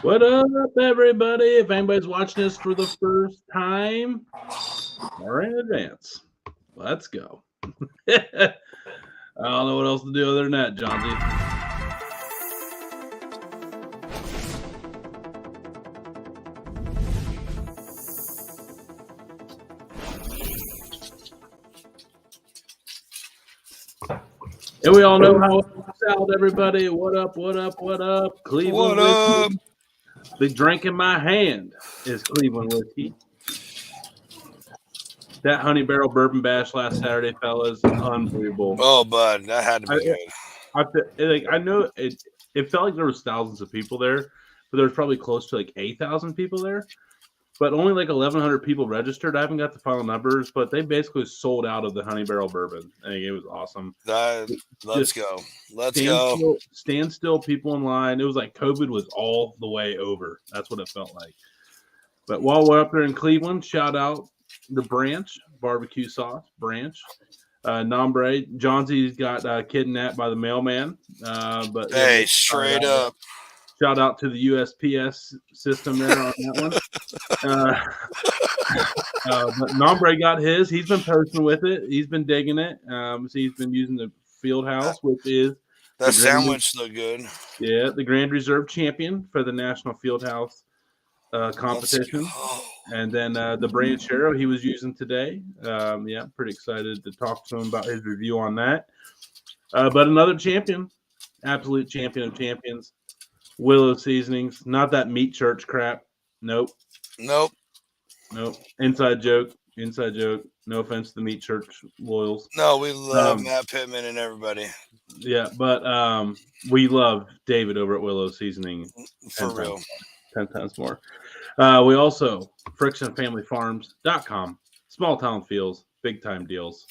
What up, everybody? If anybody's watching this for the first time or in advance, let's go. I don't know what else to do other than that, Johnsy. And we all know how it works out, everybody. What up, what up, what up? Cleveland What up? whiskey. The drink in my hand is Cleveland whiskey. That Honey Barrel Bourbon Bash last Saturday, fellas, unbelievable. Oh, bud, that had to be good. I know it felt like there was thousands of people there, but there was probably close to like 8,000 people there. But only like 1,100 people registered. I haven't got the final numbers, but they basically sold out of the Honey Barrel Bourbon. I think it was awesome. Let's go. Let's go. Stand still, people in line. It was like COVID was all the way over. That's what it felt like. But while we're up there in Cleveland, shout out the Branch barbecue sauce. Branch. Nombre. Johnsy's got kidnapped by the mailman. But hey, straight up. Shout out to the USPS system there on that one. But Nombre got his. He's been posting with it. He's been digging it. So he's been using the Field House, which is that sandwich looked good. Yeah, the Grand Reserve champion for the National Field House competition. And then the Branch Arrow he was using today. Yeah, pretty excited to talk to him about his review on that. But another champion, absolute champion of champions. Willow Seasonings, not that meat church crap. Nope. Inside joke. No offense to the meat church loyals. No, we love Matt Pittman and everybody. Yeah, but we love David over at Willow Seasoning. For real. 10 times more. We also, frictionfamilyfarms.com. Small town feels, big time deals.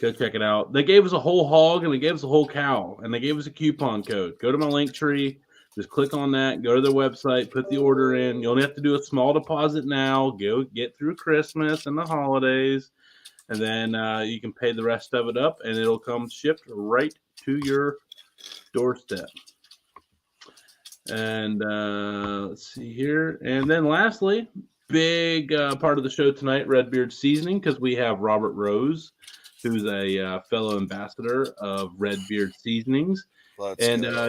Go check it out. They gave us a whole hog and they gave us a whole cow and they gave us a coupon code. Go to my link tree. Just click on that, go to their website, put the order in. You only have to do a small deposit now. Go get through Christmas and the holidays, and then you can pay the rest of it up, and it'll come shipped right to your doorstep. And let's see here. And then lastly, big part of the show tonight, Redbeard Seasoning, because we have Robert Rose, who's a fellow ambassador of Redbeard Seasonings.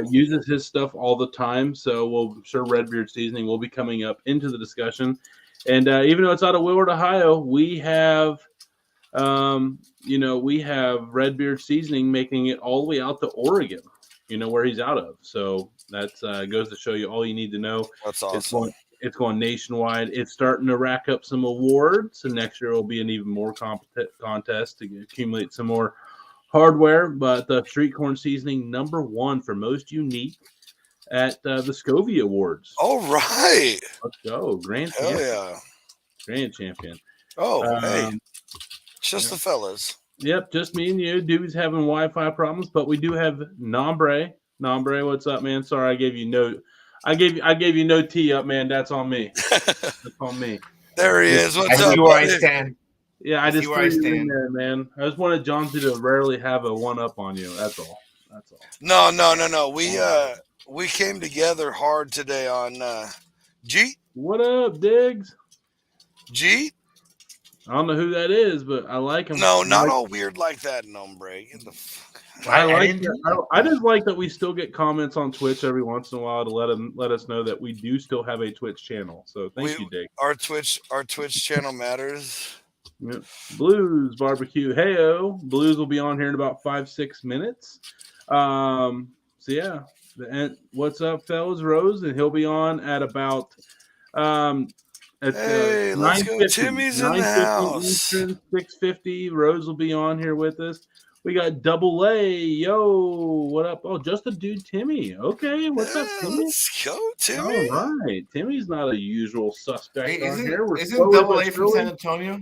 Uses his stuff all the time. So I'm sure Redbeard Seasoning will be coming up into the discussion. And even though it's out of Willard, Ohio, we have, we have Redbeard Seasoning making it all the way out to Oregon, where he's out of. So that goes to show you all you need to know. That's awesome. It's going nationwide. It's starting to rack up some awards. And next year will be an even more contest to accumulate some more hardware, but the street corn seasoning #1 for most unique at the Scovie Awards. All right. Let's go. Grand champion. Oh, hey. Just the fellas. Yep, just me and you. Dude's having Wi-Fi problems, but we do have Nombre. Nombre, what's up, man? Sorry, I gave you no tee up, man. That's on me. That's on me. There he is. What's up? Where I stand. Yeah, I just threw you in there, man. I just wanted Johnsy to rarely have a one-up on you. That's all. No. We came together hard today on Jeet. What up, Diggs? Jeet? I don't know who that is, but I like him. No, not all weird like that, Nombre. I just like that we still get comments on Twitch every once in a while to let us know that we do still have a Twitch channel. So thank you, Diggs. Our Twitch channel matters. Yep. Blues barbecue. Heyo. Blues will be on here in about 5-6 minutes. So yeah. What's up, fellas? Rose, and he'll be on at about hey, let's go. Timmy's in the house. Eastern, 6:50. Rose will be on here with us. We got Double A. Yo, what up? Oh, just a dude, Timmy. Okay, what's up, Timmy? Let's go, Timmy. All right. Timmy's not a usual suspect on here. Isn't Double A from San Antonio?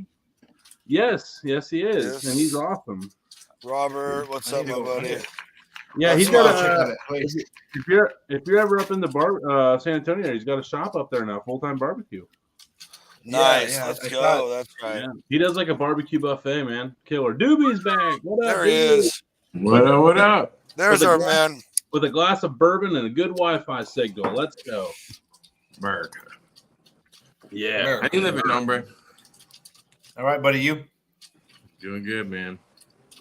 Yes, he is, and he's awesome. Robert, what's up, my buddy? Yeah, he's got a. If you're ever up in the San Antonio, he's got a shop up there now, full-time barbecue. Nice, let's go. That's right. Yeah. He does like a barbecue buffet, man. Killer. Doobie's back. What up? There he is. What up? There's our man with a glass of bourbon and a good Wi-Fi signal. Let's go. America. Yeah. America. How you living, hombre? All right, buddy. You doing good, man?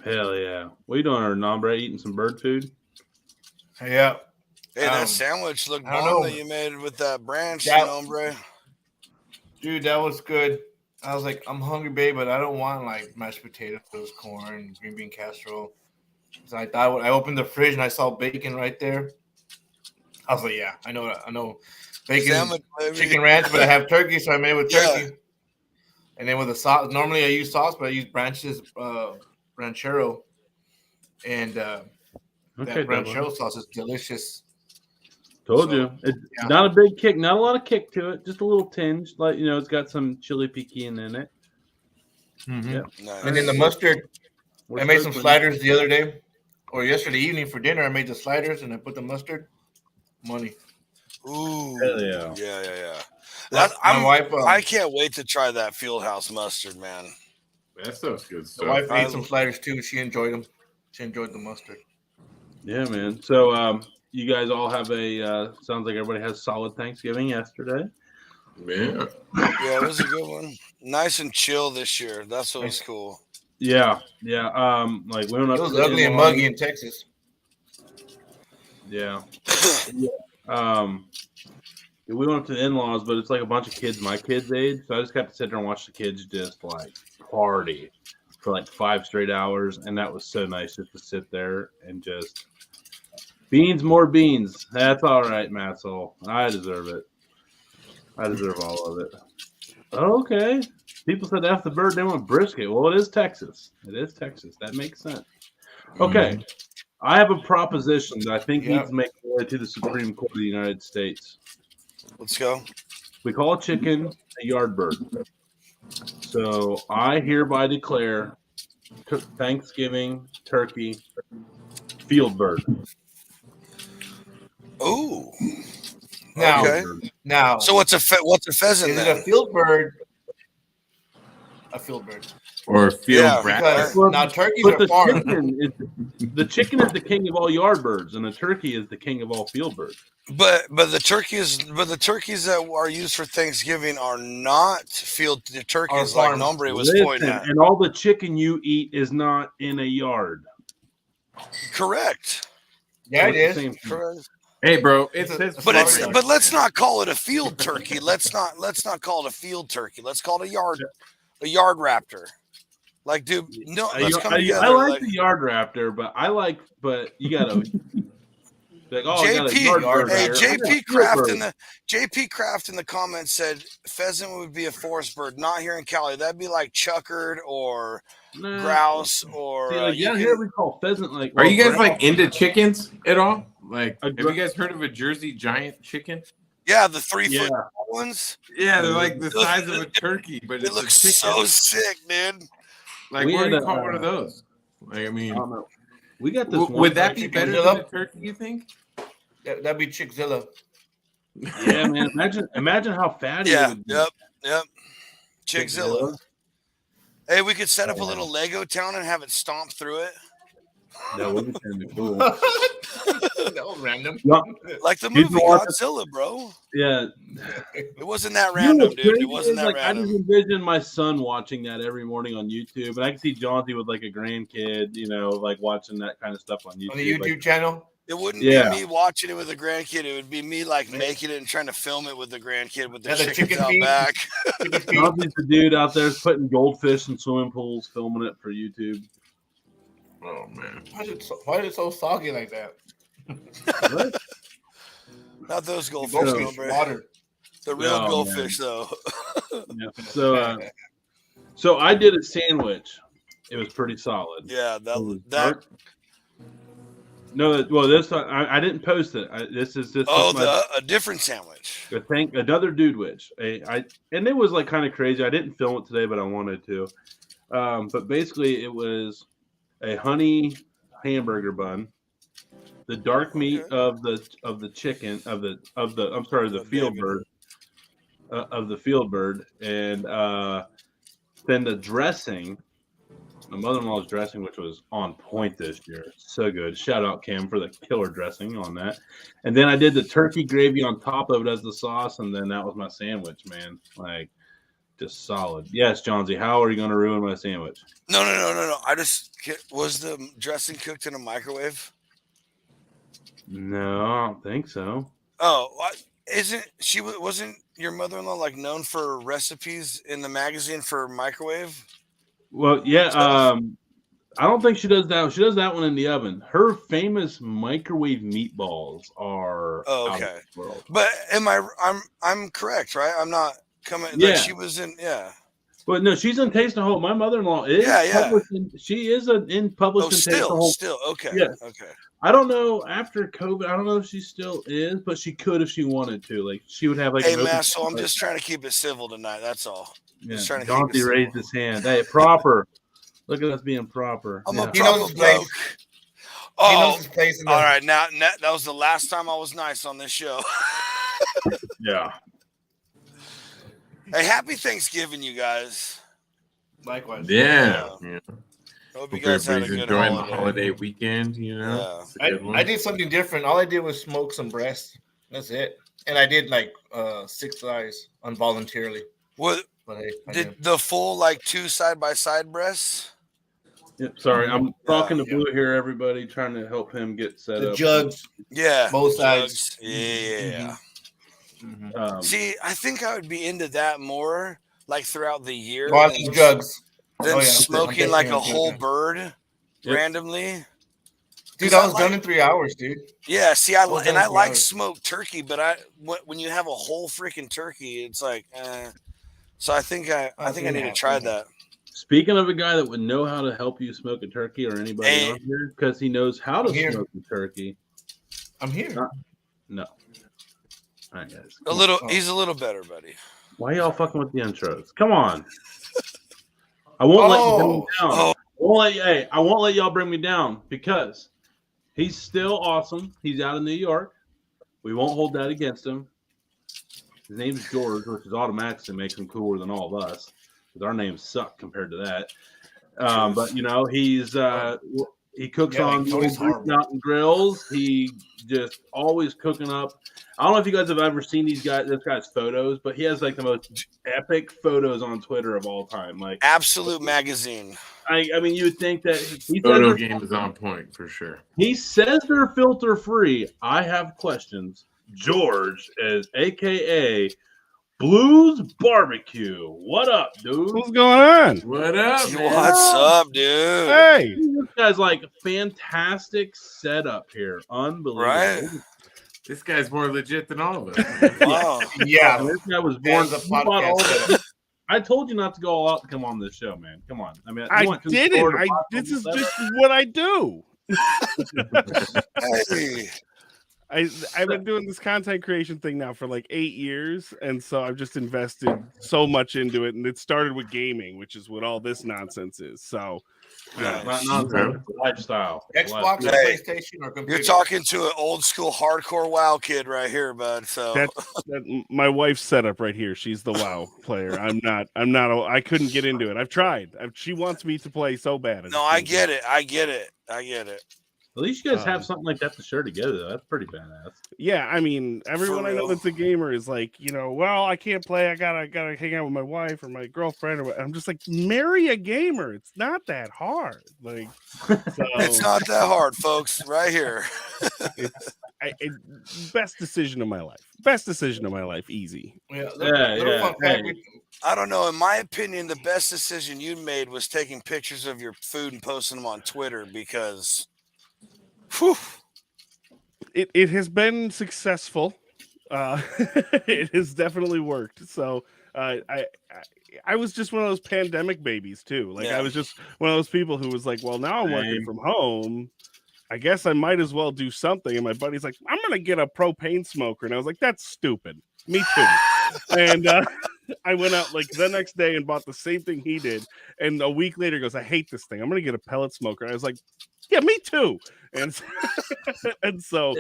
Hell yeah. What are you doing, our nombre? Eating some bird food? Yeah. Hey, that sandwich looked I don't bomb know. that you made with that branch, That- hombre. Dude, that was good. I was like, I'm hungry, babe, but I don't want like mashed potatoes, corn, green bean casserole. So I thought I opened the fridge and I saw bacon right there. I was like, yeah, I know, bacon, Sandwich, baby. chicken ranch, but I have turkey, so I made it with Yeah. turkey. And then with the sauce, normally I use sauce, but I use Branch's ranchero, and that ranchero sauce is delicious. Told you. It's not a big kick, not a lot of kick to it, just a little tinge. Like, it's got some chili piquin in it. Mm-hmm. Yeah. Nice. And then the mustard, We're I made some circling. sliders the other day, or yesterday evening for dinner. I made the sliders and I put the mustard. Money. Ooh. Hell yeah. Yeah. My wife, I can't wait to try that Fieldhouse mustard, man. That stuff's good the stuff. wife made some sliders too. She enjoyed them. She enjoyed the mustard. Yeah, man. So, you guys all have sounds like everybody has solid Thanksgiving yesterday. Yeah. Yeah, it was a good one. Nice and chill this year. That's what was cool. Yeah. Like we went up. It was to the ugly and in-laws. muggy in Texas. Yeah. We went up to the in-laws, but it's like a bunch of kids my kids' age, so I just got to sit there and watch the kids just like party for like 5 straight hours, and that was so nice just to sit there and just more beans. That's all right, Matsell. I deserve it. I deserve all of it. Okay. People said after the bird, they want brisket. Well, it is Texas. It is Texas. That makes sense. Okay. I have a proposition that I think needs to make its way to the Supreme Court of the United States. Let's go. We call a chicken a yard bird. So I hereby declare Thanksgiving turkey field bird. Ooh. Now, Okay. now. So what's a pheasant Is it then? a field bird? A field bird. Or a field rat. Because now turkeys But are the farm. chicken is the king of all yard birds, and the turkey is the king of all field birds. But the turkeys that are used for Thanksgiving are not field turkeys like farm. Nombre was Listen, pointing at. and all the chicken you eat is not in a yard. Correct. Yeah, it It's the is. same thing. Correct. Hey, bro, it says. But let's not call it a field turkey. Let's not call it a field turkey. Let's call it a yard raptor. Like, dude, no, let's come together. I like the yard raptor, but you gotta like, oh, I got a yard bird hey, here. I got a JP field Craft bird. JP Craft in the comments said pheasant would be a forest bird. Not here in Cali. That'd be like chuckered or grouse or. See, like, here we call pheasant like. Are you guys grouse. like into chickens at all? Like, A have you guys heard of a Jersey giant chicken? Yeah, the 3-foot ones. Yeah, they're like the size of a turkey, but It it's looks a chicken. so sick, dude. Like, what do you call one of those? Like, I mean, I don't know. We got this. would that be better Chickenzilla? than a turkey? You think? That'd be Chickzilla. Yeah, man. Imagine how fatty. it Yeah. would be. Yep. Chickzilla. Hey, we could set up a little Lego town and have it stomp through it. That would be kind of cool. That was random. Like the People movie watch Godzilla, bro. Yeah. It wasn't that random, what's dude. It crazy wasn't is, that like, I random. just envision my son watching that every morning on YouTube, and I can see Jonty with like a grandkid, like watching that kind of stuff on YouTube. On the YouTube like, channel? It wouldn't Yeah. be me watching it with a grandkid. It would be me like making it and trying to film it with the grandkid with the That's a chickens chicken out feed? back. Jonty's the dude out there putting goldfish in swimming pools, filming it for YouTube. Oh man, Why is it so soggy like that? What? Not those goldfish, Goldfish though, bro. water. The real Oh, goldfish, though. Yeah. So I did a sandwich. It was pretty solid. Yeah, It was that. dark. No, this I didn't post it. This is just A different sandwich. I think another dudewich. And it was like kind of crazy. I didn't film it today, but I wanted to. But basically, it was a honey hamburger bun, the dark meat of the chicken the field bird of the field bird, and then the dressing my mother-in-law's dressing, which was on point this year. So good. Shout out Kim for the killer dressing on that. And then I did the turkey gravy on top of it as the sauce, and then that was my sandwich, man. Like, just solid. Yes, Johnsy, how are you going to ruin my sandwich? No. I just was the dressing cooked in a microwave. No, I don't think so. Oh, wasn't your mother-in-law like known for recipes in the magazine for microwave? Well, yeah. I don't think she does that. She does that one in the oven. Her famous microwave meatballs are out of this world. But I'm correct, right? I'm not coming. Yeah. Like she was in. Yeah. But no, she's in Taste and Hope. My mother-in-law is. Yeah. She is published in Taste and Hope. Still okay. Yeah. Okay. I don't know after COVID. I don't know if she still is, but she could if she wanted to. Like she would have like. Hey, man. So I'm just trying to keep it civil tonight. That's all. Yeah. Just trying to Dante raised his hand. Hey, proper. Look at us being proper. I'm yeah. a proper bloke. He knows his place in all right. Now that was the last time I was nice on this show. Yeah. Hey, happy Thanksgiving, you guys. Likewise. Yeah. Hope you guys had a good enjoying the holiday weekend. You know, I did something different. All I did was smoke some breast. That's it. And I did like 6 thighs involuntarily. What? But hey, Did the full like 2 side-by-side breasts? Yep, sorry, I'm talking to Blue here, everybody, trying to help him get set the up. jugs. Yeah. Both sides. Yeah. Mm-hmm. See, I think I would be into that more like throughout the year. Jugs. Than smoking like a whole bird randomly. Dude, I was done in 3 hours, dude. Yeah, see, I like smoked turkey, but when you have a whole freaking turkey, it's like, So I think I need to try that. Speaking of a guy that would know how to help you smoke a turkey or anybody on here, because he knows how to smoke a turkey. I'm here. No. All right, guys. He's a little better, buddy. Why y'all fucking with the intros? Come on. I won't let you bring me down. I won't let y'all bring me down because he's still awesome. He's out in New York. We won't hold that against him. His name's George, which is automatically makes him cooler than all of us because our names suck compared to that. But he cooks on mountain grills. He just always cooking up. I don't know if you guys have ever seen this guy's photos, but he has like the most epic photos on Twitter of all time. Like Absolute Magazine. I mean, you would think that photo game is on point for sure. He says they're filter free. I have questions. George is AKA Blues Barbecue. What up, dude? What's going on? What up, man? What's up, dude? Hey, this guy's like fantastic setup here. Unbelievable. Right? This guy's more legit than all of us. Wow. Yeah. This guy was born. As a podcast. I told you not to go all out to come on this show, man. Come on. I mean, I didn't. This is just what I do. Hey. I've been doing this content creation thing now for like 8 years, and so I've just invested so much into it. And it started with gaming, which is what all this nonsense is. So, not nonsense, it's a lifestyle. Xbox, PlayStation, or computer. You're talking to an old school hardcore WoW kid right here, bud. So that's my wife's setup right here. She's the WoW player. I'm not. I couldn't get into it. I've tried. She wants me to play so bad. No, I get it. At least you guys have something like that to share together, though. That's pretty badass. Yeah, I mean, everyone I know that's a gamer is like, well, I can't play. I gotta hang out with my wife or my girlfriend. Or I'm just like, marry a gamer. It's not that hard. Like, it's not that hard, folks. Right here. Best decision of my life. Best decision of my life. Easy. Yeah. I don't know. In my opinion, the best decision you made was taking pictures of your food and posting them on Twitter because. Whew. It has been successful. It has definitely worked. So I was just one of those pandemic babies too. Like I was just one of those people who was like, well, now I'm working from home. I guess I might as well do something. And my buddy's like, I'm gonna get a propane smoker, and I was like, that's stupid. Me too. And I went out like the next day and bought the same thing he did. And a week later, he goes, I hate this thing. I'm gonna get a pellet smoker. And I was like, yeah, me too. And and so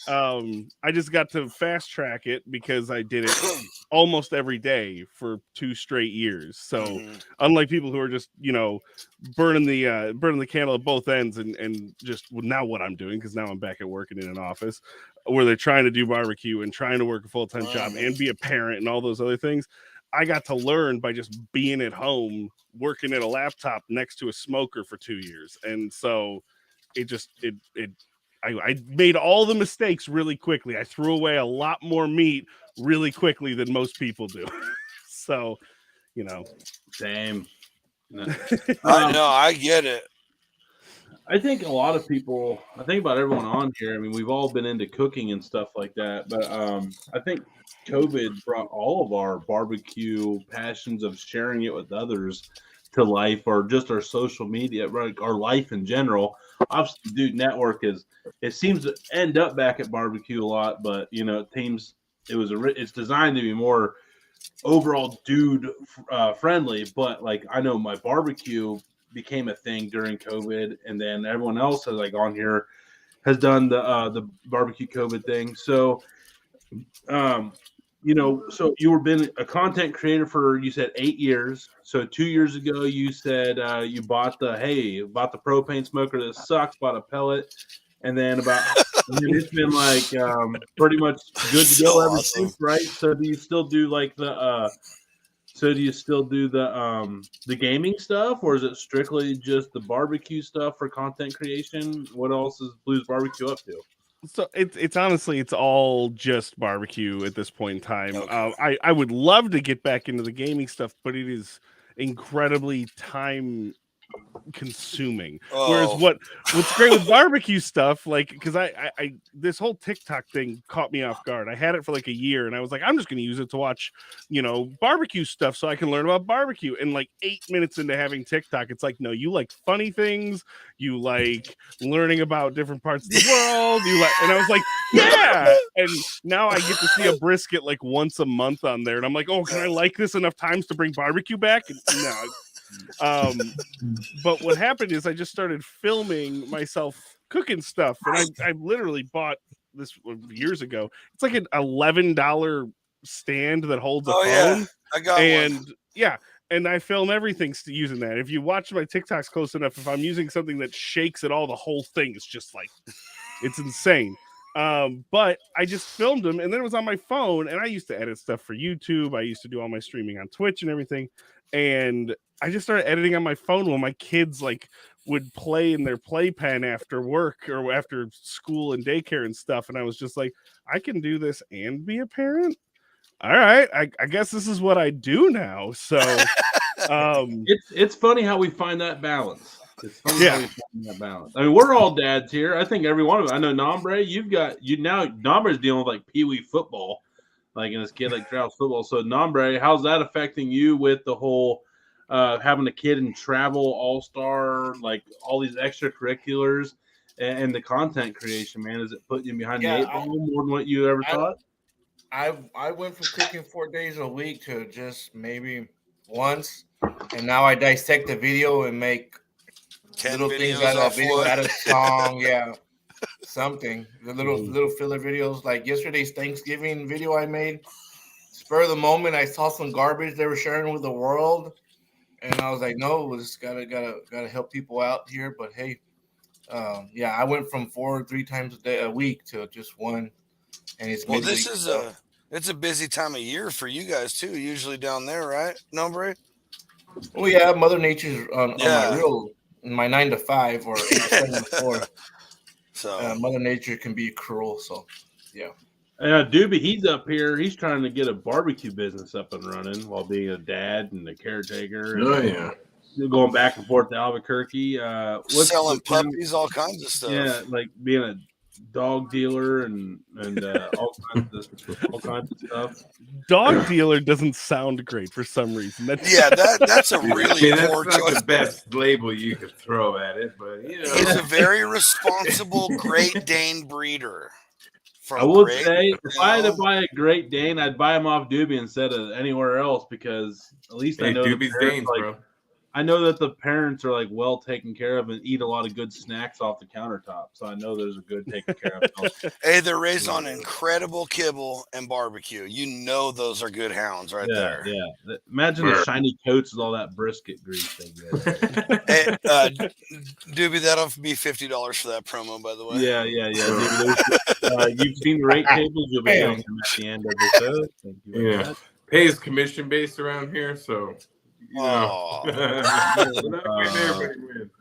I just got to fast track it because I did it almost every day for 2 straight years. So unlike people who are just, burning the candle at both ends and just now what I'm doing, because now I'm back at work and in an office where they're trying to do barbecue and trying to work a full-time job and be a parent and all those other things. I got to learn by just being at home, working at a laptop next to a smoker for 2 years. And so I made all the mistakes really quickly. I threw away a lot more meat really quickly than most people do. So, Same. No. I get it. I think a lot of people, I think about everyone on here. I mean, we've all been into cooking and stuff like that, but I think COVID brought all of our barbecue passions of sharing it with others to life, or just our social media, right? Our life in general. Obviously, Dude Network it seems to end up back at barbecue a lot, but it's designed to be more overall dude friendly. But like, I know my barbecue became a thing during COVID, and then everyone else has like on here has done the barbecue COVID thing. So so you were been a content creator for, you said 8 years. So 2 years ago, you said you bought the propane smoker that sucks, bought a pellet, and then it's been like pretty much good to go ever since, right? So do you still do like the gaming stuff, or is it strictly just the barbecue stuff for content creation? What else is Blues Barbecue up to? So it's honestly, it's all just barbecue at this point in time. Okay. I would love to get back into the gaming stuff, but it is incredibly time consuming. Whereas what's great with barbecue stuff, like, because I this whole TikTok thing caught me off guard. I had it for like a year, and I was like, I'm just going to use it to watch, barbecue stuff so I can learn about barbecue. And like 8 minutes into having TikTok, it's like, no, you like funny things, you like learning about different parts of the world, and I was like, yeah. And now I get to see a brisket like once a month on there, and I'm like, oh, can I like this enough times to bring barbecue back? And no. But what happened is I just started filming myself cooking stuff, and I literally bought this years ago. It's like an $11 stand that holds a phone. Yeah, I got one. Yeah, and I film everything using that. If you watch my TikToks close enough, if I'm using something that shakes at all, the whole thing is just like, it's insane. But I just filmed them, and then it was on my phone, and I used to edit stuff for YouTube. I used to do all my streaming on Twitch and everything, and I just started editing on my phone while my kids like would play in their playpen after work or after school and daycare and stuff. And I was just like, I can do this and be a parent. All right, I guess this is what I do now. So it's funny how we find that balance. It's funny how we find that balance. I mean, we're all dads here. I think every one of us. I know Nombre, Nombre's dealing with like Pee-wee football, like, and his kid like travels football. So Nombre, how's that affecting you with the whole having a kid and travel all-star, like all these extracurriculars and the content creation, man? Is it putting you behind the 8 ball more than what you ever thought? I went from cooking 4 days a week to just maybe once, and now I dissect the video and make 10 little things out of that video, out of song, something. The little filler videos. Like yesterday's Thanksgiving video I made, spur of the moment, I saw some garbage they were sharing with the world. And I was like, no, we just gotta help people out here. But hey, I went from 3 times a week to just one, and it's it's a busy time of year for you guys too. Usually down there, right, Nombre? Oh yeah, Mother Nature's on my 9 to 5 or 7 to 4. So Mother Nature can be cruel. So yeah. Doobie, he's up here. He's trying to get a barbecue business up and running while being a dad and a caretaker. Going back and forth to Albuquerque. Selling puppies, all kinds of stuff. Yeah, like being a dog dealer and all kinds of stuff. Dog dealer doesn't sound great for some reason. That's a really poor that's choice. Not the best label you could throw at it, but he's a very responsible Great Dane breeder. I would say if I had to buy a Great Dane, I'd buy him off Doobie instead of anywhere else, because at least I know Doobie's Danes, bro. I know that the parents are like well taken care of and eat a lot of good snacks off the countertop. So I know those are good taken care of. Hey, they're raised on incredible kibble and barbecue. You know those are good hounds right there. Yeah. Imagine the shiny coats with all that brisket grease they get. Hey, Doobie, that'll be $50 for that promo, by the way. Yeah. You've seen the rate tables. You'll be getting them at the end of the show. Thank you very much. Pays commission based around here, so Oh. All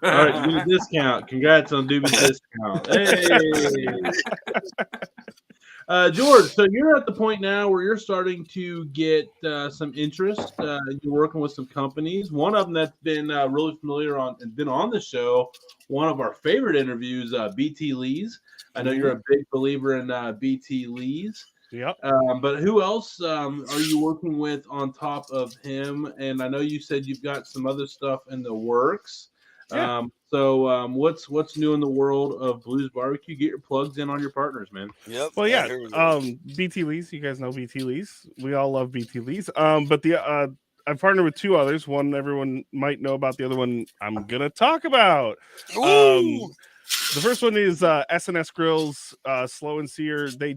right, give me a discount. Congrats on Doobie's discount. Hey. George, so you're at the point now where you're starting to get some interest. You're working with some companies. One of them that's been really familiar and been on the show. One of our favorite interviews, BT Lee's. I know you're a big believer in BT Lee's. Yep. But who else are you working with on top of him? And I know you said you've got some other stuff in the works. Yeah. So what's new in the world of Blues Barbecue? Get your plugs in on your partners, man. Yep. Well, yeah. BT Lee's. You guys know BT Lee's. We all love BT Lee's. But I've partnered with two others. One everyone might know about. The other one I'm gonna talk about. Ooh. The first one is S&S Grills, Slow and Sear. They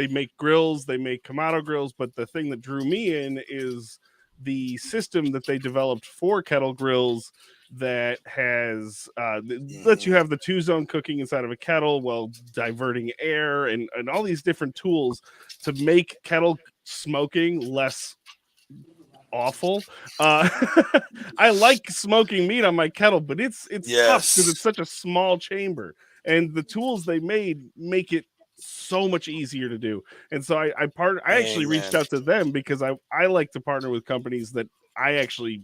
make grills, they make Kamado grills, but the thing that drew me in is the system that they developed for kettle grills that has lets you have the 2-zone cooking inside of a kettle while diverting air and all these different tools to make kettle smoking less awful. I like smoking meat on my kettle, but it's tough because it's such a small chamber, and the tools they made make it so much easier to do. And so I actually reached out to them because I like to partner with companies that I actually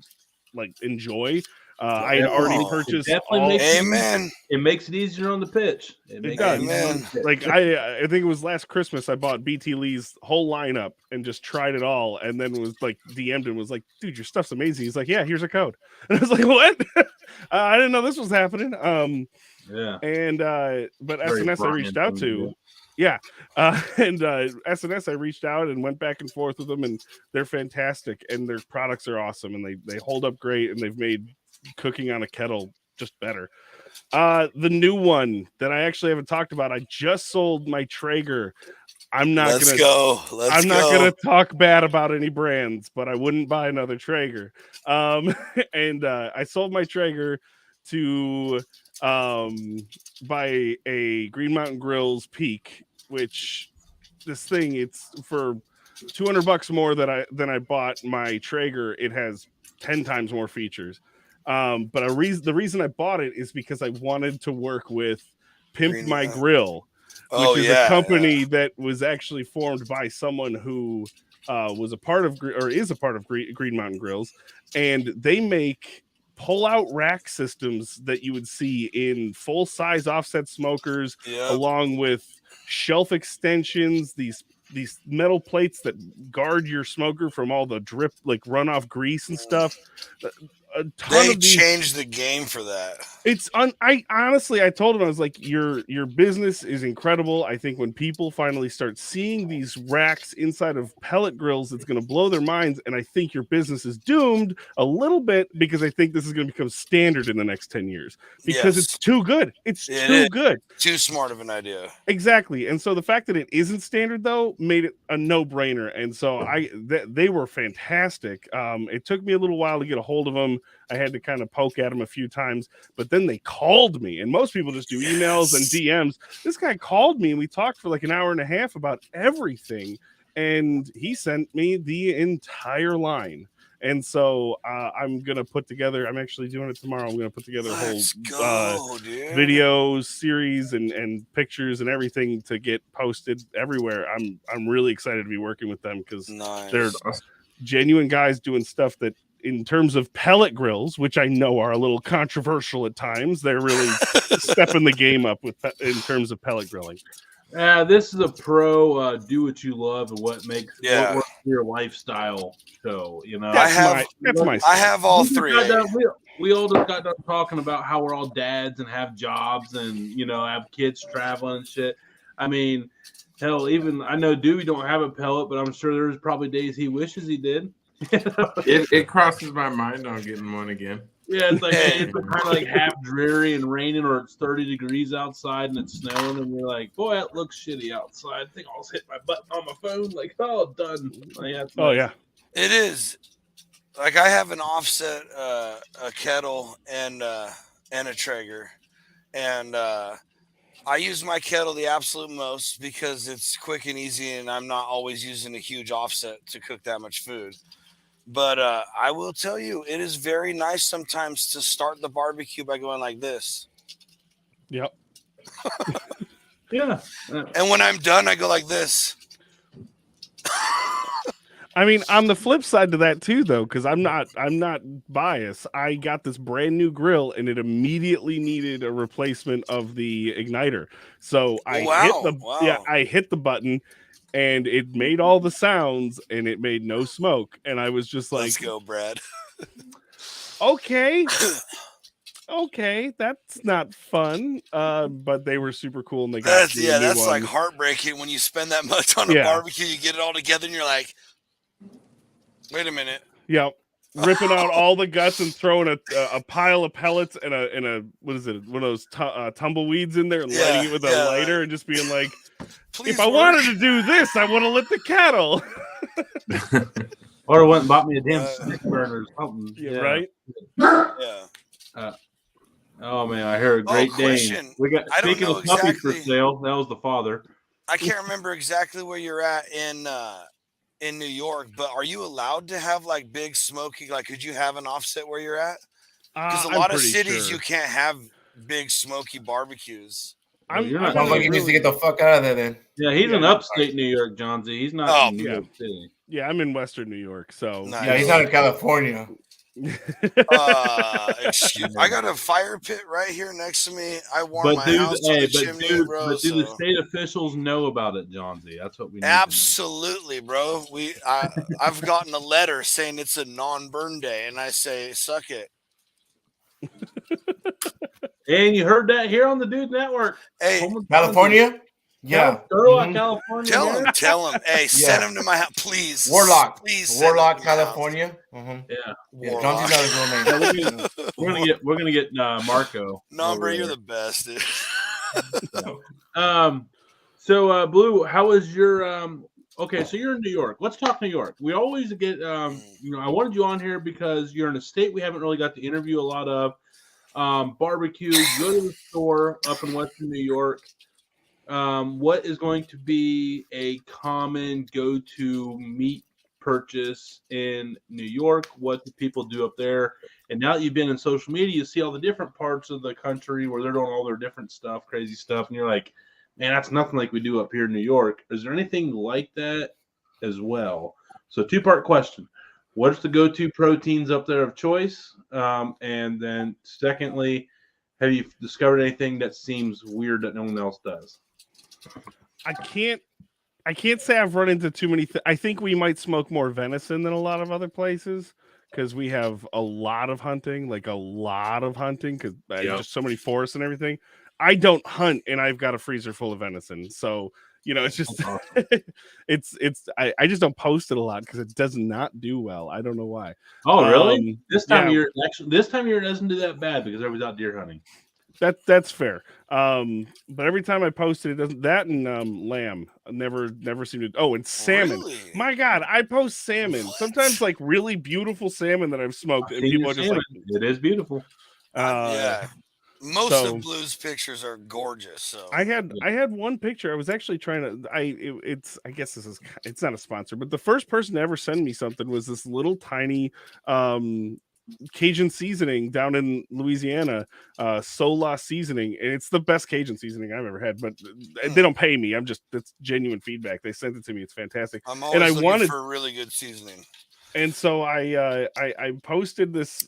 like enjoy. I had already purchased. It makes it easier on the pitch. It does. Like I think it was last Christmas I bought BT Lee's whole lineup and just tried it all, and then was like DM'd and was like, "Dude, your stuff's amazing." He's like, "Yeah, here's a code," and I was like, "What?" I didn't know this was happening. And but S&S I reached out to. Yeah. And S&S I reached out and went back and forth with them, and they're fantastic, and their products are awesome, and they hold up great, and they've made cooking on a kettle just better. The new one that I actually haven't talked about, I just sold my Traeger. I'm not gonna talk bad about any brands, but I wouldn't buy another Traeger. And I sold my Traeger to buy a Green Mountain Grills Peak, which this thing, it's for $200 more than I bought my Traeger. It has 10 times more features. But the reason I bought it is because I wanted to work with Pimp My Grill, which is a company that was actually formed by someone who was a part of Green Mountain Grills, and they make pull-out rack systems that you would see in full-size offset smokers, along with shelf extensions, these metal plates that guard your smoker from all the drip, like runoff grease and stuff. They changed the game for that. I honestly, I told him, I was like, your business is incredible. I think when people finally start seeing these racks inside of pellet grills, it's going to blow their minds. And I think your business is doomed a little bit because I think this is going to become standard in the next 10 years because it's too good. It's too good. Too smart of an idea. Exactly. And so the fact that it isn't standard though made it a no-brainer. And so they were fantastic. It took me a little while to get a hold of them. I had to kind of poke at them a few times, but then they called me, and most people just do emails and DMs. This guy called me and we talked for like an hour and a half about everything. And he sent me the entire line. And so I'm actually doing it tomorrow. I'm going to put together a whole video series and pictures and everything to get posted everywhere. I'm really excited to be working with them because they're genuine guys doing stuff that, in terms of pellet grills, which I know are a little controversial at times, they're really stepping the game up in terms of pellet grilling. This is a pro do what you love and what makes what works for your lifestyle show. You know, I have all three. We all just got done talking about how we're all dads and have jobs and have kids traveling and shit. I mean, hell, even I know Dewey don't have a pellet, but I'm sure there's probably days he wishes he did. It crosses my mind on getting one again. Yeah, it's kind of like half dreary and raining, or it's 30 degrees outside and it's snowing, and you're like, boy, it looks shitty outside. I think I'll just hit my button on my phone, like, oh, done. Yeah. It is. Like I have an offset, a kettle and a Traeger, and I use my kettle the absolute most because it's quick and easy, and I'm not always using a huge offset to cook that much food. But I will tell you, it is very nice sometimes to start the barbecue by going like this. Yep. Yeah. And when I'm done, I go like this. I mean, on the flip side to that too, though, because I'm not biased. I got this brand new grill, and it immediately needed a replacement of the igniter. So I hit the button, and it made all the sounds, and it made no smoke. And I was just like, "Let's go, Brad." Okay, that's not fun. But they were super cool, and they got that's like heartbreaking when you spend that much on a barbecue. You get it all together, and you're like, wait a minute. Yeah, ripping out all the guts and throwing a pile of pellets and a what is it? One of those tumbleweeds in there, and lighting it with a lighter, and just being like, if I wanted to do this, I would have lit the kettle. Or went and bought me a damn stick burner or something. Yeah, right. Yeah. Oh man, I heard a great Dane. We got speaking of puppies for sale. That was the father. I can't remember exactly where you're at in New York, but are you allowed to have like big smoky? Like, could you have an offset where you're at? Because a lot of cities you can't have big smoky barbecues. Sounds like he needs to get the fuck out of there then. Yeah, he's in upstate New York, John Z. He's not in New York City. Yeah, I'm in Western New York, so nice. Yeah, he's not in California. I got a fire pit right here next to me. I warm my house on the chimney, bro. But do the state officials know about it, John Z? That's what we need. Absolutely, bro. I've gotten a letter saying it's a non-burn day, and I say, suck it. And you heard that here on the Dude Network. Hey, California? Yeah. California. Tell him. Hey, send him to my house, please. Warlock. Please. Warlock, California. Yeah. John C's not his real name. We're gonna get Marco. No, bro, you're the best, dude. So Blue, how is your okay, so you're in New York. Let's talk New York. We always get I wanted you on here because you're in a state we haven't really got to interview a lot of. Barbecue, go to the store up in Western New York. What is going to be a common go-to meat purchase in New York? What do people do up there? And now that you've been in social media, you see all the different parts of the country where they're doing all their different stuff, crazy stuff, and you're like, man, that's nothing like we do up here in New York. Is there anything like that as well? So two-part question. What's the go-to proteins up there of choice? And then secondly, have you discovered anything that seems weird that no one else does? I can't say I've run into too many. I think we might smoke more venison than a lot of other places because we have a lot of hunting, because just so many forests and everything. I don't hunt, and I've got a freezer full of venison, so it's just I just don't post it a lot because it does not do well. I don't know why. Oh, really? This time of year it doesn't do that bad because everybody's out deer hunting. That's fair. But every time I post it doesn't. That and lamb never seem to. Oh, and salmon. Really? My God, I post salmon sometimes, like really beautiful salmon that I've smoked, and people are just like, "It is beautiful." Yeah. Most of Blue's pictures are gorgeous. So I had one picture. I was actually trying to. I guess it's not a sponsor, but the first person to ever send me something was this little tiny Cajun seasoning down in Louisiana, Sola seasoning, and it's the best Cajun seasoning I've ever had. But they don't pay me. That's genuine feedback. They sent it to me. It's fantastic. I'm always looking for really good seasoning. And so I posted this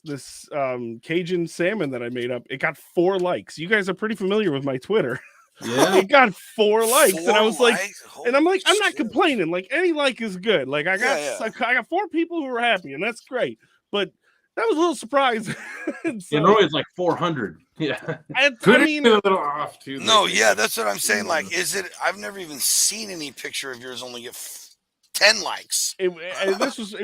Cajun salmon that I made up. It got 4 likes. You guys are pretty familiar with my Twitter. Yeah, it got 4 likes, and I was like, and I'm like, I'm not complaining. Like any like is good. Like I got 4 people who were happy, and that's great. But that was a little surprising. So, it's like 400. Yeah, I mean, a little off too. No, that's what I'm saying. Like, is it? I've never even seen any picture of yours only get 10 likes. It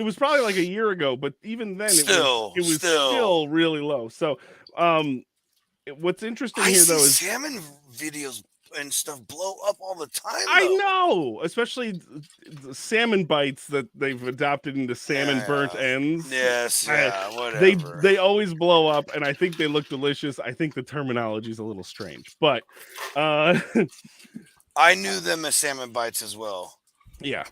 was probably like a year ago, but even then it was still really low. So what's interesting I here see though is salmon videos and stuff blow up all the time. I though. know, especially the salmon bites that they've adopted into salmon burnt ends. Yes, yeah, whatever. They always blow up, and I think they look delicious. I think the terminology is a little strange, but I knew them as salmon bites as well. yeah.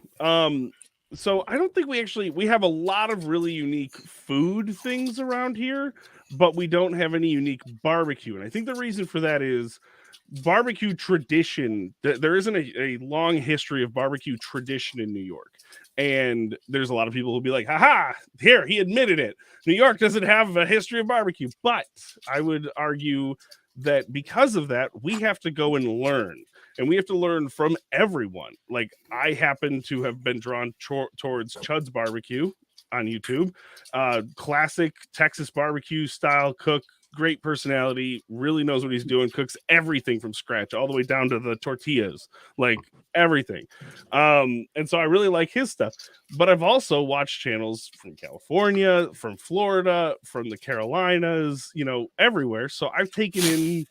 So I don't think we have a lot of really unique food things around here, but we don't have any unique barbecue. And I think the reason for that is barbecue tradition. There isn't a long history of barbecue tradition in New York. And there's a lot of people who'll be like, haha, here, he admitted it. New York doesn't have a history of barbecue. But I would argue that because of that, we have to go and learn. And we have to learn from everyone. Like, I happen to have been drawn towards Chud's Barbecue on YouTube. Classic Texas barbecue style cook, great personality, really knows what he's doing, cooks everything from scratch, all the way down to the tortillas, like everything. And so I really like his stuff. But I've also watched channels from California, from Florida, from the Carolinas, everywhere. So I've taken in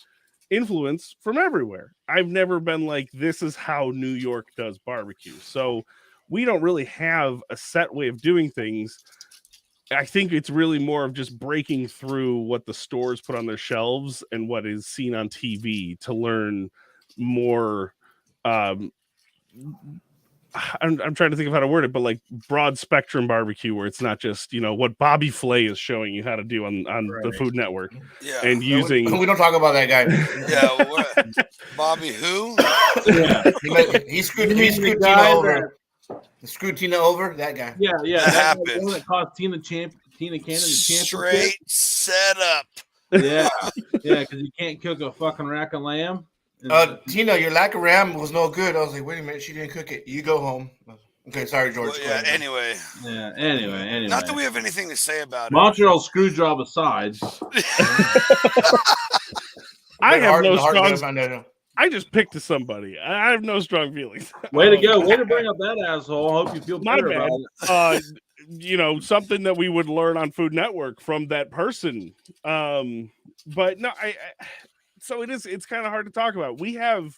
influence from everywhere. I've never been like, this is how New York does barbecue. So we don't really have a set way of doing things. I think it's really more of just breaking through what the stores put on their shelves and what is seen on TV to learn more. I'm trying to think of how to word it, but like broad spectrum barbecue, where it's not just what Bobby Flay is showing you how to do on the Food Network. Yeah, and using we don't talk about that guy. Yeah, Bobby who? Yeah, he screwed Tina over. Screwed Tina over. That guy. Yeah, That happened. The one that cost Tina Cannon the championship. Straight setup. Yeah, because you can't cook a fucking rack of lamb. Tina, your lack of ram was no good. I was like, wait a minute, she didn't cook it. You go home. Okay, sorry, George. Well, yeah. Anyway. Not that we have anything to say about Montreal screw job aside. I have no strong. I just picked to somebody. I have no strong feelings. Way to go. Way to bring up that asshole. I hope you feel better about it. Something that we would learn on Food Network from that person. But no, so it's kind of hard to talk about. We have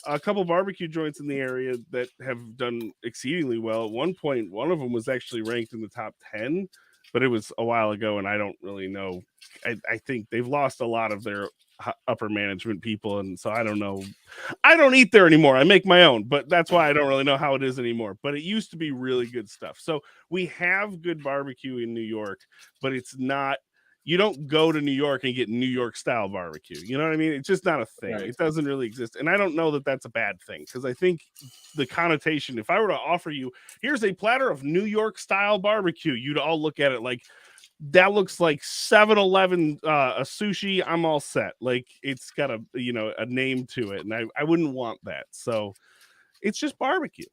a couple barbecue joints in the area that have done exceedingly well. At one point, one of them was actually ranked in the top 10, but it was a while ago, and I don't really know. I think they've lost a lot of their upper management people, and so I don't know. I don't eat there anymore. I make my own, but that's why I don't really know how it is anymore. But it used to be really good stuff. So we have good barbecue in New York, but it's not. You don't go to New York and get New York style barbecue. You know what I mean? It's just not a thing. Right. It doesn't really exist. And I don't know that that's a bad thing, because I think the connotation, if I were to offer you, here's a platter of New York style barbecue, you'd all look at it like, that looks like 7-Eleven a sushi. I'm all set. Like, it's got a name to it. And I wouldn't want that. So it's just barbecue.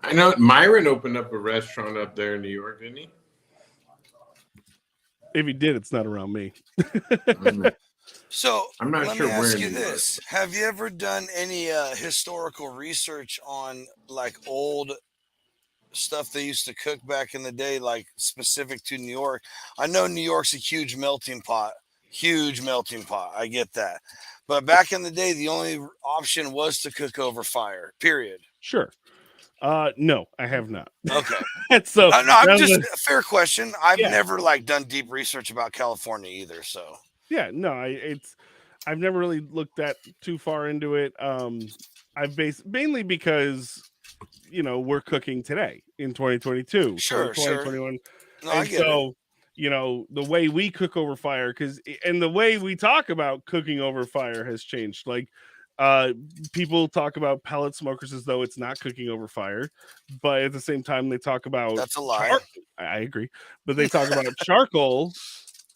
I know Myron opened up a restaurant up there in New York, didn't he? If he did, it's not around me. So I'm not let sure me where. ask you this: have you ever done any historical research on like old stuff they used to cook back in the day, like specific to New York? I know New York's a huge melting pot. I get that, but back in the day, the only option was to cook over fire. Period. Sure. No, I have not. Okay. So no, I'm just a fair question. I've never done deep research about California either. So yeah, no, I've never really looked that too far into it. I've mainly because we're cooking today in 2022, sure, 2021. No, and so the way we cook over fire, and the way we talk about cooking over fire has changed. Like, people talk about pellet smokers as though it's not cooking over fire, but at the same time they talk about that's a lie. I agree, but they talk about charcoal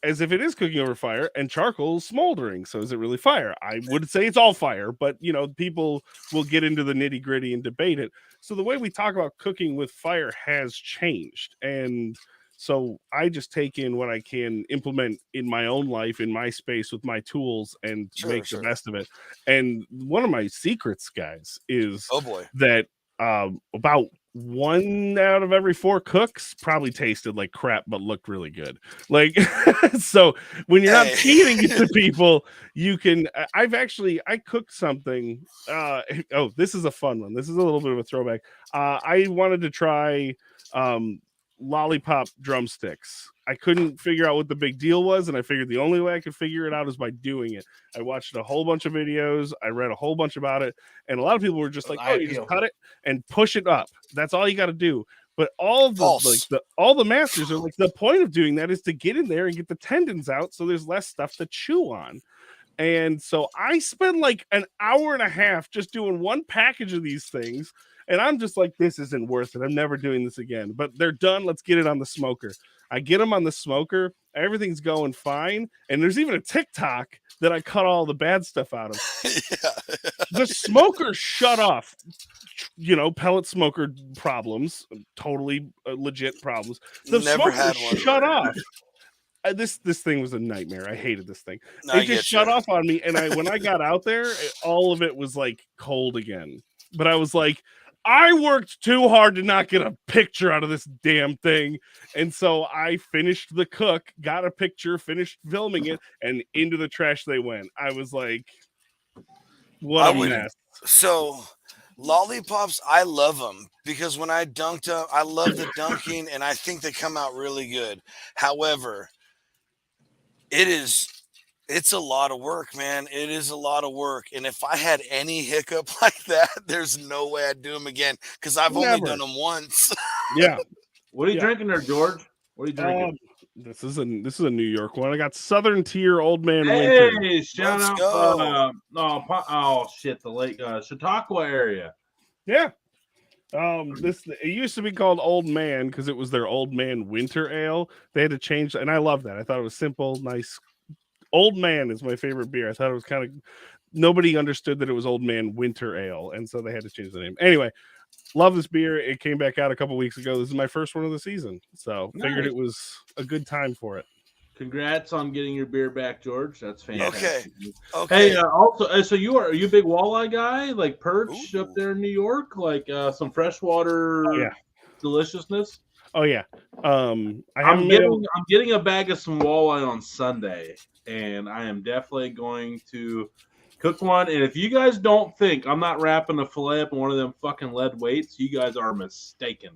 as if it is cooking over fire, and charcoal smoldering. So is it really fire? I would say it's all fire, but people will get into the nitty gritty and debate it. So the way we talk about cooking with fire has changed, and so I just take in what I can implement in my own life, in my space, with my tools, and make the best of it. And one of my secrets, guys, is oh boy, that about 1 out of every 4 cooks probably tasted like crap but looked really good. Like, so when you're not feeding it to people, you can. I cooked something. This is a fun one. This is a little bit of a throwback. I wanted to try lollipop drumsticks. I couldn't figure out what the big deal was, and I figured the only way I could figure it out is by doing it. I watched a whole bunch of videos, I read a whole bunch about it, and a lot of people were just like, "Oh, you just cut it and push it up. That's all you got to do." But all of all the masters are like, the point of doing that is to get in there and get the tendons out, so there's less stuff to chew on. And so I spent like an hour and a half just doing one package of these things. And I'm just like, this isn't worth it. I'm never doing this again. But they're done. Let's get it on the smoker. I get them on the smoker. Everything's going fine. And there's even a TikTok that I cut all the bad stuff out of. Yeah. The smoker shut off. Pellet smoker problems. Totally legit problems. The Never smoker had one. shut off. This thing was a nightmare. I hated this thing. No, It just shut off on me. And when I got out there, all of it was like cold again. But I was like, I worked too hard to not get a picture out of this damn thing. And so I finished the cook, got a picture, finished filming it, and into the trash they went. I was like, what a mess. So lollipops, I love them because when I dunked them, I love the dunking and I think they come out really good. However, it's a lot of work, man. It is a lot of work. And if I had any hiccup like that, there's no way I'd do them again because I've only done them once. Yeah. What are you drinking there, George? What are you drinking? This is a New York one. I got Southern Tier Old Man Hey, Winter. shout Let's out! go. The Lake Chautauqua area. Yeah. It used to be called Old Man because it was their Old Man Winter Ale. They had to change, and I love that. I thought it was simple, nice. Old Man is my favorite beer. I thought it was kind of, nobody understood that it was Old Man Winter Ale, and so they had to change the name. Anyway, love this beer. It came back out a couple weeks ago. This is my first one of the season, so figured it was a good time for it. Congrats on getting your beer back, George. That's fantastic. Okay. Hey, also, so are you a big walleye guy? Like perch up there in New York? Like some freshwater deliciousness? Oh yeah. I'm getting a bag of some walleye on Sunday, and I am definitely going to cook one. And if you guys don't think I'm not wrapping a fillet up in one of them fucking lead weights, you guys are mistaken.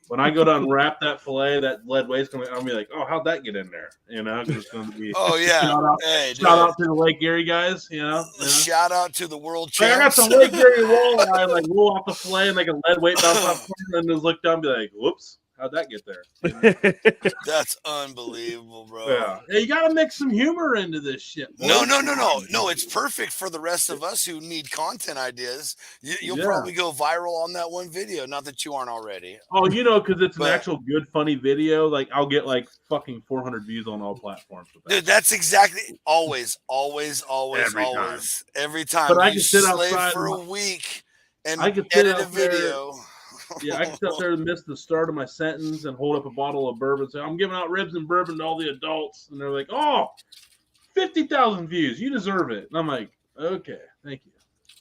When I go to unwrap that fillet, that lead weight's I'll be like, oh, how'd that get in there? It's going to be. Oh yeah. Shout out to the Lake Erie guys. Shout out to the world champs. I got some Lake Erie walleye, like roll off the fillet and like a lead weight bounce off, and just look down and be like, whoops. How'd that get there? That's unbelievable, bro. Yeah. Hey, you got to mix some humor into this shit. Boy. No. It's perfect for the rest of us who need content ideas. You'll probably go viral on that one video. Not that you aren't already. Oh, because it's an actual good, funny video. Like, I'll get like fucking 400 views on all platforms. With that. Dude, that's exactly always. Every time. But I can sit outside for a week and I can edit a video. Yeah, I can sit there and miss the start of my sentence and hold up a bottle of bourbon and say, I'm giving out ribs and bourbon to all the adults. And they're like, 50,000 views. You deserve it. And I'm like, okay, thank you.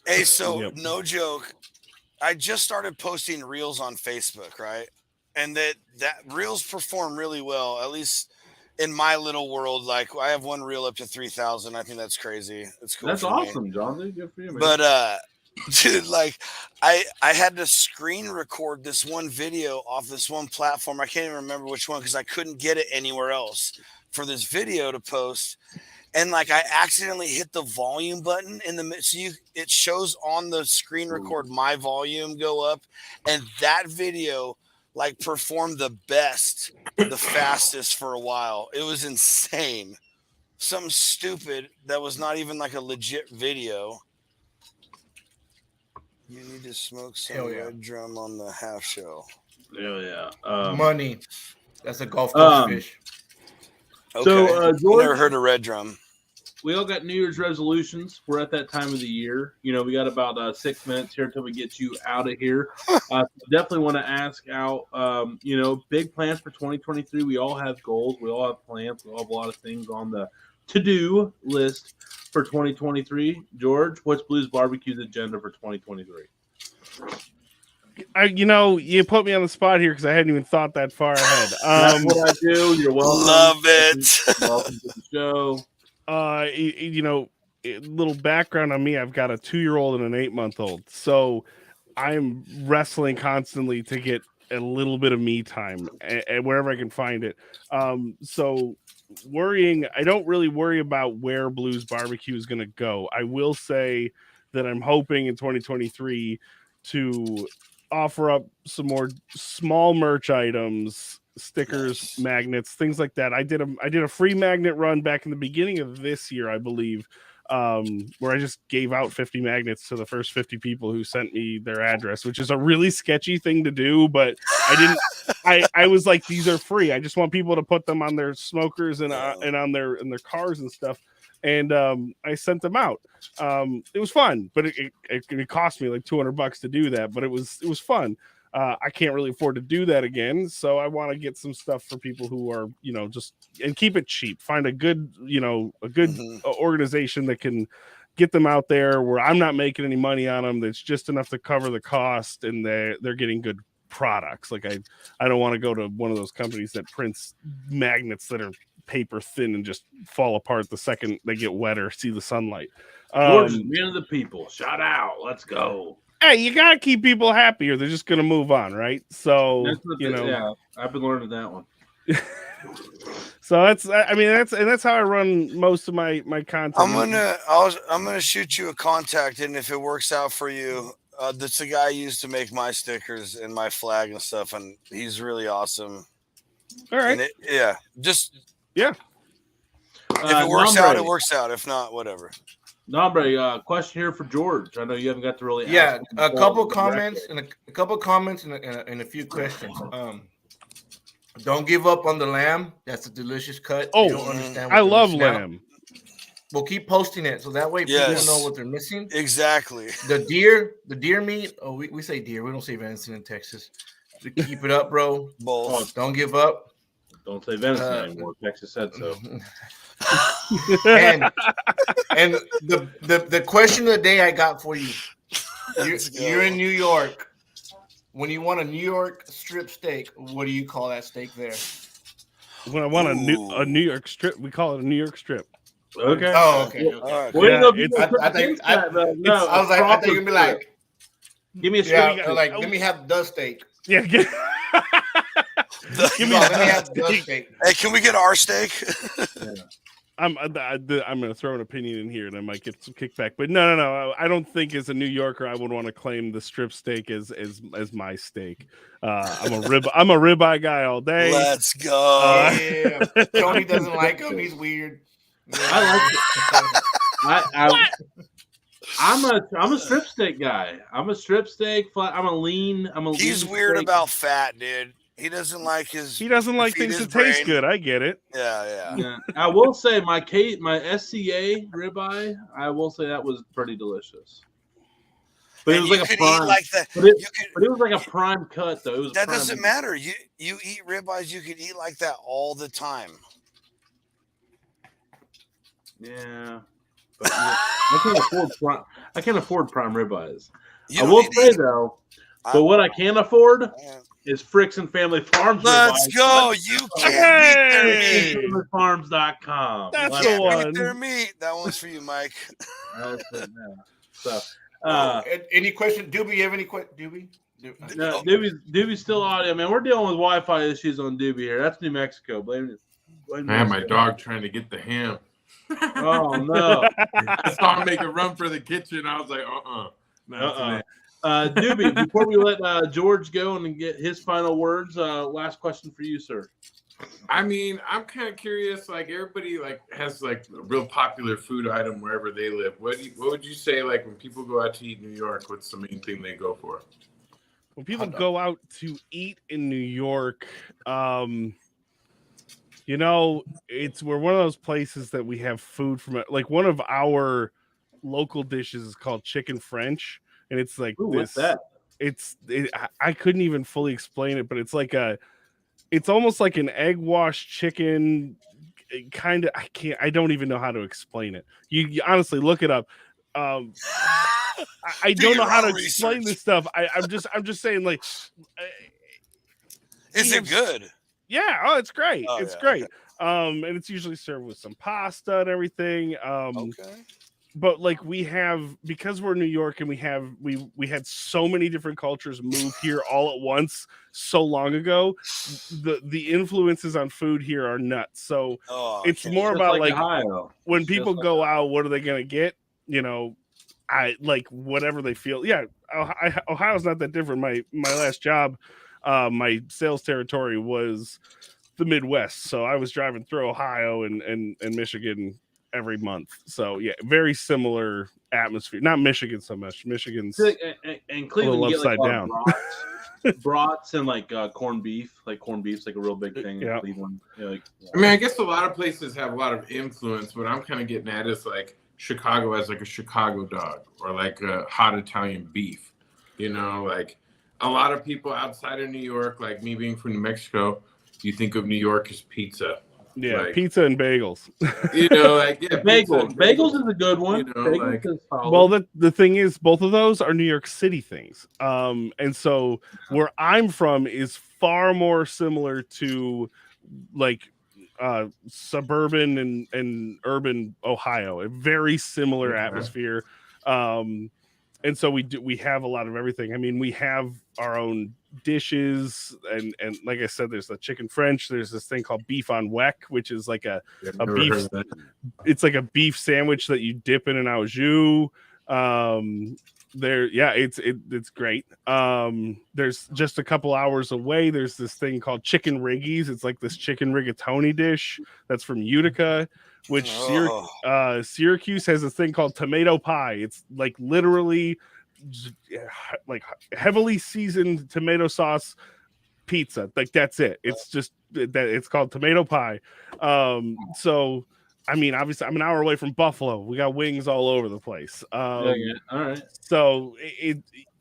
Hey, so no joke. I just started posting reels on Facebook, right? And that reels perform really well, at least in my little world. Like, I have one reel up to 3,000. I think that's crazy. It's cool. That's awesome, John. Good for you, man. But, dude, like I had to screen record this one video off this one platform. I can't even remember which one because I couldn't get it anywhere else for this video to post. And like I accidentally hit the volume button in the so it shows on the screen record my volume go up, and that video like performed the fastest for a while. It was insane. Something stupid that was not even like a legit video. You need to smoke some red drum on the half shell. Hell yeah. Money. That's a Gulf Coast fish. Okay. So, George, never heard of red drum. We all got New Year's resolutions. We're at that time of the year. We got about 6 minutes here until we get you out of here. Definitely want to ask out, big plans for 2023. We all have goals. We all have plans. We all have a lot of things on the to-do list for 2023. George, what's Blues Barbecue's agenda for 2023? You put me on the spot here because I hadn't even thought that far ahead. That's what I do. You're welcome. Love it. Welcome to the show. Little background on me. I've got a 2-year-old and an 8-month-old, so I'm wrestling constantly to get a little bit of me time and wherever I can find it. So I don't really worry about where Blues Barbecue is going to go. I will say that I'm hoping in 2023 to offer up some more small merch items, stickers, magnets, things like that. I did a free magnet run back in the beginning of this year, I believe, where I just gave out 50 magnets to the first 50 people who sent me their address, which is a really sketchy thing to do, but I was like, these are free. I just want people to put them on their smokers and on their cars and stuff. And I sent them out. It was fun, but it cost me like $200 to do that, but it was fun. I can't really afford to do that again, so I want to get some stuff for people who are, just and keep it cheap. Find a good organization that can get them out there where I'm not making any money on them. That's just enough to cover the cost, and they're getting good products. Like I don't want to go to one of those companies that prints magnets that are paper thin and just fall apart the second they get wet or see the sunlight. George is man of the people. Shout out. Let's go. Hey, you gotta keep people happy, or they're just gonna move on, right? So yeah, I've been learning that one. So that's how I run most of my content. I'm gonna shoot you a contact, and if it works out for you, that's the guy I used to make my stickers and my flag and stuff, and he's really awesome. All right, If it works out, it works out. If not, whatever. Nombre, question here for George. I know you haven't got to really. Yeah, a couple comments and a few questions. Don't give up on the lamb. That's a delicious cut. Oh, you don't understand I love lamb. We'll keep posting it so that way people know what they're missing. Exactly. The deer meat. Oh, we say deer. We don't say venison in Texas. So keep it up, bro. Both. Don't give up. Don't say venison anymore. Texas said so. and the question of the day I got for you. You're in New York. When you want a New York strip steak, what do you call that steak there? When I want a New York strip, we call it a New York strip. Okay. Oh, okay. All right. Well, I thought you'd be like, give me a steak. Yeah, like, let me have the steak. Yeah. Give me let me have the steak. Hey, can we get our steak? I'm going to throw an opinion in here and I might get some kickback, but no. I don't think as a New Yorker I would want to claim the strip steak as my steak. I'm a ribeye guy all day. Let's go. Yeah, Tony doesn't like him. He's weird. Yeah. I like it. I'm a strip steak guy. I'm a strip steak. I'm a lean. He's weird about fat, dude. He doesn't like things that taste good. I get it. Yeah. I will say my SCA ribeye. I will say that was pretty delicious. But and it was like a prime. But it was like a prime cut though. That doesn't matter. You eat ribeyes. You can eat like that all the time. Yeah. But I can't afford prime ribeyes. I will say though, but what I can afford is Fricks and Family Farms. Let's go. You can't beat their meat. FamilyFarms.com. That's the one. Their meat. That one's for you, Mike. So, any question? Doobie, you have any question? Doobie? No, Doobie's still audio, man. We're dealing with Wi-Fi issues on Doobie here. That's New Mexico. Blame Man, my dog trying to get the ham. Oh no! I saw him make a run for the kitchen. I was like, Doobie, before we let George go and get his final words, last question for you, sir. I mean, I'm kind of curious. Like everybody, has a real popular food item wherever they live. What would you say? Like when people go out to eat in New York, what's the main thing they go for? When people go out to eat in New York, we're one of those places that we have food from. Like one of our local dishes is called chicken French, and it's like what's that? I couldn't even fully explain it, but it's it's almost like an egg wash chicken. Kind of, I don't even know how to explain it. You honestly look it up. I Do don't know your how to own explain research. this stuff. I'm just saying, like, Is it good? yeah, oh, it's great. Oh, It's yeah, great. And it's usually served with some pasta and everything. Okay. But like because we're in New York and we had so many different cultures move here all at once so long ago, the influences on food here are nuts. So it's more Just about like like Ohio. when It's people just go out, what are they gonna get? You know, I like whatever they feel. Yeah, Ohio's not that different. My last job, my sales territory was the Midwest, so I was driving through Ohio and Michigan every month. So yeah, very similar atmosphere. Not Michigan so much. Michigan's and Cleveland, little you get like upside a lot down. of brats and like corned beef. Like corned beef's like a real big thing in Cleveland. Like, I mean, I guess a lot of places have a lot of influence. What I'm kind of getting at is like Chicago as like a Chicago dog or like a hot Italian beef. You know, like a lot of people outside of New York, like me being from New Mexico, you think of New York as pizza. Yeah, like, pizza and bagels. You know, like yeah, bagels is a good one. You know, bagels like, is solid. Well, the thing is, both of those are New York City things. And so where I'm from is far more similar to like suburban and urban Ohio, a very similar atmosphere. And so we have a lot of everything. I mean, we have our own dishes, and like I said, there's the chicken French. There's this thing called beef on weck, which is like a beef. It's like a beef sandwich that you dip in an au jus. It's great. There's just a couple hours away. There's this thing called chicken riggies. It's like this chicken rigatoni dish that's from Utica, which Syracuse has this thing called tomato pie. It's like literally like heavily seasoned tomato sauce pizza. Like that's it. It's just that it's called tomato pie. So I mean, obviously, I'm an hour away from Buffalo. We got wings all over the place. All right. So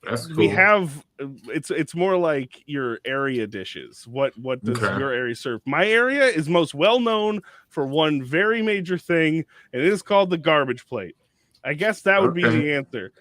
That's cool. we have it's more like your area dishes. What does your area serve? My area is most well known for one very major thing, and it is called the garbage plate. I guess that would be the answer.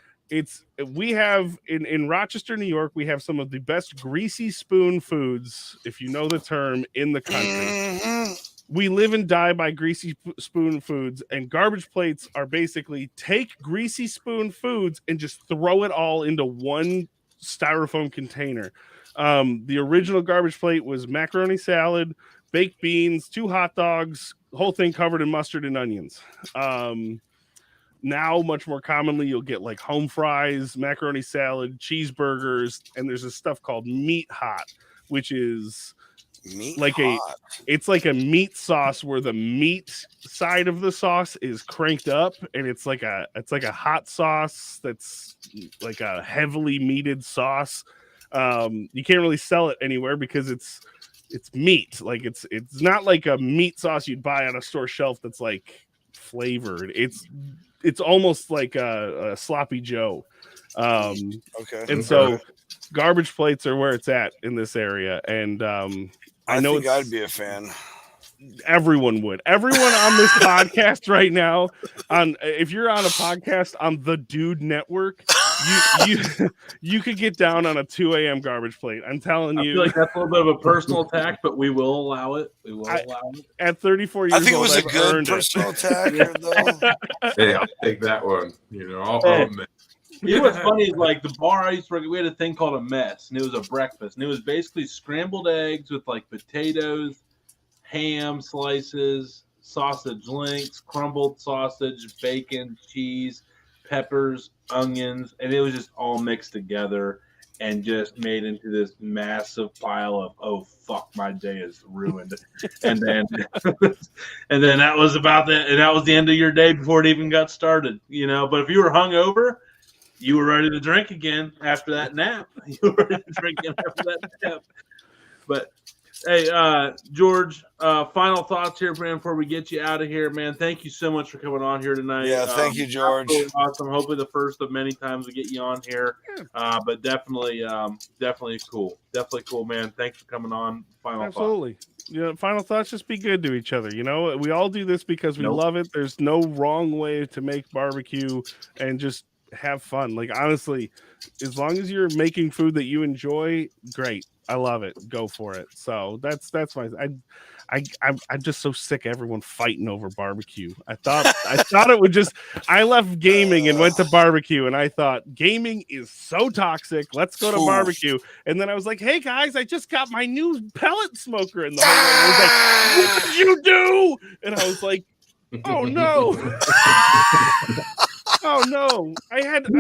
We have in Rochester, New York, we have some of the best greasy spoon foods, if you know the term, in the country. We live and die by greasy spoon foods, and garbage plates are basically take greasy spoon foods and just throw it all into one styrofoam container. The original garbage plate was macaroni salad, baked beans, 2 hot dogs, whole thing covered in mustard and onions. Now, much more commonly, you'll get like home fries, macaroni salad, cheeseburgers, and there's this stuff called Meat Hot, which is it's like a meat sauce where the meat side of the sauce is cranked up, and it's like a hot sauce that's like a heavily meated sauce. You can't really sell it anywhere because it's meat. Like it's not like a meat sauce you'd buy on a store shelf that's like flavored. It's almost like a sloppy Joe. And so garbage plates are where it's at in this area, and I know think I'd be a fan. Everyone would. Everyone on this podcast right now, if you're on a podcast on the Dude Network, you could get down on a 2 a.m. garbage plate. I'm telling you. I feel like that's a little bit of a personal attack, but we will allow it. At 34 years old, I think it was a good personal attack, though. Hey, I'll take that one. You know, I'll own it. You know what's funny is like the bar I used to work at, we had a thing called a mess, and it was a breakfast, and it was basically scrambled eggs with like potatoes, ham slices, sausage links, crumbled sausage, bacon, cheese, peppers, onions, and it was just all mixed together and just made into this massive pile of, oh fuck, my day is ruined. and then that was about that, and that was the end of your day before it even got started, you know. But if you were hungover, you were ready to drink again after that nap. You were ready to drink again after that nap. But hey, George, final thoughts here, man, before we get you out of here, man. Thank you so much for coming on here tonight. Yeah, thank you, George. Awesome. Hopefully the first of many times we get you on here. But definitely cool. Definitely cool, man. Thanks for coming on. Absolutely. Final thoughts, just be good to each other. You know, we all do this because we love it. There's no wrong way to make barbecue, and just have fun. Like, honestly, as long as you're making food that you enjoy, great. I love it. Go for it. So that's my. I'm just so sick of everyone fighting over barbecue. I thought it would just. I left gaming and went to barbecue, and I thought gaming is so toxic. Let's go to barbecue. And then I was like, hey guys, I just got my new pellet smoker, and the whole world was like, what did you do? And I was like, oh no. Oh no! I had this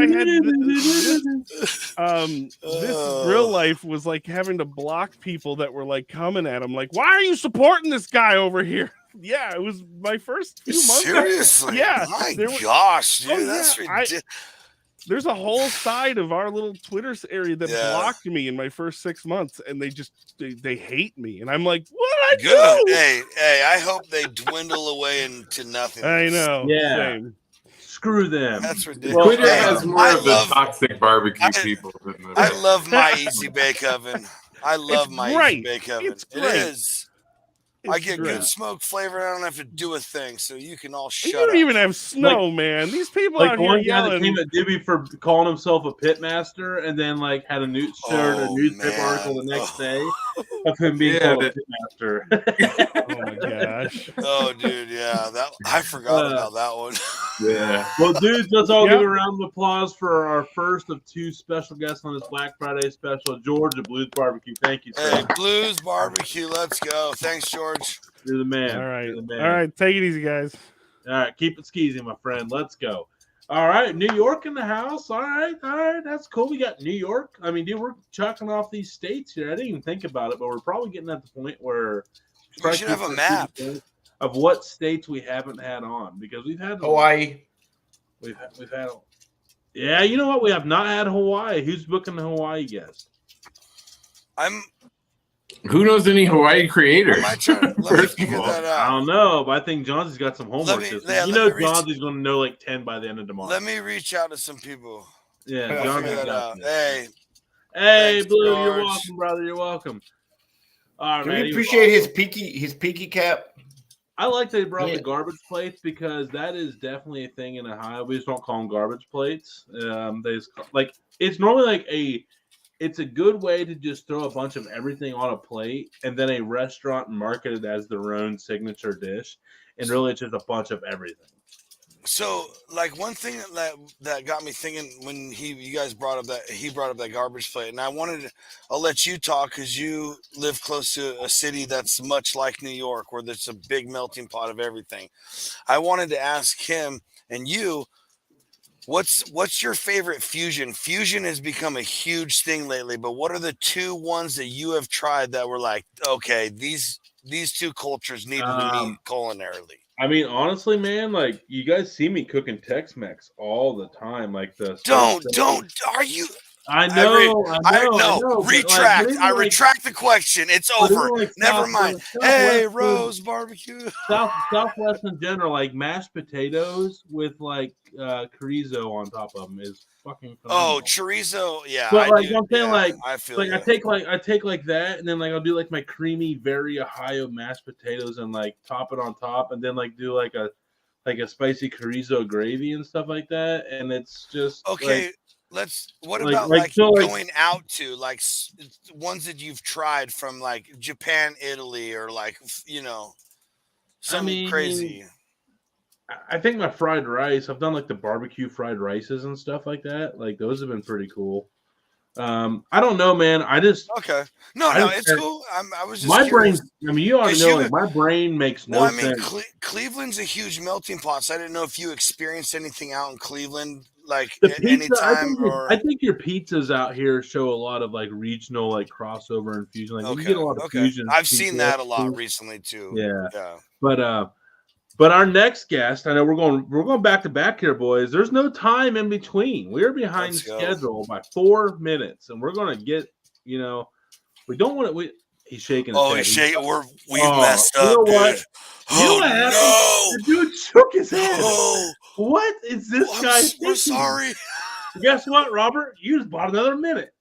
real life was like having to block people that were like coming at him, like, "Why are you supporting this guy over here?" Yeah, it was my first few months. Seriously, yeah. My gosh, dude, that's yeah, ridiculous. There's a whole side of our little Twitter area that blocked me in my first 6 months, and they hate me, and I'm like, what did I do? Hey, I hope they dwindle away into nothing. I know. Yeah. Same. Screw them. That's ridiculous. Twitter has more of the toxic barbecue people than the I love my Easy Bake Oven. I love my Easy Bake Oven. It's it great. is. I get great. good smoke flavor. I don't have to do a thing, so you can all shut You up. don't even have snow, man. These people Like out the here one guy yelling. that came at Dibby for calling himself a pitmaster, and then like had a newspaper article the next day of him being called a pitmaster. Oh my gosh! Oh, dude, yeah, I forgot about that one. Yeah. Well, dudes, let's all give a round of applause for our first of two special guests on this Black Friday special. George of Blues Barbecue, thank you, sir. Hey, Blues Barbecue, let's go. Thanks, George. You're the man. All right, You're the man. all right, take it easy, guys. All right, keep it skeezy, my friend. Let's go. All right, New York in the house. All right, that's cool. We got New York. I mean, dude, we're chucking off these states here. I didn't even think about it, but we're probably getting at the point where we should have a map of what states we haven't had on, because we've had Hawaii. We've had. Yeah, you know what? We have not had Hawaii. Who's booking the Hawaii guest? Who knows any Hawaii creators? Let me figure that out. I don't know, but I think Johnson's got some homework. Johnson's going to know like 10 by the end of tomorrow. Let me reach out to some people. Yeah, Johnson's got that. Hey, thanks, Blue, George. you're welcome, brother. You're welcome. All right, man. We appreciate his peaky cap. I like they brought the garbage plates, because that is definitely a thing in Ohio. We just don't call them garbage plates. It's normally like it's a good way to just throw a bunch of everything on a plate, and then a restaurant market it as their own signature dish. And really, it's just a bunch of everything. So, like, one thing that got me thinking when you guys brought up that garbage plate, and I'll let you talk, because you live close to a city that's much like New York, where there's a big melting pot of everything. I wanted to ask him and you, what's your favorite fusion? Fusion has become a huge thing lately, but what are the two ones that you have tried that were like, okay, these two cultures need to meet culinarily? I mean, honestly, man, like, you guys see me cooking Tex-Mex all the time. Like are you? I know. Retract. I retract the question. It's over. Never mind. Hey, Rose Barbecue. Southwest in general, like mashed potatoes with like chorizo on top of them is fucking phenomenal. Oh, chorizo, yeah. But like I'm saying, I feel like I take like that, and then like I'll do like my creamy, very Ohio mashed potatoes and like top it on top, and then like do like a spicy chorizo gravy and stuff like that, and it's just okay. What about going out to like ones that you've tried from like Japan, Italy, or like, something crazy? I think my fried rice, I've done like the barbecue fried rices and stuff like that. Like those have been pretty cool. I don't know, man. It's cool. I was just my curious. brain. I mean, you already know, like my brain makes no sense. Cleveland's a huge melting pot, so I didn't know if you experienced anything out in Cleveland, like anytime. I think your pizzas out here show a lot of like regional, like crossover and fusion. Like you get a lot of fusion. I've seen that a lot recently too. Yeah. But our next guest, I know we're going back to back here, boys. There's no time in between. We're behind schedule by 4 minutes, and we're going to get, we don't want to. He's shaking. He's shaking. We messed up, you know what? Dude. Oh, no! The dude shook his head. What is this guy thinking? We're sorry. Guess what, Robert? You just bought another minute.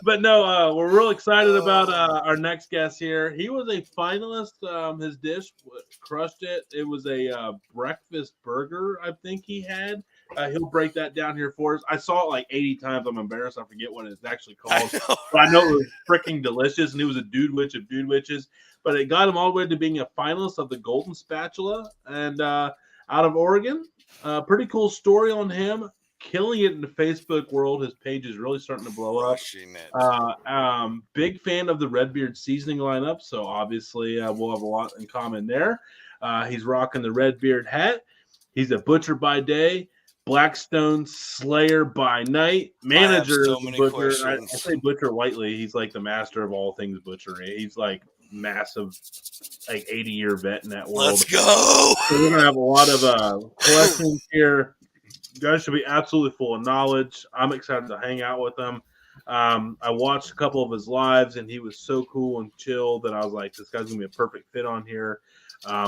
But But no, we're real excited about our next guest here. He was a finalist. His dish crushed it. It was a breakfast burger, I think he had. He'll break that down here for us. I saw it like 80 times. I'm embarrassed. I forget what it's actually called. But I know it was freaking delicious, and he was a dude witch of dude witches. But it got him all the way to being a finalist of the Golden Spatula, and out of Oregon. Pretty cool story on him. Killing it in the Facebook world. His page is really starting to blow up. Big fan of the Redbeard seasoning lineup, so obviously we'll have a lot in common there. He's rocking the Redbeard hat. He's a butcher by day, Blackstone Slayer by night, manager of the butcher. I say butcher lightly. He's like the master of all things butchery. He's like massive, like 80-year vet in that world. Let's go. So we're gonna have a lot of questions here. You guys should be absolutely full of knowledge. I'm excited to hang out with him. I watched a couple of his lives, and he was so cool and chill that I was like, this guy's going to be a perfect fit on here.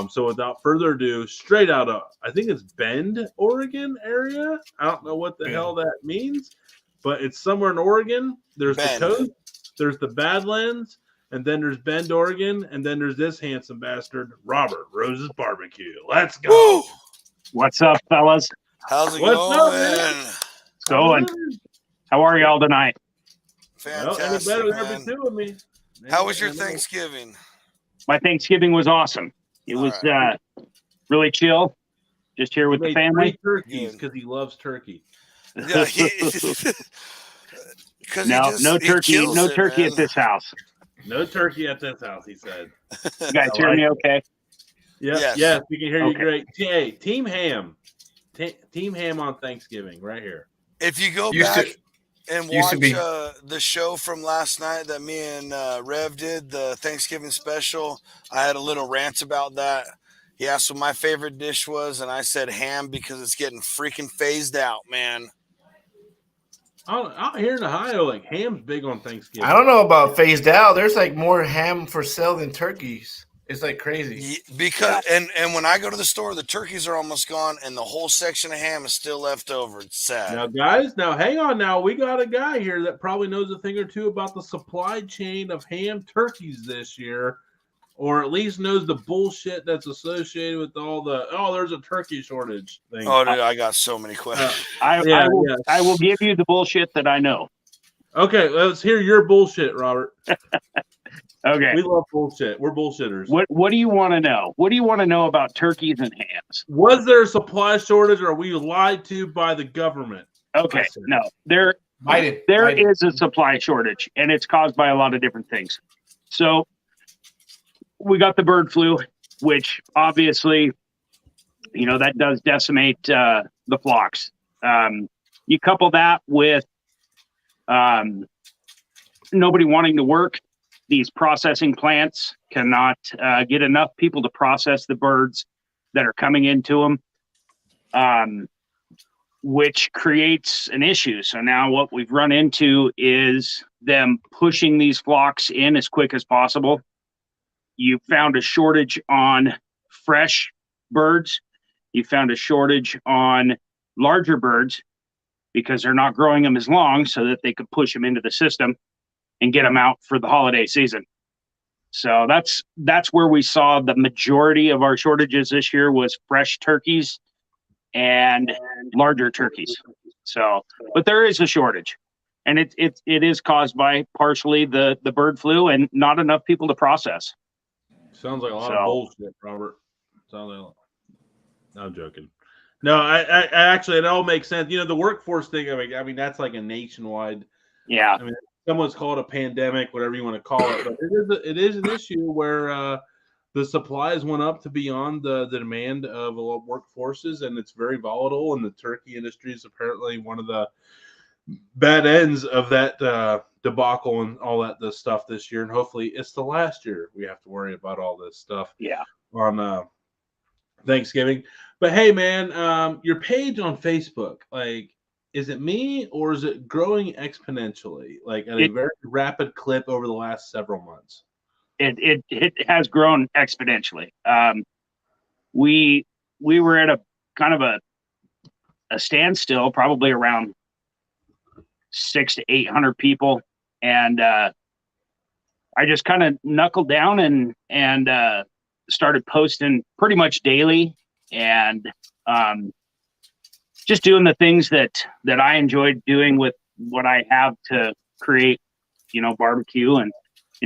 So without further ado, straight out of, I think it's Bend, Oregon area. I don't know what the hell that means, but it's somewhere in Oregon. There's Bend. the coast, there's the Badlands, and then there's Bend, Oregon, and then there's this handsome bastard, Robert Rose's Barbecue. Let's go. Woo! What's up, fellas? How's it What's going? up, man? It's going. How are y'all tonight? Fantastic, well, any better than man. every two of me. How was your Thanksgiving? My Thanksgiving was awesome. It was really chill. Just here with the family. 3 turkeys because he loves turkey. Yeah, no turkey at this house. No turkey at this house, he said. You guys hear me okay? Yeah, yes, we can hear you great. Hey, Team Ham. Team Ham on Thanksgiving, right here. If you go back and watch the show from last night that me and Rev did, the Thanksgiving special, I had a little rant about that. He asked what my favorite dish was, and I said ham because it's getting freaking phased out, man. Out here in Ohio, like ham's big on Thanksgiving. I don't know about phased out. There's like more ham for sale than turkeys. It's like crazy. Because and when I go to the store, the turkeys are almost gone, and the whole section of ham is still left over. It's sad. Now, guys, hang on. Now we got a guy here that probably knows a thing or two about the supply chain of ham turkeys this year, or at least knows the bullshit that's associated with all the there's a turkey shortage thing. Oh, dude, I got so many questions. I will give you the bullshit that I know. Okay, let's hear your bullshit, Robert. Okay. We love bullshit. We're bullshitters. What do you want to know? What do you want to know about turkeys and hams? Was there a supply shortage, or are we lied to by the government? Okay, no. There is a supply shortage, and it's caused by a lot of different things. So we got the bird flu, which obviously, that does decimate the flocks. You couple that with nobody wanting to work. These processing plants cannot get enough people to process the birds that are coming into them, which creates an issue. So now what we've run into is them pushing these flocks in as quick as possible. You found a shortage on fresh birds. You found a shortage on larger birds because they're not growing them as long so that they could push them into the system and get them out for the holiday season. So that's where we saw the majority of our shortages this year was fresh turkeys and larger turkeys. So, but there is a shortage, and it is caused by partially the bird flu and not enough people to process. Sounds like a lot of bullshit, Robert. Sounds like I'm joking. No, I actually, it all makes sense. The workforce thing. I mean, that's like a nationwide. Yeah. I mean, someone's called a pandemic, whatever you want to call it, but it is an issue where the supplies went up to beyond the demand of a lot of workforces, and it's very volatile. And the turkey industry is apparently one of the bad ends of that debacle and all the stuff this year. And hopefully, it's the last year we have to worry about all this stuff. Yeah. On Thanksgiving, but hey, man, your page on Facebook, like. Is it me, or is it growing exponentially, like at a very rapid clip over the last several months? It has grown exponentially. We were at a kind of a standstill, probably around 600 to 800 people and I just kind of knuckled down and started posting pretty much daily, and just doing the things that I enjoyed doing with what I have to create, barbecue and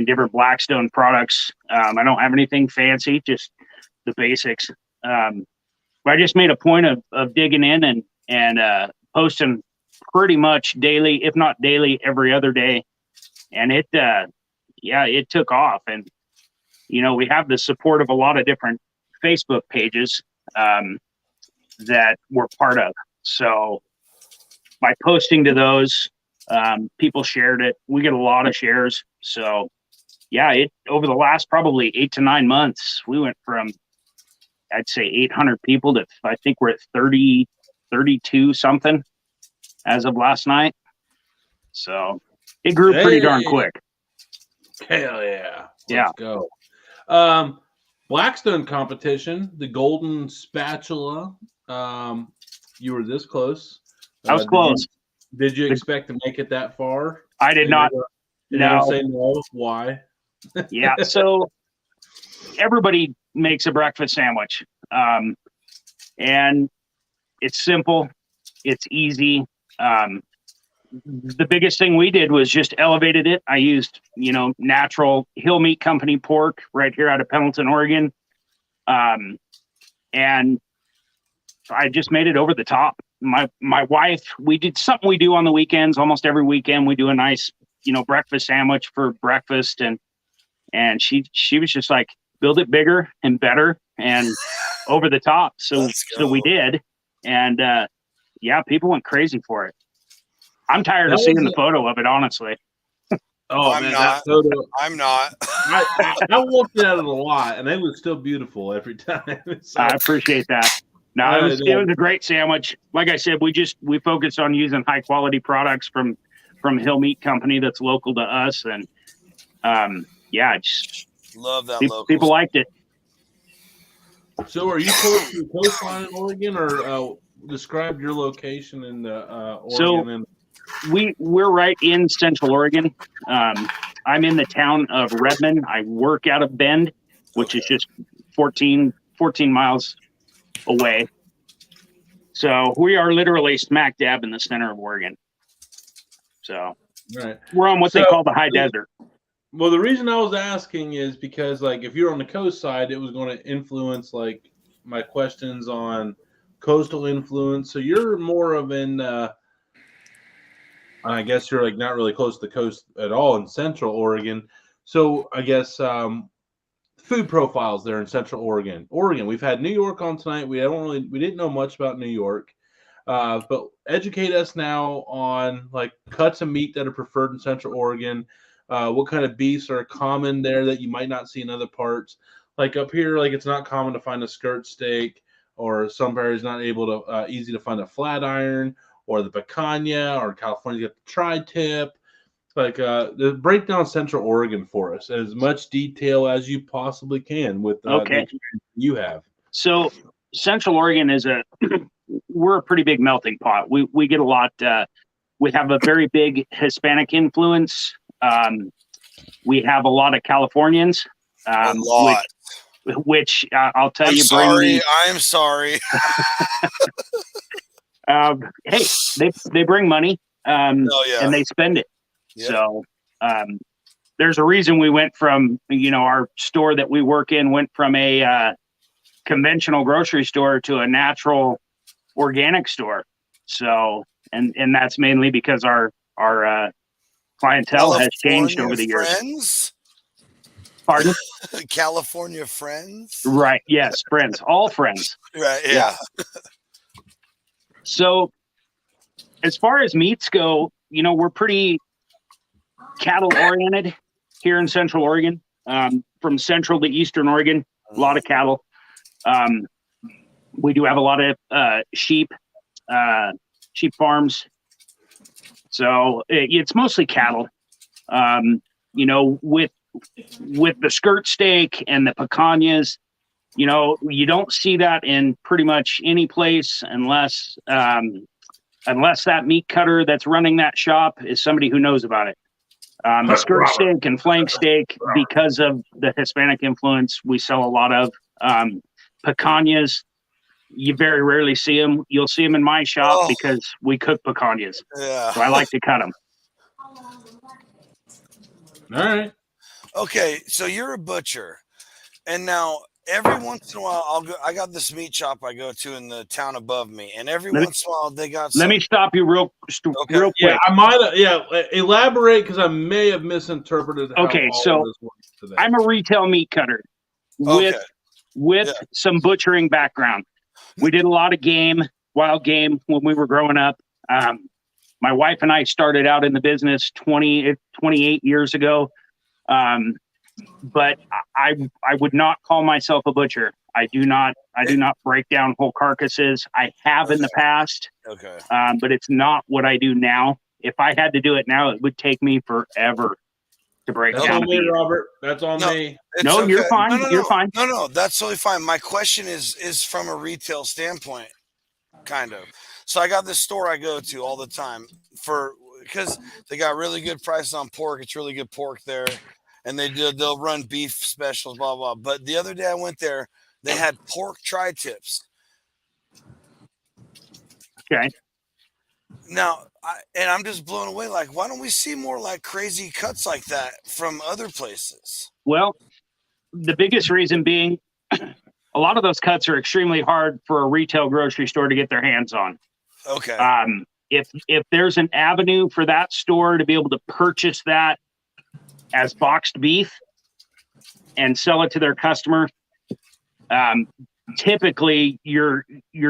different Blackstone products. I don't have anything fancy, just the basics. But I just made a point of digging in and posting pretty much daily, if not daily, every other day. And it took off. And, we have the support of a lot of different Facebook pages that we're part of. So by posting to those, people shared it. We get a lot of shares. So yeah, over the last probably 8 to 9 months, we went from, I'd say 800 people to, I think we're at 30, 32 something as of last night. So it grew pretty darn quick. Hell yeah. Yeah. Let's go. Blackstone competition, the golden spatula. You were this close. I was close. Did you expect to make it that far? I did not. No. Say no. Why? Yeah. So everybody makes a breakfast sandwich. And it's simple. It's easy. The biggest thing we did was just elevated it. I used, natural Hill Meat Company pork right here out of Pendleton, Oregon. And I just made it over the top. My wife, we did something we do on the weekends. Almost every weekend we do a nice, breakfast sandwich for breakfast. And she was just like, build it bigger and better and over the top. So we did. And people went crazy for it. I'm tired of seeing the photo of it, honestly. Oh, I'm man, not. photo, I'm not. I looked at it a lot, and it was still beautiful every time. So, I appreciate that. No, it was a great sandwich. Like I said, we focused on using high quality products from Hill Meat Company that's local to us, and just love that. People liked it. So, are you close to the coastline in Oregon, or describe your location in the Oregon? We're right in Central Oregon. I'm in the town of Redmond. I work out of Bend, which is just 14 miles away. So we are literally smack dab in the center of Oregon. So right. We're on what they call the high desert. Well, the reason I was asking is because, if you're on the coast side, it was going to influence, my questions on coastal influence. So you're more of I guess you're not really close to the coast at all in Central Oregon. So I guess food profiles there in Central Oregon. We've had New York on tonight. We didn't know much about New York, but educate us now on cuts of meat that are preferred in Central Oregon. What kind of beefs are common there that you might not see in other parts? Up here, it's not common to find a skirt steak, or some areas not able to easy to find a flat iron, or the picanha, or California, you got the tri-tip. The breakdown Central Oregon for us as much detail as you possibly can with the experience you have. So Central Oregon we're a pretty big melting pot. We get a lot. We have a very big Hispanic influence. We have a lot of Californians. A lot. Which I'll tell you. I'm sorry. Hey, they bring money, and they spend it. Yeah. So there's a reason we went from, our store that we work in went from a conventional grocery store to a natural organic store. So, and that's mainly because our clientele has changed over the years. Pardon? California friends? Right. Yes. Friends. All friends. Right. Yeah. So as far as meats go, we're pretty cattle oriented here in Central Oregon. From Central to Eastern Oregon, a lot of cattle. We do have a lot of sheep farms. So it's mostly cattle. With the skirt steak and the picanhas, you don't see that in pretty much any place unless that meat cutter that's running that shop is somebody who knows about it. The skirt steak and flank steak, because of the Hispanic influence, we sell a lot of. Picanhas, you very rarely see them. You'll see them in my shop because we cook picanhas. Yeah. So I like to cut them. All right. Okay, so you're a butcher, and now every once in a while I got this meat shop I go to in the town above me, and every once in a while they got. Let me stop you real quick. Yeah, I might have. Yeah, elaborate because I may have misinterpreted. How okay, all so of this works today. I'm a retail meat cutter with some butchering background. We did a lot of wild game when we were growing up. My wife and I started out in the business 28 years ago. But I would not call myself a butcher. I do not break down whole carcasses. I have in the past. Okay. But it's not what I do now. If I had to do it now, it would take me forever to break That's down on a me, beef. Robert. That's on me. No, okay. you're fine. No, You're fine. No, that's totally fine. My question is from a retail standpoint, kind of. So I got this store I go to all the time because they got really good prices on pork. It's really good pork there. And they'll run beef specials, blah, blah. But the other day I went there, they had pork tri-tips. Okay. Now, I'm just blown away. Like, why don't we see more like crazy cuts like that from other places? Well, the biggest reason being a lot of those cuts are extremely hard for a retail grocery store to get their hands on. Okay. If there's an avenue for that store to be able to purchase that as boxed beef and sell it to their customer, typically your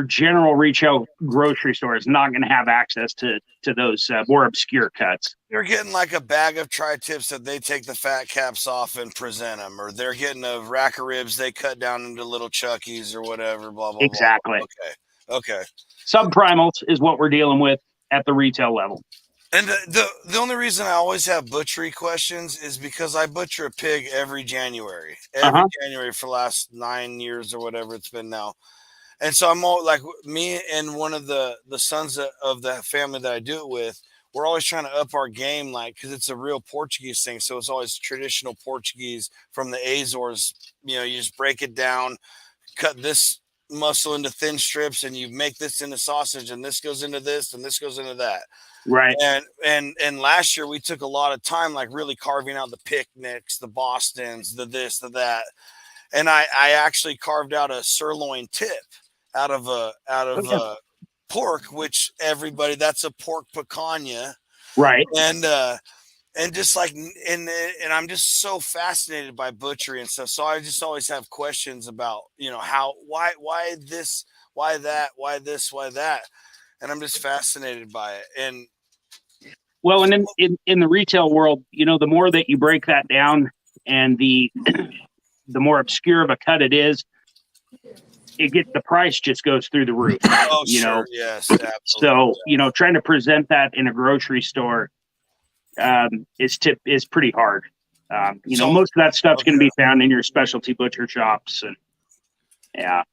general retail grocery store is not going to have access to those more obscure cuts. You're getting like a bag of tri-tips that they take the fat caps off and present them, or they're getting a rack of ribs they cut down into little Chuckies or whatever, blah, blah, Exactly. blah. Okay. Subprimals is what we're dealing with at the retail level. And the only reason I always have butchery questions is because I butcher a pig every January. January for the last 9 years or whatever it's been now. And so I'm all like, me and one of the sons of the family that I do it with, we're always trying to up our game, like, because it's a real Portuguese thing. So it's always traditional Portuguese from the Azores. You know, you just break it down, cut this muscle into thin strips, and you make this into sausage, and this goes into this, and this goes into that. Right. And last year we took a lot of time, like really carving out the picnics, the Bostons, the this, the that. And I actually carved out a sirloin tip out of pork, which that's a pork picanha. Right. And just like, and I'm just so fascinated by butchery and stuff. So I just always have questions about, you know, why this, why that, why this, why that. And I'm just fascinated by it. And well, and in the retail world, you know, the more that you break that down and the more obscure of a cut it is, the price just goes through the roof. Oh, you sure. know? Yes, absolutely. So, you know, trying to present that in a grocery store is pretty hard. You know, most of that stuff's going to be found in your specialty butcher shops. And yeah.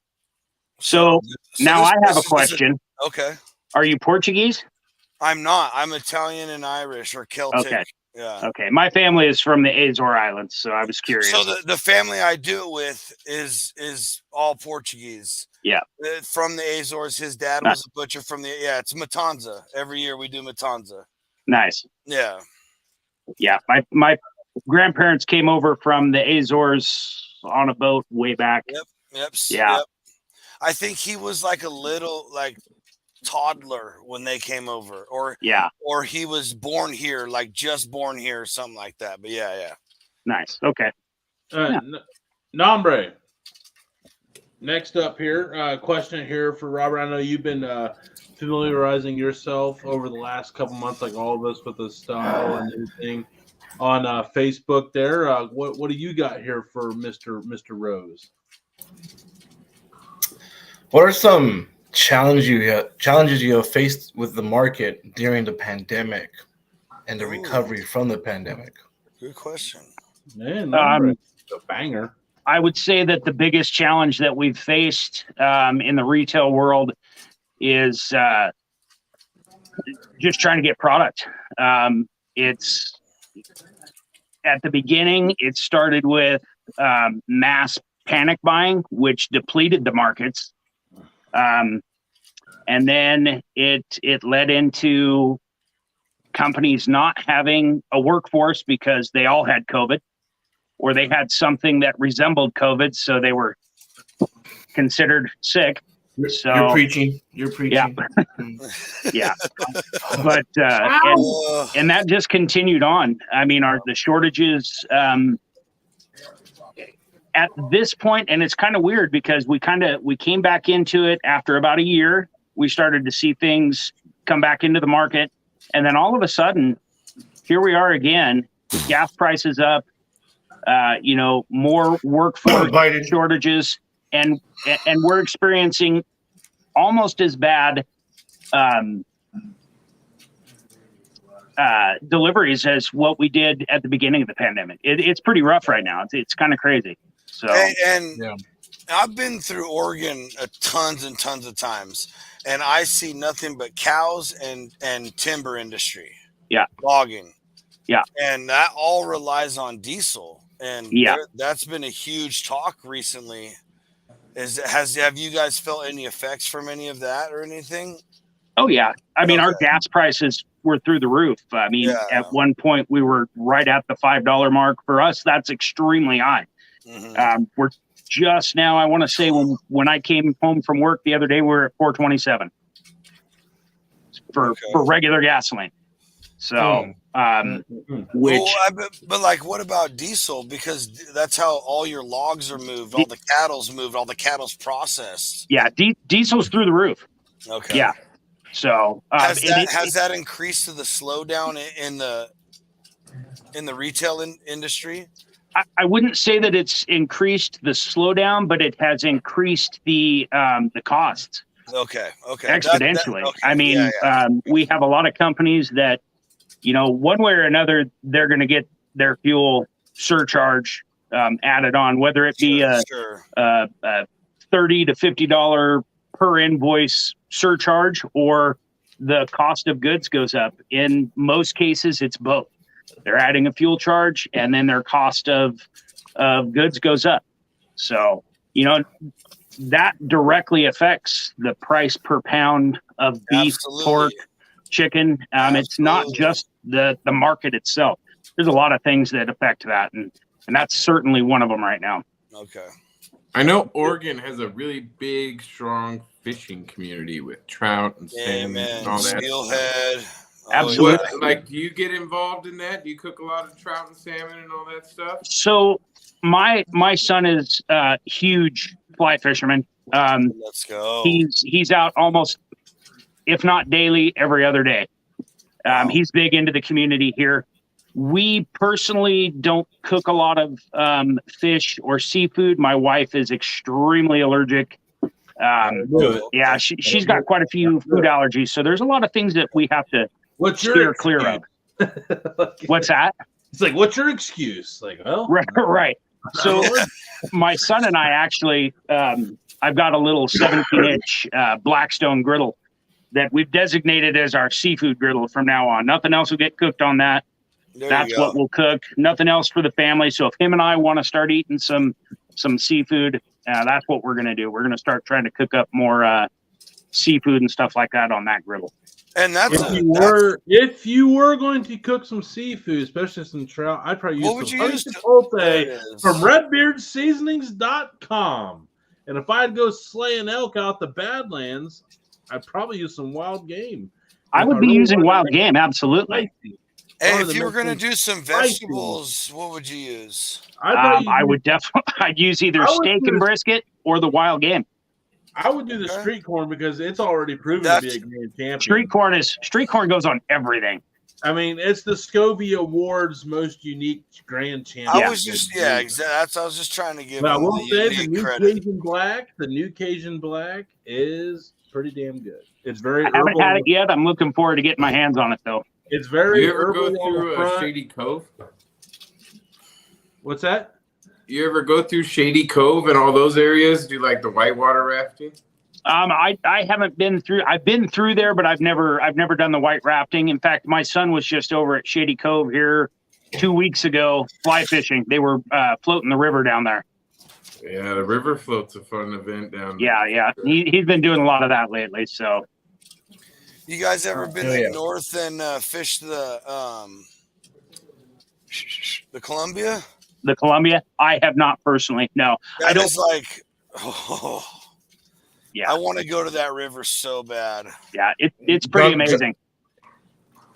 So now I have a question. Okay. Are you Portuguese? I'm not. I'm Italian and Irish or Celtic. Okay. Yeah. Okay. My family is from the Azore Islands, so I was curious. So the family I do it with is all Portuguese. Yeah. From the Azores. His dad was a butcher from it's Matanza. Every year we do Matanza. Nice. Yeah. Yeah. My grandparents came over from the Azores on a boat way back. Yep. Yeah. Yep. I think he was like a little toddler when they came over, or he was born here, like just born here or something like that. But yeah. Nice. Okay. Nombre. Next up here, question here for Robert. I know you've been familiarizing yourself over the last couple months, like all of us, with the style and everything on Facebook. There, what do you got here for Mr. Rose? What are some challenges you have faced with the market during the pandemic and the recovery from the pandemic? Good question. Man, a banger. I would say that the biggest challenge that we've faced in the retail world is just trying to get product. It's at the beginning, it started with mass panic buying, which depleted the markets. And then it led into companies not having a workforce because they all had COVID, or they had something that resembled COVID, so they were considered sick. So You're preaching. yeah. Yeah. But and that just continued on. I mean, the shortages at this point, and it's kind of weird because we came back into it after about a year. We started to see things come back into the market, and then all of a sudden, here we are again. Gas prices up. More workforce shortages, and we're experiencing almost as bad deliveries as what we did at the beginning of the pandemic. It's pretty rough right now. It's kind of crazy. So I've been through Oregon tons and tons of times, and I see nothing but cows and timber industry. Yeah, logging. Yeah, and that all relies on diesel. And that's been a huge talk recently. Have you guys felt any effects from any of that or anything? Oh yeah. I mean, our gas prices were through the roof. I mean, at one point we were right at the $5 mark. For us, that's extremely high. Mm-hmm. We're just now, I want to say when I came home from work the other day, we were at $4.27 for regular gasoline. So, but like, what about diesel? Because that's how all your logs are moved, all the cattle's moved, all the cattle's processed. Yeah, diesel's through the roof. Okay. Yeah. So has that increased to the slowdown in the retail industry? I wouldn't say that it's increased the slowdown, but it has increased the costs. Okay. Exponentially. I mean, we have a lot of companies that, one way or another, they're going to get their fuel surcharge added on, whether it be a $30 to $50 per invoice surcharge or the cost of goods goes up. In most cases, it's both. They're adding a fuel charge and then their cost of goods goes up. So, that directly affects the price per pound of beef, pork, chicken. It's not just the market itself. There's a lot of things that affect that, and that's certainly one of them right now. Okay. I know Oregon has a really big, strong fishing community with trout and salmon and all that. Steelhead. Absolutely. Do you get involved in that? Do you cook a lot of trout and salmon and all that stuff? So my son is a huge fly fisherman. Let's go. He's out almost, if not daily, every other day. He's big into the community here. We personally don't cook a lot of fish or seafood. My wife is extremely allergic. She's got quite a few food allergies. So there's a lot of things that we have to steer clear of. What's that? It's like, what's your excuse? Like, well, right. So my son and I actually, I've got a little 17-inch Blackstone griddle that we've designated as our seafood griddle from now on. Nothing else will get cooked on that. That's what we'll cook. Nothing else for the family. So if him and I want to start eating some seafood, that's what we're going to do. We're going to start trying to cook up more seafood and stuff like that on that griddle. And if you were going to cook some seafood, especially some trout, I'd probably use some chipotle from redbeardseasonings.com. And if I'd go slay an elk out the Badlands, I'd probably use some wild game. I would be using wild game, absolutely. Hey, if you were going to do some vegetables, what would you use? I'd use either steak and brisket or the wild game. I would do the street corn because it's already proven to be a grand champion. Street corn goes on everything. I mean, it's the Scovie Awards most unique grand champion. I was just exactly. I was just trying to give. But I will say the new credit. Cajun Black is pretty damn good. It's very. I haven't had it yet. I'm looking forward to getting my hands on it though. It's very. You ever go through Shady Cove? What's that? You ever go through Shady Cove and all those areas? Do like the whitewater rafting? I haven't been through. I've been through there, but I've never done the white rafting. In fact, my son was just over at Shady Cove here 2 weeks ago fly fishing. They were floating the river down there. Yeah, the river float's a fun event down there. Yeah. He's been doing a lot of that lately. So You guys ever been yeah. north and fished the Columbia? the Columbia, I have not personally. No, That I don't. is like, oh, Yeah, I want to go to that river so bad. yeah, it's pretty John- amazing.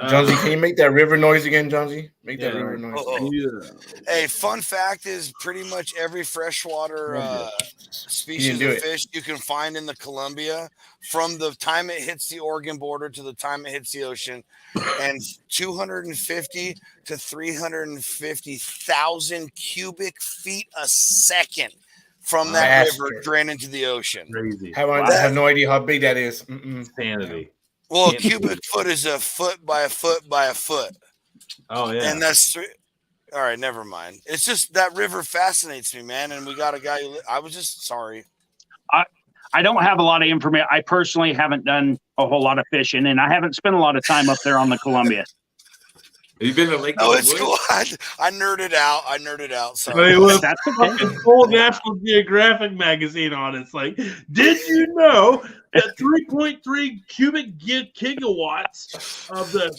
Jonesy, can you make that river noise again, Jonesy? Make that Yeah. river noise. Oh. Yeah. Hey, fun fact is pretty much every freshwater species do of it. fish you can find in the Columbia, from the time it hits the Oregon border to the time it hits the ocean, and 250 to 350,000 cubic feet a second from that Bastard. river drain into the ocean. Crazy. I have no idea how big that is. Insanity. Well, a cubic foot is a foot by a foot by a foot. Oh yeah. And that's all right. Never mind. It's just that river fascinates me, man. And we got a guy. I was just sorry. I don't have a lot of information. I personally haven't done a whole lot of fishing, and I haven't spent a lot of time up there on the Columbia. Have you been to Lake? Oh, of the it's Woods? cool. I nerded out. I Sorry. mean, with That's okay. fucking full National Geographic magazine on, it's like, did you know that 3.3 cubic gigawatts of the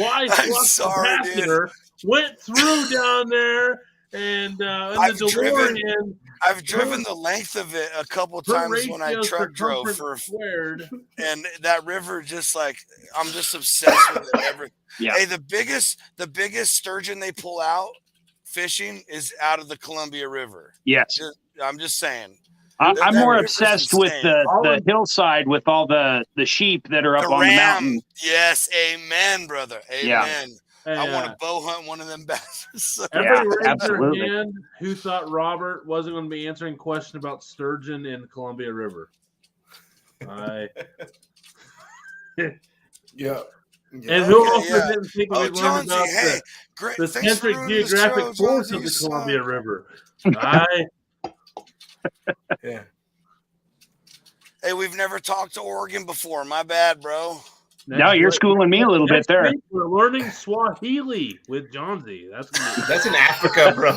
Y I'm flux sorry, capacitor went through down there, and in I've the DeLorean, I've driven the length of it a couple per times when I ratio truck drove circumference squared. and that river just like I'm just obsessed with it. Yeah. Hey, the biggest sturgeon they pull out fishing is out of the Columbia River. Yes, I'm just saying. I'm that more river's obsessed with insane. the hillside with all the sheep that are up The on the ram. mountain. Yes, amen, brother. Amen. Yeah. I want to bow hunt one of them bastards. Everybody raise absolutely. their hand who thought Robert wasn't going to be answering a question about sturgeon in the Columbia River. Yeah. And who Okay, also yeah. didn't think we Oh, learned Jonesy, about hey, great. the Thanks for centric ruining the geographic show, force Jonesy, of the you Columbia suck. River. Yeah. Hey, we've never talked to Oregon before. My bad, bro. No, you're schooling me a little bit Next there. week, we're learning Swahili with Johnsy. That's gonna be That's in Africa, bro.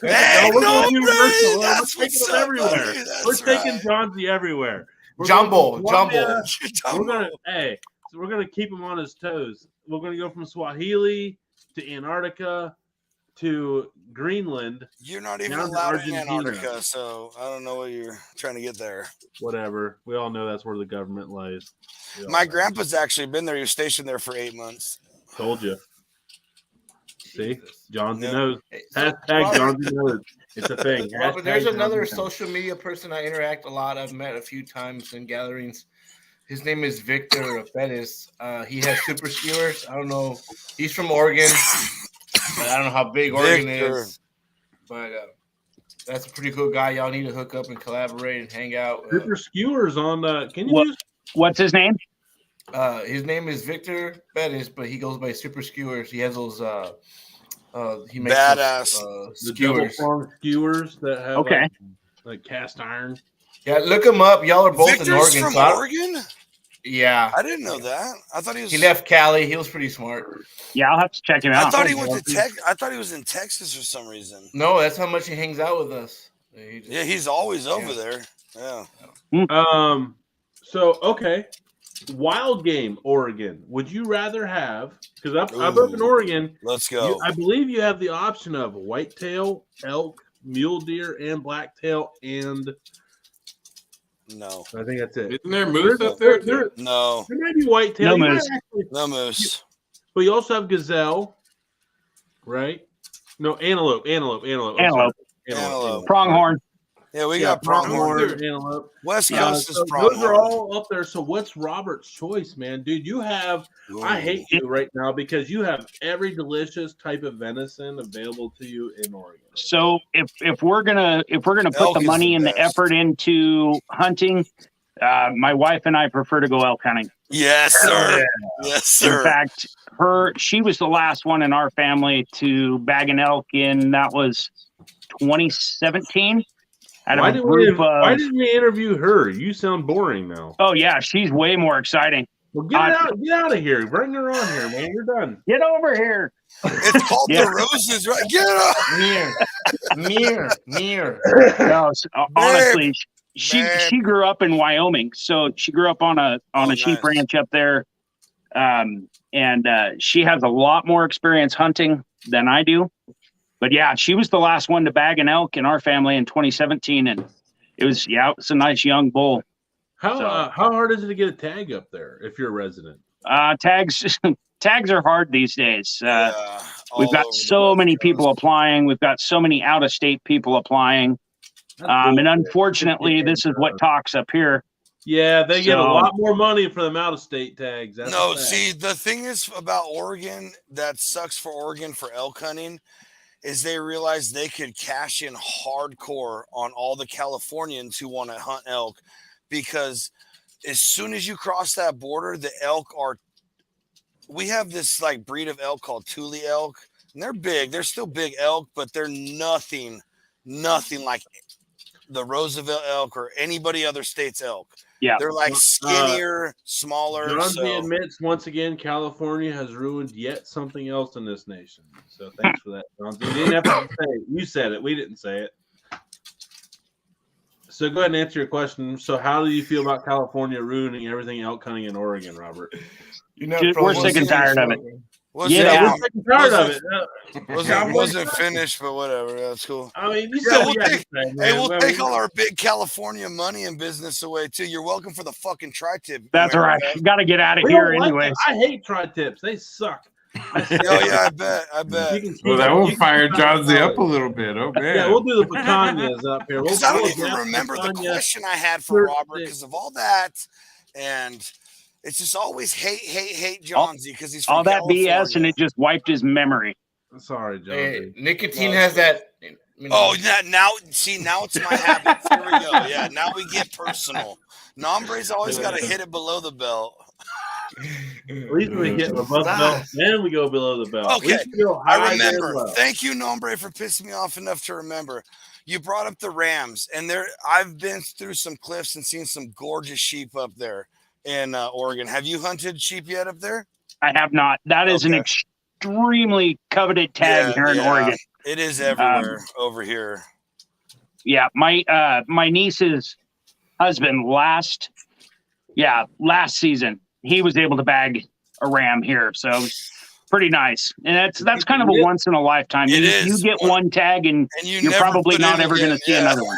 Hey, we're no, going Brady, universal. We're that's taking what's them up, everywhere. buddy. That's We're taking right. Johnsy everywhere. We're Jumbo, going from Colombia. jumbo. We're gonna keep him on his toes. We're gonna go from Swahili to Antarctica to Greenland. You're not even Down to allowed in Argentina. Antarctica, so I don't know what you're trying to get there. Whatever. We all know that's where the government lies. We all My know. grandpa's actually been there. He was stationed there for 8 months. Told you. See, Johnsy Yeah. knows. Hey, so, Hashtag Robert, Johnsy knows. It's a thing. Robert, there's Hashtag another Johnsy knows. social media person I interact a lot. I've met a few times in gatherings. His name is Victor Bettis. He has super skewers. I don't know. He's from Oregon. But I don't know how big Oregon Victor. is. But that's a pretty cool guy. Y'all need to hook up and collaborate and hang out. Super skewers on. Can you What- just What's his name? His name is Victor Bettis, but he goes by Super Skewers. He has those. He makes Badass. those, the double skewers. prong skewers that have Okay. like cast iron? Yeah, look him up. Y'all are both Victor's in Oregon. from so I- Oregon? Yeah, I didn't know that. I thought he was. he left Cali. He was pretty smart. Yeah, I'll have to check him I out. thought he went to Texas. I thought he was in Texas for some reason. No, that's how much he hangs out with us. He just- Yeah, he's always over Yeah. there. Yeah. So okay, wild game Oregon. Would you rather have? Because I'm up in Ooh. Oregon. Let's go. I believe you have the option of whitetail, elk, mule deer, and blacktail, and No. I think that's it. Isn't there moose up there? There No. might be whitetail. No You might moose. actually- No moose. but you also have gazelle, right? No, antelope. I'm Antelope. sorry. Antelope. Pronghorn. Yeah, we Yeah, got pronghorn. pronghorn, antelope. West Yeah, Coast so is those are pronghorn. all up there. So what's Robert's choice, man? Dude, you have I hate you right now because you have every delicious type of venison available to you in Oregon. So if we're gonna put Elk the is money the and the best. effort into hunting, my wife and I prefer to go elk hunting. Yes, sir. Yes, In sir. fact, she was the last one in our family to bag an elk in that was 2017. Out of Why a didn't we interview her? You sound boring now. Oh yeah, she's way more exciting. Well, get out of here. Bring her on here, man. You're done. Get over here. It's called Yeah. the Roses, right? Get up. Mirror. No, honestly, Babe. she grew up in Wyoming, so she grew up on a sheep nice. ranch up there, and she has a lot more experience hunting than I do. But yeah, she was the last one to bag an elk in our family in 2017, and it was a nice young bull. How hard is it to get a tag up there if you're a resident? Tags are hard these days. Yeah, We've all got over the so West many Coast. people applying. We've got so many out-of-state people applying. And unfortunately, this is what talks up here. Yeah, they get a lot more money for them out-of-state tags. That's No, a fact. see, the thing is about Oregon that sucks for Oregon for elk hunting is they realize they could cash in hardcore on all the Californians who want to hunt elk, because as soon as you cross that border, the elk are. We have this like breed of elk called Thule elk, and they're big. They're still big elk, but they're nothing like the Roosevelt elk or anybody other state's elk. Yeah, they're like skinnier, smaller. Johnsy admits once again, California has ruined yet something else in this nation. So thanks for that, Johnsy. You didn't have to say it. You said it. We didn't say it. So go ahead and answer your question. So how do you feel about California ruining everything elk hunting in Oregon, Robert? We're sick and tired of it. We're sick and tired of it. Wasn't finished, but whatever. That's cool. I mean, you said we'll take all our big California money and business away too. You're welcome for the fucking tri-tip. That's all right. You got to get out of here anyway. I hate tri-tips. They suck. Oh yeah, I bet. Well, that will fire Johnsy up a little bit. Oh man. Yeah, we'll do the pecanias up here. I don't even remember the question I had for Robert because of all that, and it's just always hate Johnsy because he's from all that California. BS, and it just wiped his memory. Sorry, Johnsy. Hey, nicotine has that. Oh, now it's my habit. Here we go. Yeah, now we get personal. Nombre's always got to hit it below the belt. At least we get above the belt, then we go below the belt. Okay, I remember. Thank you, Nombre, for pissing me off enough to remember. You brought up the Rams, and I've been through some cliffs and seen some gorgeous sheep up there in Oregon. Have you hunted sheep yet up there? I have not. That is an extremely coveted tag here in Oregon. It is everywhere over here. Yeah, my niece's husband last season, he was able to bag a ram here, so pretty nice. And that's kind of a once in a lifetime. You get one tag, and you're probably not ever going to see another one.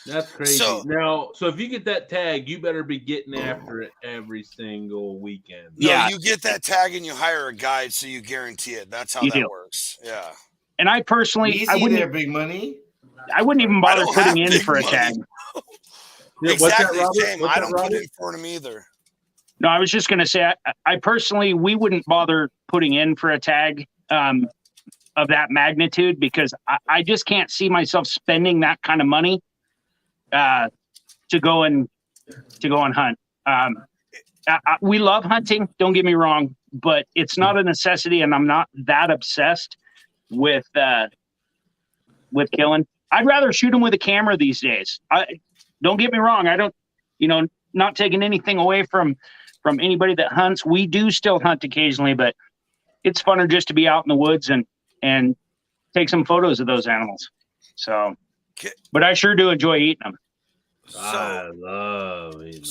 That's crazy. So if you get that tag, you better be getting after it every single weekend. No, you get that tag and you hire a guide, so you guarantee it. That's how that works. Yeah. And I personally, I wouldn't big money. I wouldn't even bother putting in for a tag. Exactly, same. I don't put in for them either. No, I was just going to say, I personally, we wouldn't bother putting in for a tag of that magnitude because I just can't see myself spending that kind of money to go and hunt. We love hunting. Don't get me wrong, but it's not a necessity, and I'm not that obsessed with killing. I'd rather shoot them with a camera these days. Don't get me wrong. I don't, not taking anything away from anybody that hunts. We do still hunt occasionally, but it's funner just to be out in the woods and take some photos of those animals. So, but I sure do enjoy eating them. I love eating them.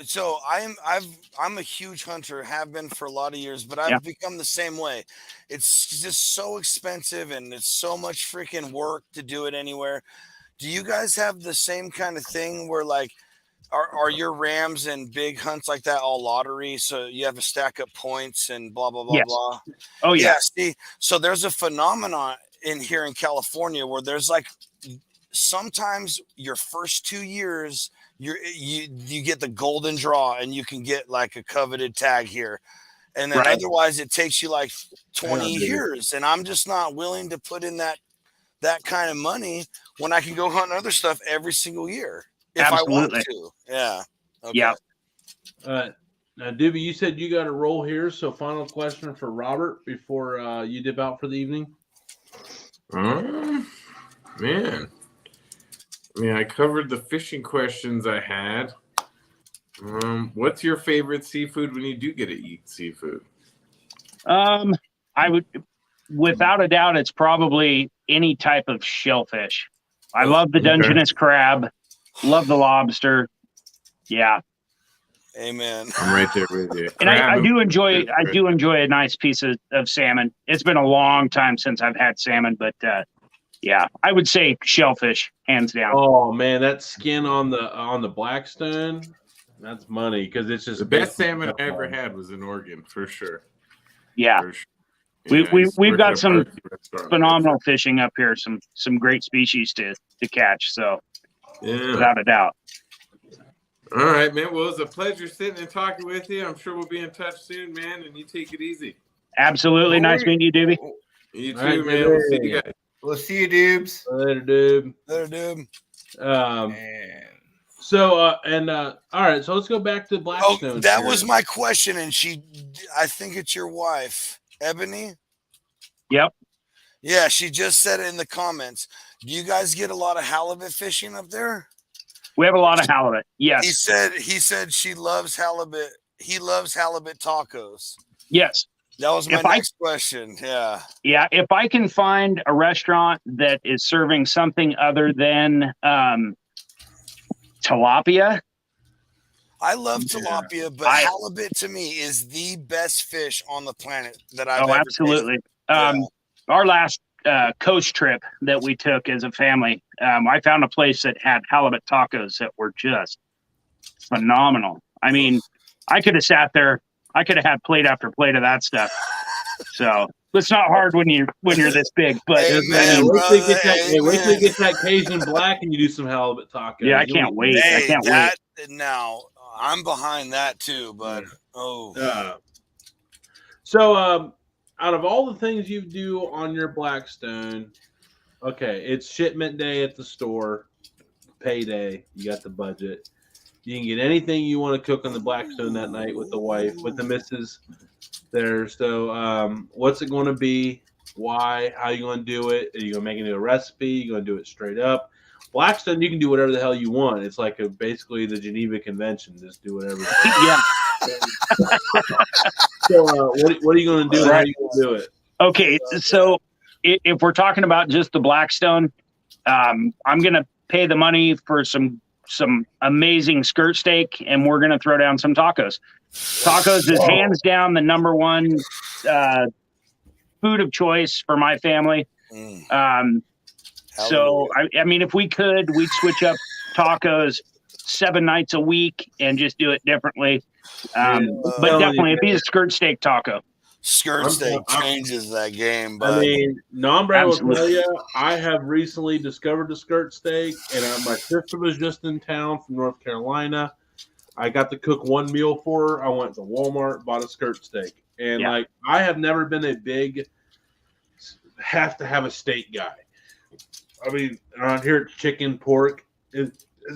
So I'm a huge hunter, have been for a lot of years, but I've become the same way. It's just so expensive and it's so much freaking work to do it anywhere. Do you guys have the same kind of thing where like, are your rams and big hunts like that all lottery? So you have to stack up points and blah, blah, blah, blah. Oh yeah. See, so there's a phenomenon in here in California where there's like, sometimes your first 2 years, you get the golden draw and you can get like a coveted tag here. And then otherwise it takes you like 20 years. And I'm just not willing to put in that kind of money when I can go hunt other stuff every single year. If I want to. Yeah. Okay. Yeah. Now, Doobie, you said you got a roll here. So final question for Robert before you dip out for the evening. Man. I mean, I covered the fishing questions I had. What's your favorite seafood when you do get to eat seafood? I would without a doubt, it's probably any type of shellfish. I love the Dungeness crab, love the lobster. Yeah, Amen. I'm right there with you. and I Crab do enjoy a nice piece of salmon. It's been a long time since I've had salmon, but yeah, I would say shellfish, hands down. Oh man, that skin on the Blackstone, that's money because it's just The best salmon I ever had was in Oregon, for sure. Yeah, For sure. Yeah, I used to we've work got at a some barbecue restaurant. phenomenal fishing up here. Some great species to catch. So Yeah. without a doubt. All right, man. Well, it was a pleasure sitting and talking with you. I'm sure we'll be in touch soon, man. And you take it easy. Absolutely. Nice meeting you, Doobie. You too, right, man. We'll see you guys. We'll see you, dudes. later, dude. There, dude. And So all right, so let's go back to Oh, Blackstone. that here. was my question, and I think it's your wife, Ebony. Yep. Yeah, she just said it in the comments. Do you guys get a lot of halibut fishing up there? We have a lot of halibut. Yes. He said she loves halibut. He loves halibut tacos. Yes. That was my If I- next question. Yeah. Yeah. If I can find a restaurant that is serving something other than tilapia, I love tilapia, but halibut to me is the best fish on the planet that I've ever absolutely. tasted. Our last coast trip that we took as a family, I found a place that had halibut tacos that were just phenomenal. I mean, I could have sat there. I could have had plate after plate of that stuff. So it's not hard when you're this big. But Hey, Man, man, wait till you brother, get that Cajun black and you do some halibut tacos. yeah, I can't wait. Hey, I can't wait. Now I'm behind that too, but So, out of all the things you do on your Blackstone, okay, it's shipment day at the store, payday, you got the budget. You can get anything you want to cook on the Blackstone that night with the wife, with the missus there. So, what's it going to be? Why? How you going to do it? Are you going to make it a recipe? You going to do it straight up? Blackstone, you can do whatever the hell you want. It's like basically the Geneva Convention. Just do whatever. Yeah. So, what are you going to do? How are you going to do it? Okay, so if we're talking about just the Blackstone, I'm going to pay the money for some amazing skirt steak, and we're going to throw down some tacos. Tacos is hands down the number one food of choice for my family. So, I mean, if we could, we'd switch up tacos 7 nights a week and just do it differently. But definitely, it'd be a skirt steak taco. Skirt steak changes that game. But I mean, non-Brad will tell you, I have recently discovered the skirt steak, and my sister was just in town from North Carolina. I got to cook one meal for her. I went to Walmart, bought a skirt steak, and like I have never been a big have to have a steak guy. I mean, around here it's chicken, pork is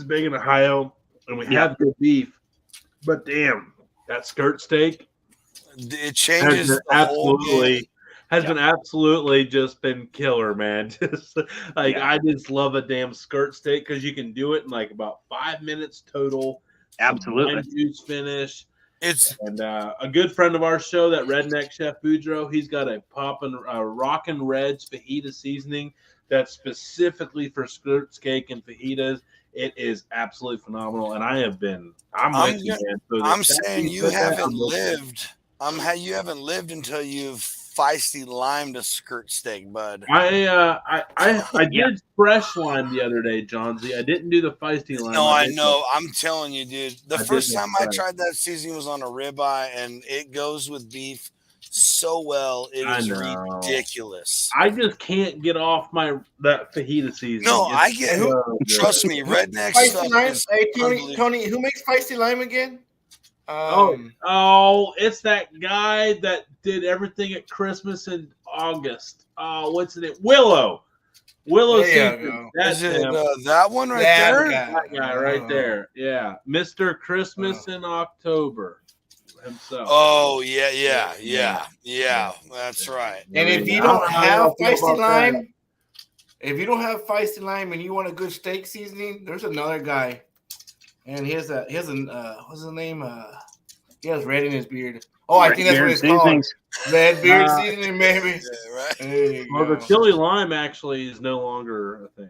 big in Ohio, and we have good beef. But damn, that skirt steak, it changes has been absolutely just been killer, man. Just like I just love a damn skirt steak because you can do it in like about 5 minutes total. Absolutely. Juice finish. And a good friend of our show, that Redneck Chef Boudreaux, he's got a rockin' red fajita seasoning that's specifically for skirt steak and fajitas. It is absolutely phenomenal, and I'm with you, man. So I'm saying you haven't lived. You haven't lived until you've feisty limed a skirt steak, bud. I did fresh lime the other day, Johnsy. I didn't do the feisty lime. No, I know. I'm telling you, dude. The first time I tried that seasoning was on a ribeye, and it goes with beef so well. It is ridiculous. I just can't get off that fajita seasoning. No, I get it. Trust me, redneck stuff. Hey, Tony, who makes feisty lime again? It's that guy that did everything at Christmas in August. What's it? Willow. Is it that one right there? That guy right there. Yeah, Mr. Christmas in October himself. Oh yeah. That's right. And if you don't have feisty lime, and you want a good steak seasoning, there's another guy. And he has what's his name? He has red in his beard. Oh, I think that's what it's called. Seasonings. Red beard seasoning, maybe. Yeah, right. There you Well, the go. chili lime actually is no longer a thing.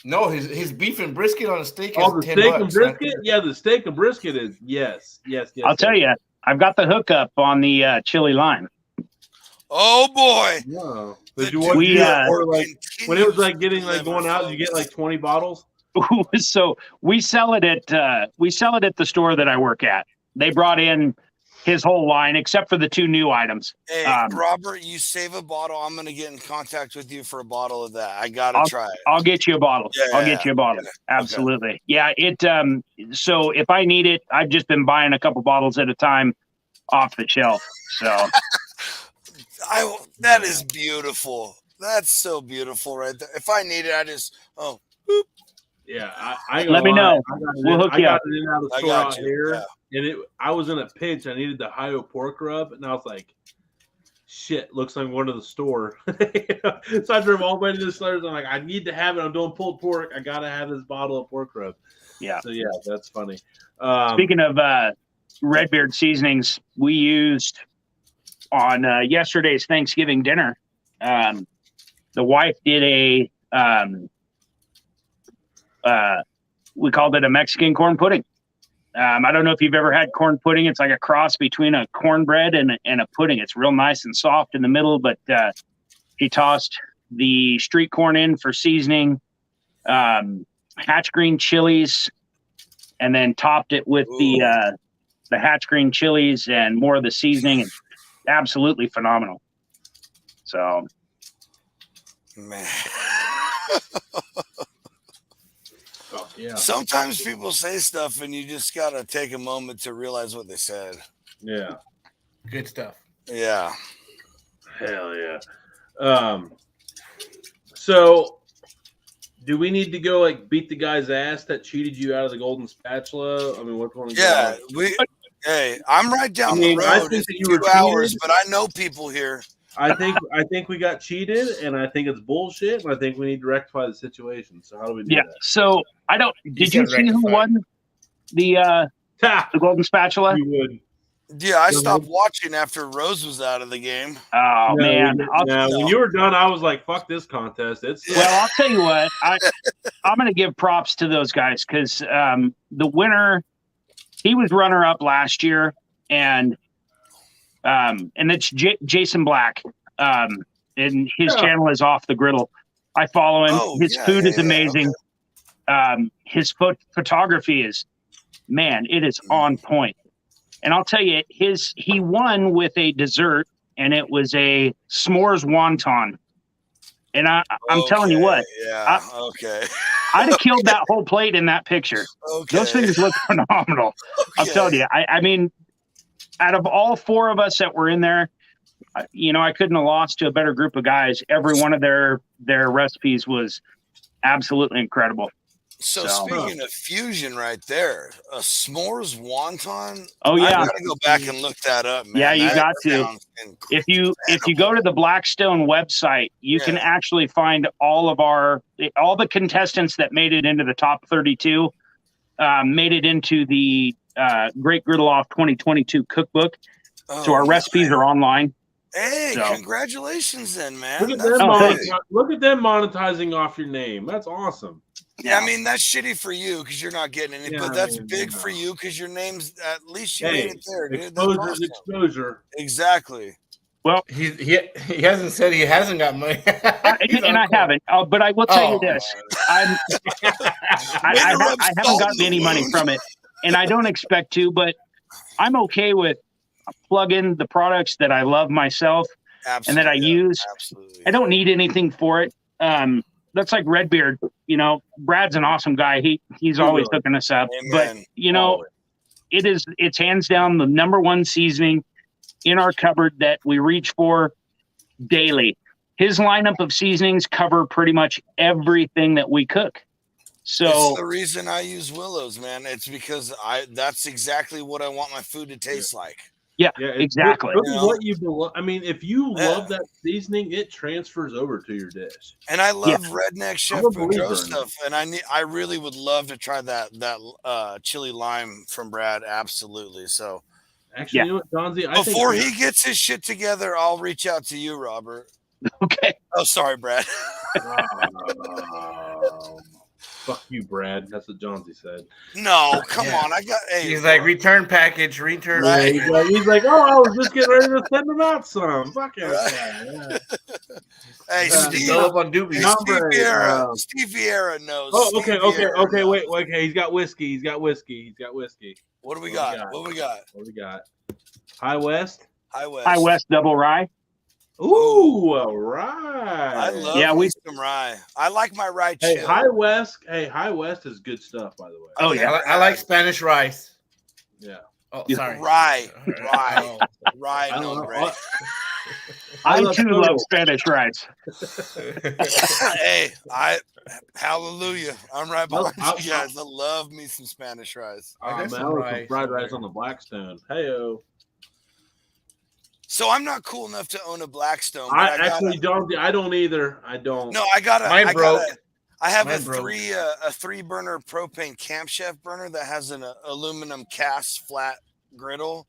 No, his beef and brisket on a steak is Oh, the $10. steak and right brisket? there. Yeah, the steak and brisket is yes. I'll tell you, I've got the hookup on the chili lime. Oh boy. No. The Did you want We, to or like when it was like continues getting like to going deliver, out, you get folks. like 20 bottles? So we sell it at the store that I work at. They brought in his whole line except for the 2 new items. Hey, Robert, you save a bottle. I'm gonna get in contact with you for a bottle of that. I gotta try it. I'll get you a bottle. Yeah, I'll get you a bottle. yeah. Absolutely. Yeah. It. So if I need it, I've just been buying a couple bottles at a time off the shelf. So That is beautiful. That's so beautiful right there. If I need it, I just Yeah, I Let me know. We'll hook you got up. it in out of the I store got out you. here, Yeah. and I was in a pinch. I needed the Ohio pork rub, and I was like, "Shit, looks like I'm going to the store." So I drove all the way to the store. I'm like, "I need to have it. I'm doing pulled pork. I gotta have this bottle of pork rub." Yeah. So yeah, that's funny. Speaking of Redbeard seasonings, we used on yesterday's Thanksgiving dinner. The wife did a we called it a Mexican corn pudding. I don't know if you've ever had corn pudding. It's like a cross between a cornbread and a pudding. It's real nice and soft in the middle, but he tossed the street corn in for seasoning, hatch green chilies, and then topped it with the hatch green chilies and more of the seasoning. And absolutely phenomenal. So, man. Oh, yeah, Sometimes people say stuff and you just gotta take a moment to realize what they said. yeah, Good stuff. Yeah. hell yeah. So, do we need to go like beat the guy's ass that cheated you out of the golden spatula? I mean, which one? Yeah. Hey, I'm right down I the think road. that It's you were 2 hours, cheated. but I know people here. I think we got cheated, and I think it's bullshit, and I think we need to rectify the situation. So how do we do yeah. So I don't. Did you said see who rectified. won the that? golden spatula? You would. Yeah, I stopped watching after Rose was out of the game. Oh No, man. when you were done, I was like, "Fuck this contest." It's Well, I'll tell you what. I'm going to give props to those guys because the winner, he was runner up last year, and it's Jason Black, and his channel is Off the Griddle. I follow him. Oh, His yeah, food is yeah, amazing. His photography is, man, it is on point. And I'll tell you, he won with a dessert, and it was a s'mores wonton. And I'm telling you what, Yeah. Okay. I'd have killed that whole plate in that picture. Okay. Those things look phenomenal. I'll tell you. I mean, out of all 4 of us that were in there, I couldn't have lost to a better group of guys. Every one of their recipes was absolutely incredible. So speaking of fusion right there, a s'mores wonton. Oh yeah, I gotta go back and look that up, man. Yeah, you That got to. sounds If you go to the Blackstone website, you can actually find all the contestants that made it into the top 32, made it into the Great Griddle Off 2022 cookbook. So our recipes are online. Hey, congratulations then, man. Look at them monetizing off your name. That's awesome. Yeah, I mean, that's shitty for you because you're not getting any, but that's big for you because your name's at least you made it there, dude. Exposure's exposure. Exactly. Well, he hasn't said he hasn't got money, and I haven't. But I will tell you this: I haven't gotten any money from it, and I don't expect to. But I'm okay with plugging the products that I love myself and that I use. Absolutely. I don't need anything for it. That's like Redbeard. Brad's an awesome guy. He's always hooking us up. Amen. But it's hands down the number one seasoning in our cupboard that we reach for daily. His lineup of seasonings cover pretty much everything that we cook. So it's the reason I use Willow's, man. It's because that's exactly what I want my food to taste like. Yeah, exactly. What you I mean, if you love that seasoning, it transfers over to your dish. And I love Redneck Chef Boudreaux stuff, and I really would love to try that chili lime from Brad. Absolutely. So, Actually, Yeah. you know what, Johnsy? I Before think he gets his shit together, I'll reach out to you, Robert. Okay. Oh, sorry, Brad. Fuck you, Brad. That's what Johnsy said. No, come Yeah. on. Hey, He's like, return package, return. Right. He's like, oh, I was just getting ready to send him out some. Fuck yeah. Right. Hey, Yeah. Steve. Fill up on Doobie. Steve Vieira knows. Oh, Steve okay. Vieira knows. Wait. Okay, he's got whiskey. What do we got? What do we got? High West. High West double rye. Ooh, all right. I love Yeah, some rye. I like my rye Hey, chill. High West is good stuff, by the way. Oh yeah. I like Spanish rice. Yeah. Oh, Yeah. sorry. Rye. Oh. Rye, I no love- bread. I I love too love total. Spanish rice. Hey, hallelujah. I'm right behind I'll- you guys. I love me some Spanish rice. I got Man, some I love rice some fried over rice there. on the Blackstone. Hey-o. So I'm not cool enough to own a Blackstone. But I I actually don't. I don't either. I don't. No, I got Mine broke. I have Mine a broke. three burner propane Camp Chef burner that has an aluminum cast flat griddle.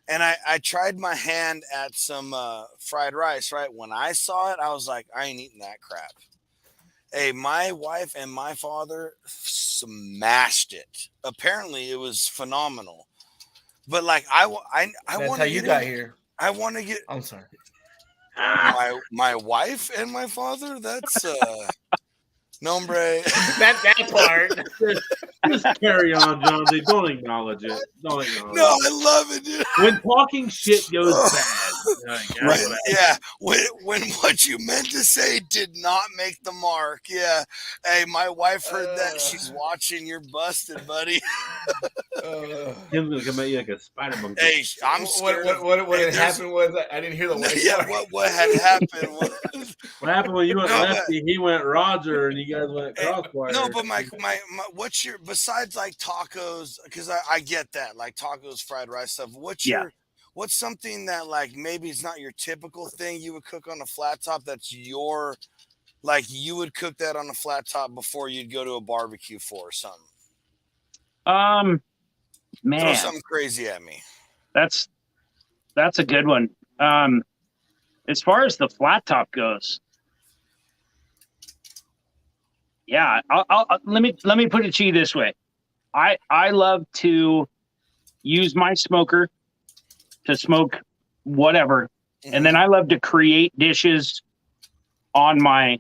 And I tried my hand at some fried rice, right? When I saw it, I was like, I ain't eating that crap. Hey, my wife and my father smashed it. Apparently, it was phenomenal. But like, I That's want how you got here. I want to get I'm sorry. my wife and my father. That's nombre. That part. Just carry on, Johnsy. Don't acknowledge it. Don't acknowledge No, it. I love it, dude. When talking shit goes bad. Like, Right, that's what yeah, when what you meant to say did not make the mark. Yeah. Hey, my wife heard that. She's watching. You're busted, buddy. Tim's gonna come at you like a spider monkey. Hey, I'm scared. What Hey, had happened was I didn't hear the white Yeah, part. what had happened was What happened when you went No, lefty? He went Roger, and you guys went Hey, crosswire. no, but my what's your besides like tacos? Because I get that like tacos, fried rice stuff. What's something that like maybe it's not your typical thing you would cook on a flat top? That's your like you would cook that on a flat top before you'd go to a barbecue for or something. Throw Man, something crazy at me. that's a good one. As far as the flat top goes, yeah, let me put it to you this way. I love to use my smoker to smoke whatever, and then I love to create dishes on my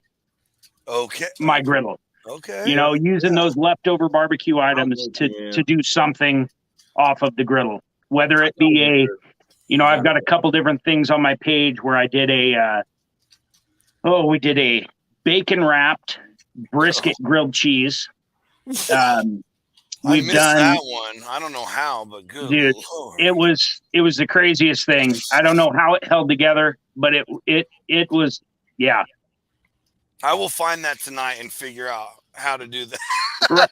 griddle. Okay. You know, using those leftover barbecue items to do something off of the griddle, whether it be I've got a couple different things on my page where I did we did a bacon wrapped brisket grilled cheese. I We've missed done that one. I don't know how, but good. Dude, Lord. it was the craziest thing. I don't know how it held together, but it was, yeah. I will find that tonight and figure out how to do that. Right.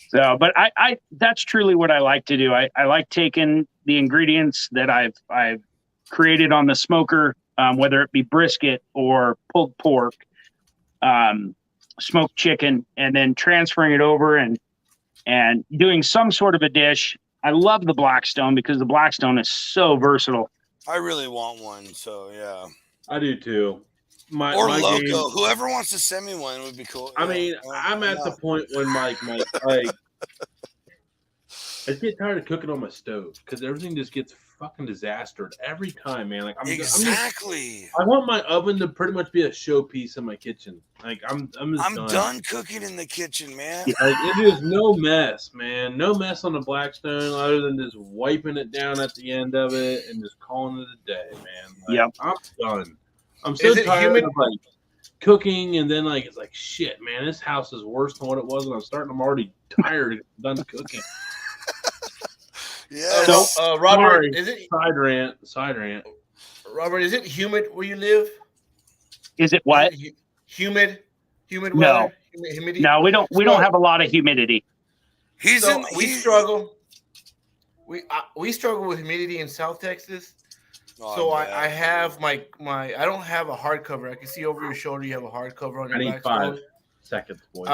So, but I that's truly what I like to do. I like taking the ingredients that I've created on the smoker, whether it be brisket or pulled pork, smoked chicken, and then transferring it over and doing some sort of a dish. I love the Blackstone because the Blackstone is so versatile. I really want one, so yeah. I do too. My Loco. game, Whoever wants to send me one would be cool. I mean, I'm at the point when my I just get tired of cooking on my stove because everything just gets fucking disastered every time, man. Like exactly. I want my oven to pretty much be a showpiece in my kitchen. Like I'm done cooking in the kitchen, man. Like it is no mess, man. No mess on the Blackstone other than just wiping it down at the end of it and just calling it a day, man. Like, Yep. I'm done. I'm so tired of like cooking and then like it's like shit, man. This house is worse than what it was, and I'm already tired of done cooking. Yeah. So, Robert, Sorry. is it Side rant. Robert? Is it humid where you live? Is it what? Humid weather? No. Humidity? No, we don't have a lot of humidity. We struggle. We struggle with humidity in South Texas. Oh, So I have my I don't have a hard cover. I can see over your shoulder you have a hard cover on your I need Blackstone. 5 seconds, boy.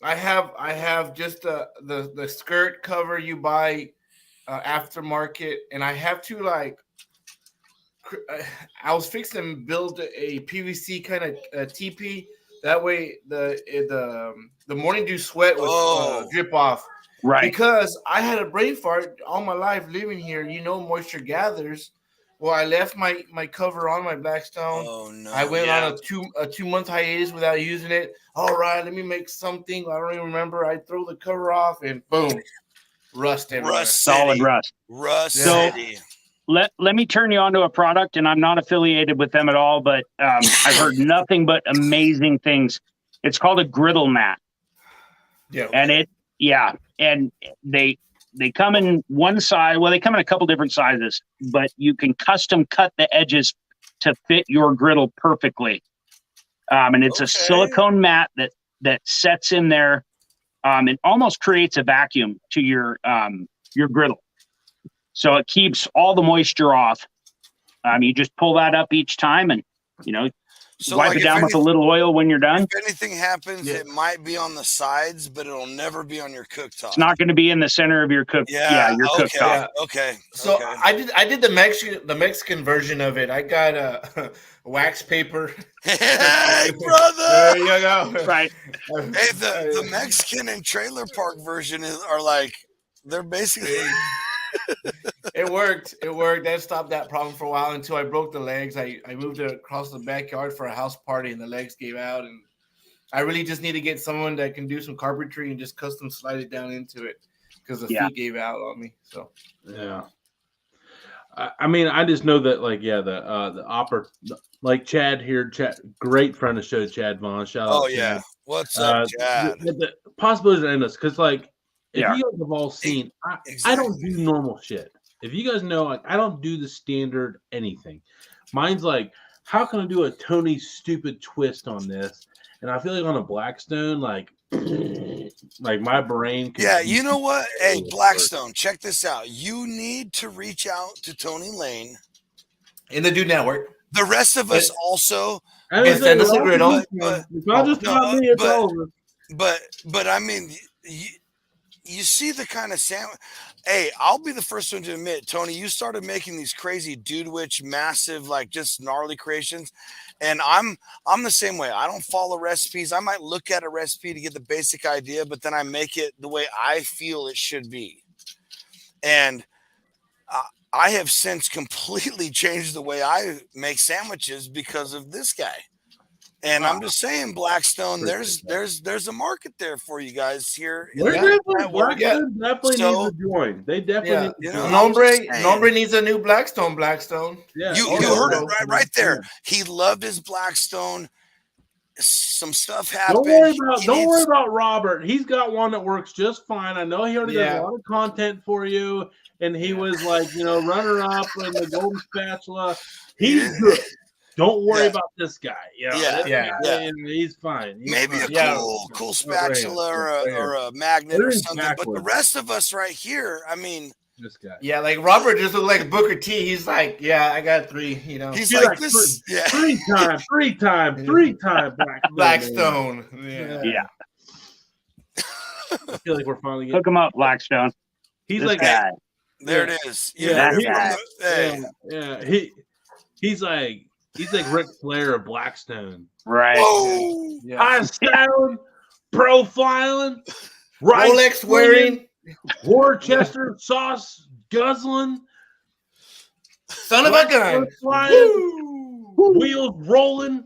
I have just the skirt cover you buy aftermarket, and I have to like. I was fixing to build a PVC kind of teepee. That way, the morning dew sweat would drip off. Right. Because I had a brain fart all my life living here. Moisture gathers. Well, I left my cover on my Blackstone. Oh no! I went on a 2-month hiatus without using it. All right, let me make something. I don't even remember. I throw the cover off and boom, rust everywhere. Rust Solid rust. Rust So- City. Let me turn you on to a product, and I'm not affiliated with them at all, but I've heard nothing but amazing things. It's called a griddle mat. Yeah. And they come in one size. Well, they come in a couple different sizes, but you can custom cut the edges to fit your griddle perfectly. And it's a silicone mat that sets in there and almost creates a vacuum to your griddle. So it keeps all the moisture off. You just pull that up each time and, So wipe like, it down with a little oil when you're done. If anything happens, it might be on the sides, but it'll never be on your cooktop. It's not going to be in the center of your your cooktop. Yeah. Okay. So I did the Mexican version of it. I got a wax paper. Hey, brother! There you go. Right. Hey, the Mexican and trailer park version are like, they're basically. It worked. That stopped that problem for a while until I broke the legs. I moved it across the backyard for a house party and the legs gave out. And I really just need to get someone that can do some carpentry and just custom slide it down into it because the feet gave out on me. So yeah. I just know that like Chad here, great friend of the show, Chad Vaughn. Shout out. Yeah. Chad. What's up, Chad? The possibilities are endless because if you guys have all seen, Exactly. I don't do normal shit. If you guys know, I don't do the standard anything. Mine's like, how can I do a Tony stupid twist on this? And I feel like on a Blackstone, like my brain. Yeah, you know what? Hey, Blackstone, check this out. You need to reach out to Tony Lane. in the Dude Network. The rest of us also. Send us a griddle. It's not just about me, it's all of us. But I mean, you see the kind of sandwich. Hey, I'll be the first one to admit, Tony, you started making these crazy dude witch, massive, like just gnarly creations. And I'm the same way. I don't follow recipes. I might look at a recipe to get the basic idea, but then I make it the way I feel it should be. And I have since completely changed the way I make sandwiches because of this guy. And I'm just saying, Blackstone, there's a market there for you guys here. Blackstone definitely needs to join. They definitely need to join. Nombre needs a new Blackstone. Yeah. You heard it right there. He loved his Blackstone. Some stuff happened. Don't worry about Robert. He's got one that works just fine. I know he already does a lot of content for you, and he was like, runner up in the Golden Spatula. He's good. Don't worry about this guy. He's fine. Maybe a cool spatula or a magnet or something. But the rest of us right here, I mean, this guy. Yeah, like Robert just looked like Booker T. He's like, I got 3. He's like this. Three time Blackstone. Yeah. I feel like we're finally Hook him up, Blackstone. He's this like guy. There it is. He's like Ric Flair of Blackstone. Right. Whoa. High stone, profiling, Rolex wearing, Worcester sauce guzzling, son of a gun, flying, wheels rolling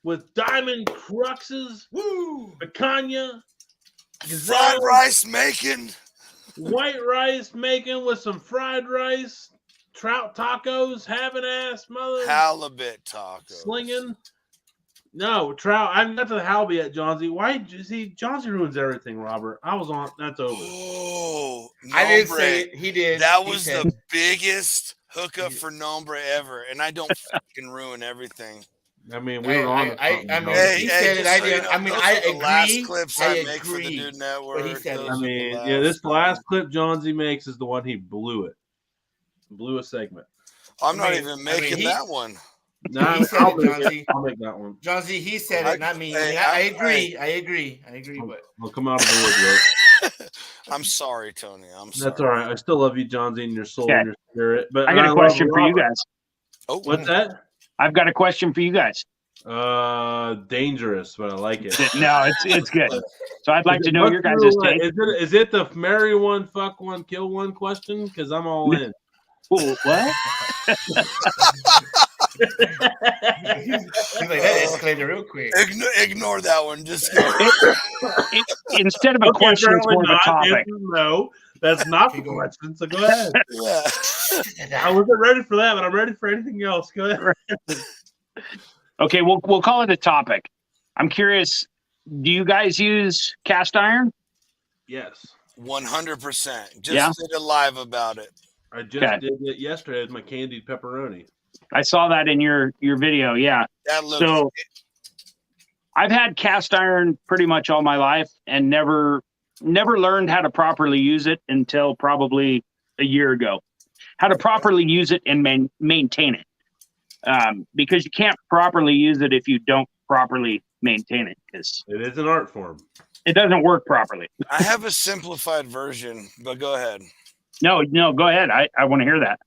with diamond cruxes, picanha, fried rice making, white rice making with some fried rice. Trout tacos, having ass mother. Halibut tacos. Slinging. No, trout. I'm not to the halibut yet, Johnsy. Why? Johnsy ruins everything, Robert. I was on. That's over. Oh, I didn't say it. He did. That was the biggest hookup for Nombre ever. And I don't fucking ruin everything. I mean, we were on. He said it. I did. I agree. Last clips I make agree. For the Dude Network. But he said this last clip Johnsy makes is the one he blew it. Blew a segment. I'm not even making that one. No, I'll make that one. Johnsy, he said it, not me. I agree. But I'll come out of the woodwork. I'm sorry, Tony. I'm sorry. That's all right. I still love you, John Z, in your soul Okay. and your spirit. But I got a love question for you Robert. guys. Oh, What's that? I've got a question for you guys. Dangerous, but I like it. No, it's good. So I'd like to know What's your guys' your- take. Is it the marry one, fuck one, kill one question? Because I'm all in. Ooh, what? He's like, that escalated real quick. ignore that one. Just go. Instead of a question, it's apparently more of a not. topic. Answer no, that's not the Okay, go question. So go ahead. Yeah. I wasn't ready for that, but I'm ready for anything else. Go ahead. Okay, we'll call it a topic. I'm curious. Do you guys use cast iron? Yes, 100%. Just Yeah. did a live about it. I just did it yesterday with my candied pepperoni. I saw that in your video. Yeah. That looks. So I've had cast iron pretty much all my life and never learned how to properly use it until probably a year ago. How to properly use it and maintain it. Because you can't properly use it if you don't properly maintain it, because It is an art form. it doesn't work properly. I have a simplified version, but go ahead. No, go ahead. I want to hear that.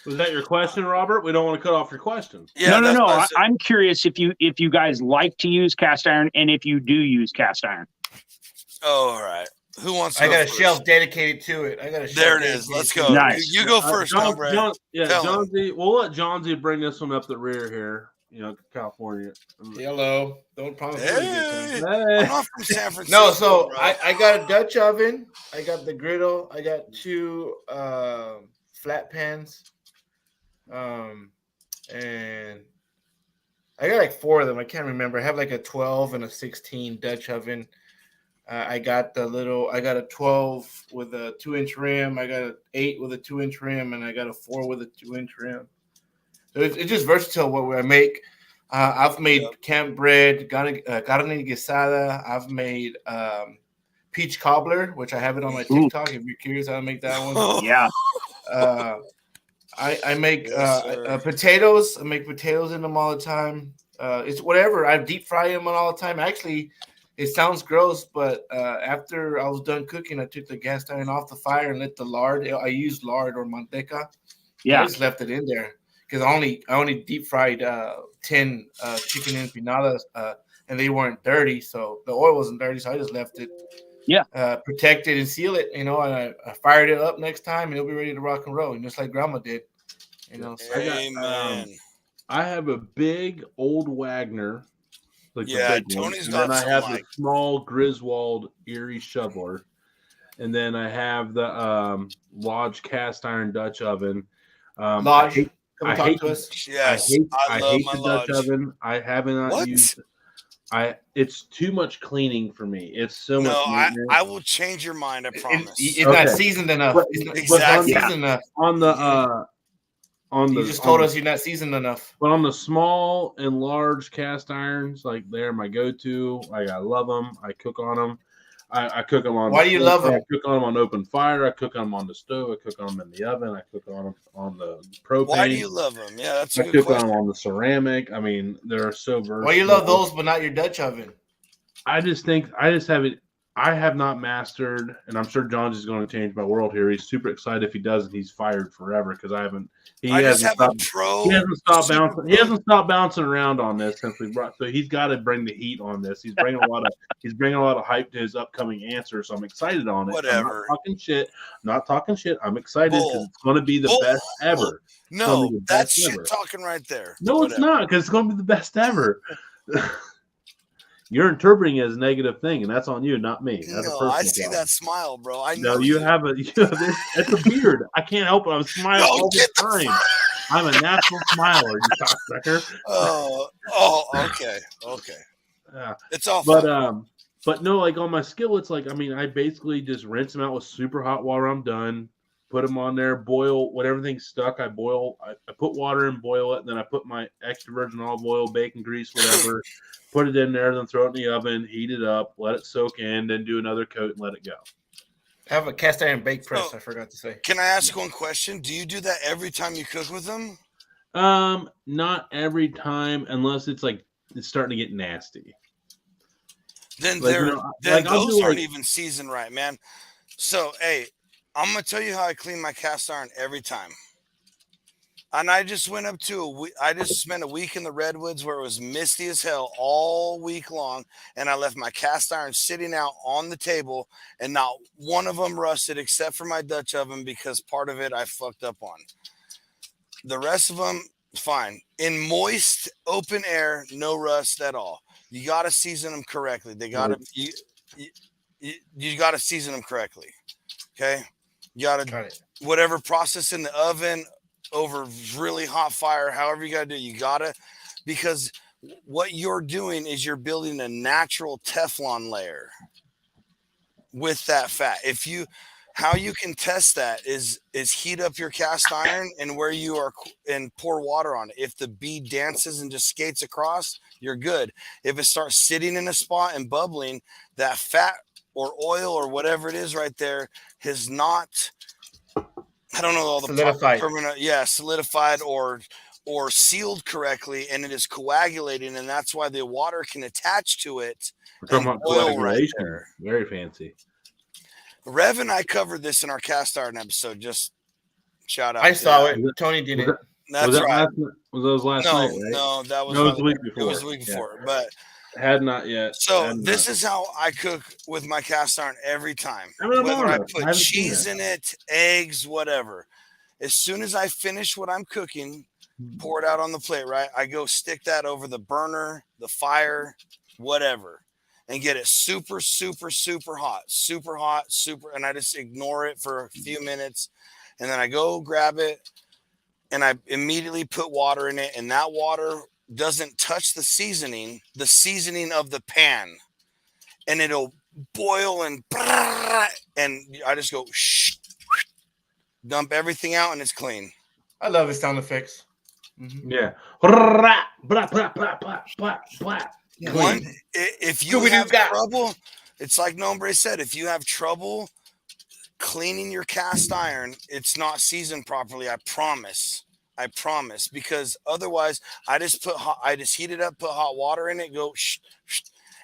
Was that your question, Robert? We don't want to cut off your question. Yeah, no. that's what I said. I'm curious if you guys like to use cast iron and if you do use cast iron. Oh, all right. Who wants to I go got a first? shelf dedicated to it. I got a shelf. There it is. dedicated Let's to go. it. Nice. You go first, Tom Brad. John Tell him. Z. We'll let John Z bring this one up the rear here. California. Hello. Don't promise me a good Hey, Hey. I'm not from San Francisco. No, so bro. I got a Dutch oven. I got the griddle. I got 2 flat pans. And I got like 4 of them. I can't remember. I have like a 12 and a 16 Dutch oven. I got a 12 with a 2-inch rim. I got an 8 with a 2-inch rim, and I got a 4 with a 2-inch rim. So it's just versatile what I make. I've made camp bread, carne guisada. I've made peach cobbler, which I have it on my TikTok. If you're curious how to make that one. Yeah. I make Yes, potatoes. I make potatoes in them all the time. It's whatever. I deep fry them all the time. Actually, it sounds gross, but after I was done cooking, I took the gas iron off the fire and let the lard. I used lard or manteca. Yeah. I just left it in there because I only deep fried 10 chicken empanadas, and they weren't dirty, so the oil wasn't dirty. So I just left it. Yeah. Protect it and seal it. And I fired it up next time, and it'll be ready to rock and roll, just like Grandma did. So Amen. I have a big old Wagner. Like Yeah, the big one. Tony's And got then I some, have like- the small Griswold Erie shoveler. And then I have the Lodge cast iron Dutch oven. Lodge, come I talk hate to us. Yes, I I love hate my the Lodge. Dutch oven. I haven't What? used. It's too much cleaning for me. It's so No, much. I maintenance. will change your mind. I promise. It's not Okay. seasoned enough. But- It's not Exactly. seasoned enough. on the You just told us you're not seasoned enough. But on the small and large cast irons, like they're my go-to. Like I love them. I cook on them. I cook them on. Why do you love them? I cook on them on open fire. I cook on them on the stove. I cook on them in the oven. I cook on them on the propane. Why do you love them? Yeah, that's a I good cook on question. them on the ceramic. I mean, they're so versatile. Why you love those, but not your Dutch oven? I just haven't. I have not mastered, and I'm sure John's is going to change my world here. He's super excited if he doesn't. He's fired forever because I haven't. I just have a pro. He hasn't stopped super bouncing. He hasn't stopped bouncing around on this since we brought. So he's got to bring the heat on this. He's bringing a lot of hype to his upcoming answer. So I'm excited on it. Whatever. I'm not talking shit. I'm excited because Bull. it's going to be the Bull. best ever. No, Tell me the that's best shit ever. talking right there. No, it's not because it's going to be the best ever. You're interpreting it as a negative thing, and that's on you, not me. That's a No, personal I see problem. that smile, bro. I No, know you have it's a beard. I can't help it. I'm smiling No, all the get the time. I'm a natural smiler, you cocksucker. Okay. Yeah. It's all fun. But no, like on my skillets, like I basically just rinse them out with super hot water. I'm done. Put them on there, boil when everything's stuck. I put water in, boil it, and then I put my extra virgin olive oil, bacon grease, whatever. Put it in there, then throw it in the oven, heat it up, let it soak in, then do another coat and let it go. I have a cast iron bake press. So- I forgot to say. Can I ask one question? Do you do that every time you cook with them? Not every time, unless it's starting to get nasty. Then Like, they're you know, then like, I'll those do, aren't like- even seasoned right, man. So, hey, I'm gonna tell you how I clean my cast iron every time. And I just went up to I just spent a week in the redwoods where it was misty as hell all week long, and I left my cast iron sitting out on the table, and not one of them rusted except for my Dutch oven because part of it I fucked up on. The rest of them fine. In moist open air, no rust at all. You got to season them correctly. They got to you got to season them correctly. Okay, you got to whatever process in the oven over really hot fire, however you got to do, you got to, because what you're doing is you're building a natural Teflon layer with that fat. How you can test that is heat up your cast iron and where you are and pour water on it. If the bead dances and just skates across, you're good. If it starts sitting in a spot and bubbling, that fat or oil or whatever it is right there has not, I don't know all the solidified. Solidified or sealed correctly, and it is coagulating, and that's why the water can attach to it. We're talking about coagulation. Right, very fancy. Rev and I covered this in our cast iron episode. Just shout out. I saw it. Tony did it. That's right. Was those last night? Right? No, that was the week before. It was the week before, but had not yet. So this is how I cook with my cast iron every time. Whether I put cheese in it, eggs, whatever. As soon as I finish what I'm cooking, pour it out on the plate, right? I go stick that over the burner, the fire, whatever, and get it super, super, super hot, and I just ignore it for a few minutes. And then I go grab it and I immediately put water in it, and that water doesn't touch the seasoning of the pan, and it'll boil and I just go dump everything out and it's clean. I love his sound effects. Mm-hmm. Yeah. If you have trouble, it's like Nombre said, if you have trouble cleaning your cast iron, it's not seasoned properly. I promise, because otherwise I just heat it up, put hot water in it, go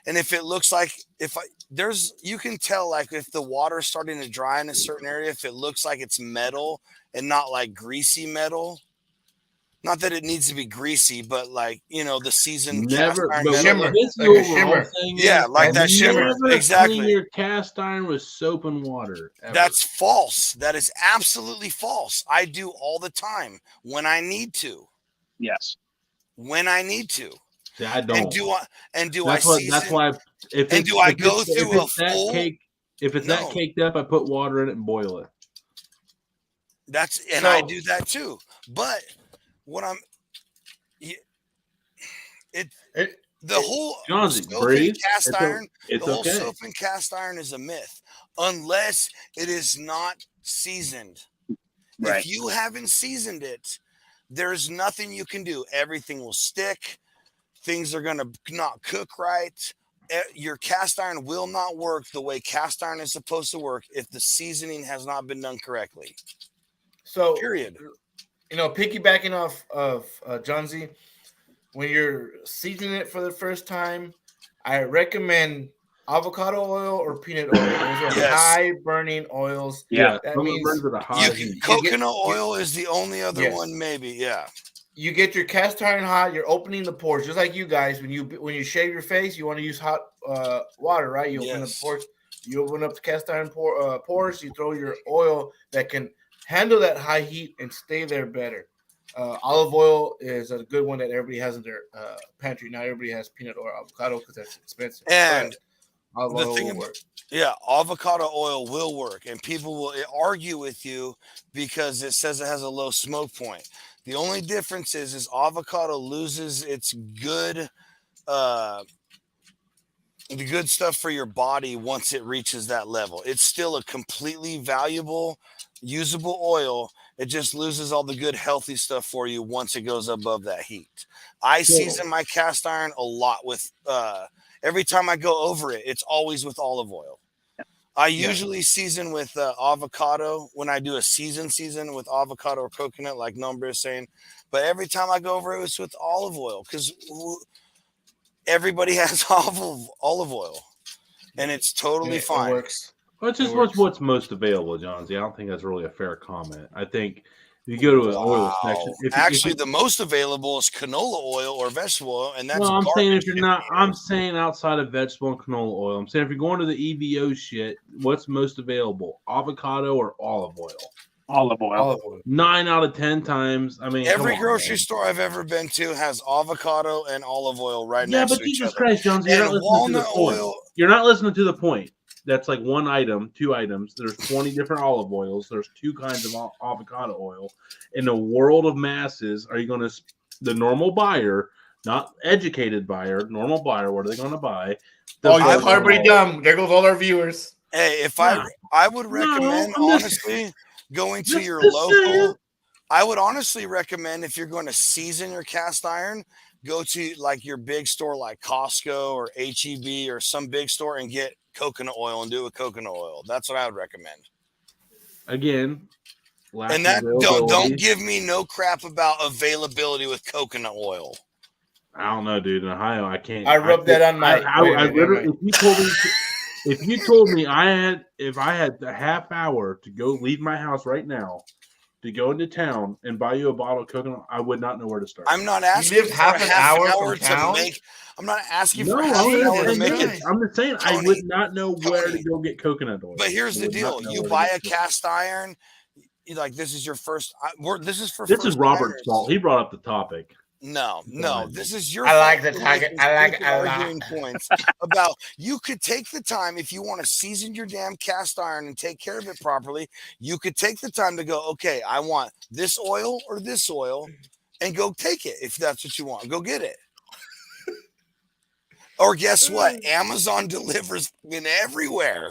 and if it looks like you can tell, like, if the water's starting to dry in a certain area, if it looks like it's metal and not like greasy metal. Not that it needs to be greasy, but like, the seasoned never cast iron shimmer. Like that shimmer. Exactly. Clean your cast iron with soap and water. Ever. That's false. That is absolutely false. I do all the time when I need to. Yes. When I need to. See, I don't. That's why. If I go through a full cake? If it's that caked up, I put water in it and boil it. I do that too. But the whole soap and cast iron is a myth unless it is not seasoned. Right. If you haven't seasoned it, there's nothing you can do. Everything will stick. Things are going to not cook right. Your cast iron will not work the way cast iron is supposed to work if the seasoning has not been done correctly. So, period. Piggybacking off of John Z, when you're seasoning it for the first time, I recommend avocado oil or peanut oil. Those are high burning oils. Yeah, that means coconut oil is the only other one, maybe. Yeah. You get your cast iron hot. You're opening the pores, just like you guys. When you shave your face, you want to use hot water, right? You open the pores. You open up the cast iron pores. You throw your oil that can handle that high heat and stay there better. Olive oil is a good one that everybody has in their pantry. Not everybody has peanut or avocado because that's expensive. And olive oil will work. Yeah, avocado oil will work, and people will argue with you because it says it has a low smoke point. The only difference is avocado loses its good, the good stuff for your body once it reaches that level. It's still a completely valuable, usable oil. It just loses all the good, healthy stuff for you once it goes above that heat. I season my cast iron a lot with, every time I go over it, it's always with olive oil. I usually season with avocado when I do a season with avocado or coconut, like Nombre is saying. But every time I go over it, it's with olive oil because everybody has olive oil, and it's totally fine. It works. Well, it's just It works. what's most available, John Z. I don't think that's really a fair comment. I think if you go to an oil section, Actually, the most available is canola oil or vegetable oil, and that's well, I'm saying if garbage you're to not, me. I'm saying outside of vegetable and canola oil. I'm saying if you're going to the EVO shit, what's most available? Avocado or olive oil? Olive oil. Olive oil. 9 out of 10 times. I mean, Every come on, grocery man. store I've ever been to has avocado and olive oil right Yeah, next but to each Jesus other. Christ, John, you're And not listening to the walnut point. oil. You're not listening to the point. That's like one item, 2 items. There's 20 different olive oils. There's 2 kinds of avocado oil. In the world of masses, are you going to the normal buyer, not educated buyer, normal buyer? What are they going to buy? Oh, I you would- pretty dumb. There goes all our viewers. Hey, if Nah. I would recommend I'm just- honestly going to Just your saying. local. I would honestly recommend if you're going to season your cast iron, go to like your big store like Costco or HEB or some big store and get coconut oil and do it with coconut oil. That's what I would recommend. Again, lack And of that availability. don't give me no crap about availability with coconut oil. I don't know, dude. In Ohio, I can't. I rubbed that on my. I literally, if you told me if I had a half hour to go leave my house right now to go into town and buy you a bottle of coconut, I would not know where to start. I'm not asking live for half a an half hour hour from to town? make. I'm not asking No, for a half an hour to Jesus make it. Christ. I'm just saying I Tony, would not know where to Tony. go get coconut oil. But here's I the would not deal: know you where to buy get a it. cast iron. Like this is your first. This is for. This is first Robert's timers. fault. He brought up the topic. No. This is your. I like fault the for target. making I like stupid it a lot. arguing points about you could take the time if you want to season your damn cast iron and take care of it properly. You could take the time to go. Okay, I want this oil or this oil, and go take it if that's what you want. Go get it. Or guess what? Amazon delivers in everywhere.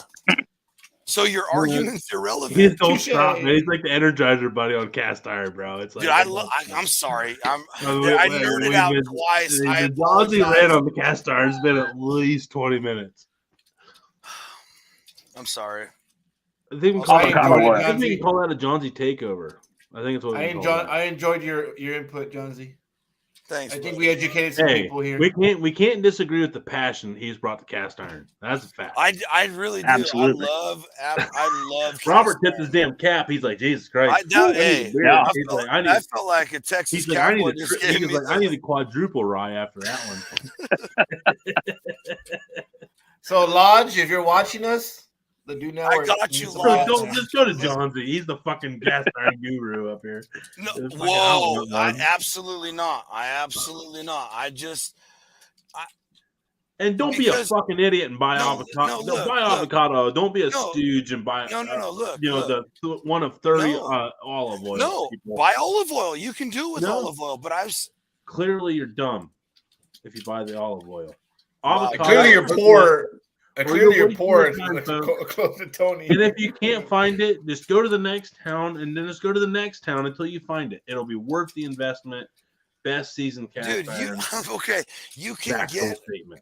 So your argument's He irrelevant. just don't Touche. stop, man. He's like the Energizer Bunny on cast iron, bro. It's like, Dude, I'm sorry. I I nerded out twice. I The Aussie ran apologize. on the cast iron has been at least 20 minutes. I'm sorry. I think we Also, call, I it, enjoyed it, I think we John can call that a John Z takeover. I think it's what we call that. I enjoyed your input, John Z. Thanks. I think bro. we educated some Hey, people here. we can't disagree with the passion he's brought to cast iron. That's a fact. I really do. Absolutely. I love. Robert cast tipped his iron. damn cap. He's like, Jesus Christ. I doubt- I need a hey, beer. yeah. He's like, I felt like a Texas he's like, I cowboy need just he gave was me like, I need a quadruple rye after that one. So, Lodge, if you're watching us, the dude now. I got you, Bro, Lodge. don't just go to John Z. He's the fucking cast iron guru up here. No, It's fucking whoa! outlaw, I man. absolutely not. I just And don't be a Because- fucking idiot and buy No, avocado. no, look, buy look. avocado. Don't be a No, stooge and buy. no. Look, You know look. the one of 30 No. olive oil. No, people. buy olive oil. You can do it with No. olive oil, but Clearly, you're dumb if you buy the olive oil. Wow. Avocado. Clearly, you're poor. Or Clearly, you're you're poor. wasting your time, Close to Tony. And if you can't find it, just go to the next town, and then just go to the next town until you find it. It'll be worth the investment. Best season cast dude, iron. okay, you can Factual get statement.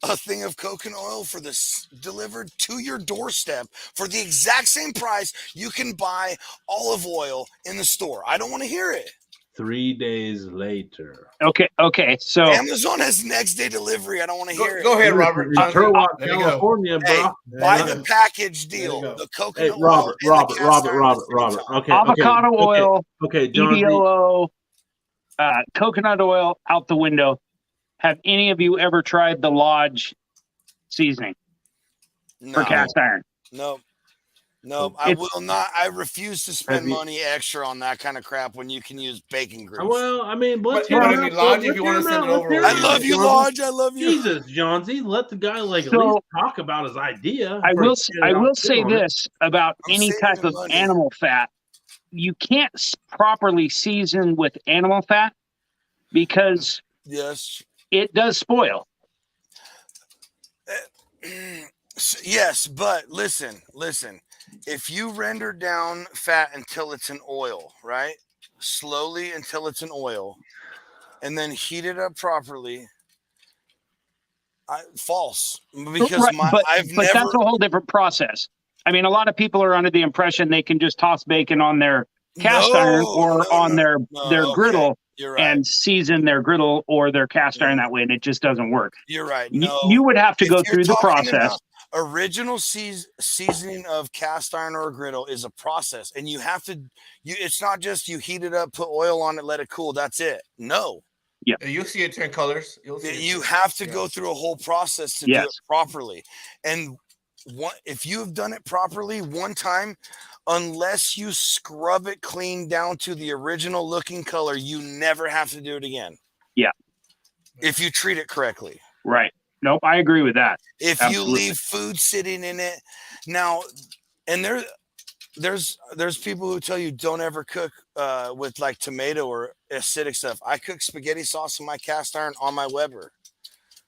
a thing of coconut oil for this delivered to your doorstep for the exact same price you can buy olive oil in the store. I don't want to hear it. 3 days later. Okay. So Amazon has next day delivery. I don't want to hear Go it. ahead, Robert. In John Z. Turlock, There you go. California, Hey, bro. Buy Yeah. the package There you deal. go. The Hey, coconut Robert, oil. and the cast iron at the same Robert. time. Okay, avocado okay, oil, Okay, John Z. EDOO, coconut oil out the window. Have any of you ever tried the Lodge seasoning for No, cast iron? no. I It's- will not. I refuse to spend Have you- money extra on that kind of crap when you can use bacon grease. Well, I mean, let's But, hear I him mean, out. Lodge, if Let's you hear wanna him send out. it Let's over, hear I him love out, you, John Z. Lodge. I love you. Jesus, John Z, let the guy at So- least talk about his idea. I before will. he get it I out will shit say on it. this about I'm any saving type the of money. animal fat: you can't properly season with animal fat because Yes. it does spoil. Yes, but listen. If you render down fat until it's an oil, right? Slowly until it's an oil, and then heat it up properly. False, because Right, but I've that's never. a whole different process. I mean, a lot of people are under the impression they can just toss bacon on their cast iron or on their okay. griddle You're right. and season their griddle or their cast iron that way, and it just doesn't work. You're right. You- No, You would have to If go you're through the talking process. about- original seasoning of cast iron or griddle is a process, and you have to. It's not just you heat it up, put oil on it, let it cool. That's it. No, You'll see it turn colors. you have to go through a whole process to do it properly. And if you have done it properly one time, unless you scrub it clean down to the original looking color, you never have to do it again. Yeah. If you treat it correctly. Right. Nope. I agree with that. If Absolutely. you leave food sitting in it now, and there's people who tell you don't ever cook with like tomato or acidic stuff. I cook spaghetti sauce in my cast iron on my Weber.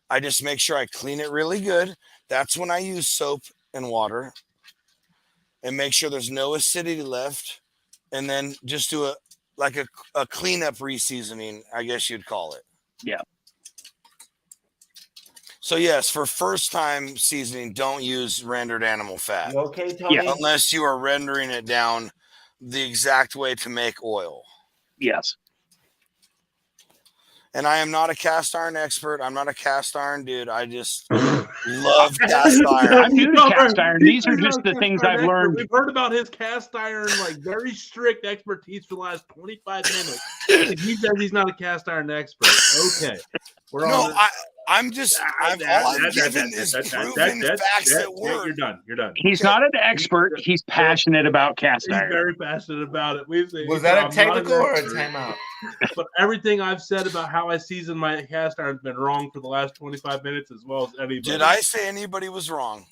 I just make sure I clean it really good. That's when I use soap and water and make sure there's no acidity left. And then just do a cleanup reseasoning, I guess you'd call it. Yeah. So yes, for first time seasoning, don't use rendered animal fat. You okay, Tony? Yeah. Unless you are rendering it down the exact way to make oil. Yes. And I am not a cast iron expert. I'm not a cast iron dude. I just love cast iron. I'm new to cast iron. These are just the things I've learned. We've heard about his cast iron, like very strict expertise for the last 25 minutes. And he says he's not a cast iron expert. Okay. I'm just, all I'm giving is proven facts that work. You're done. He's not an expert. He's passionate about cast He's iron. very passionate about it. Was that a technical or a timeout? But everything I've said about how I season my cast iron has been wrong for the last 25 minutes as well as anybody. Did I say anybody was wrong?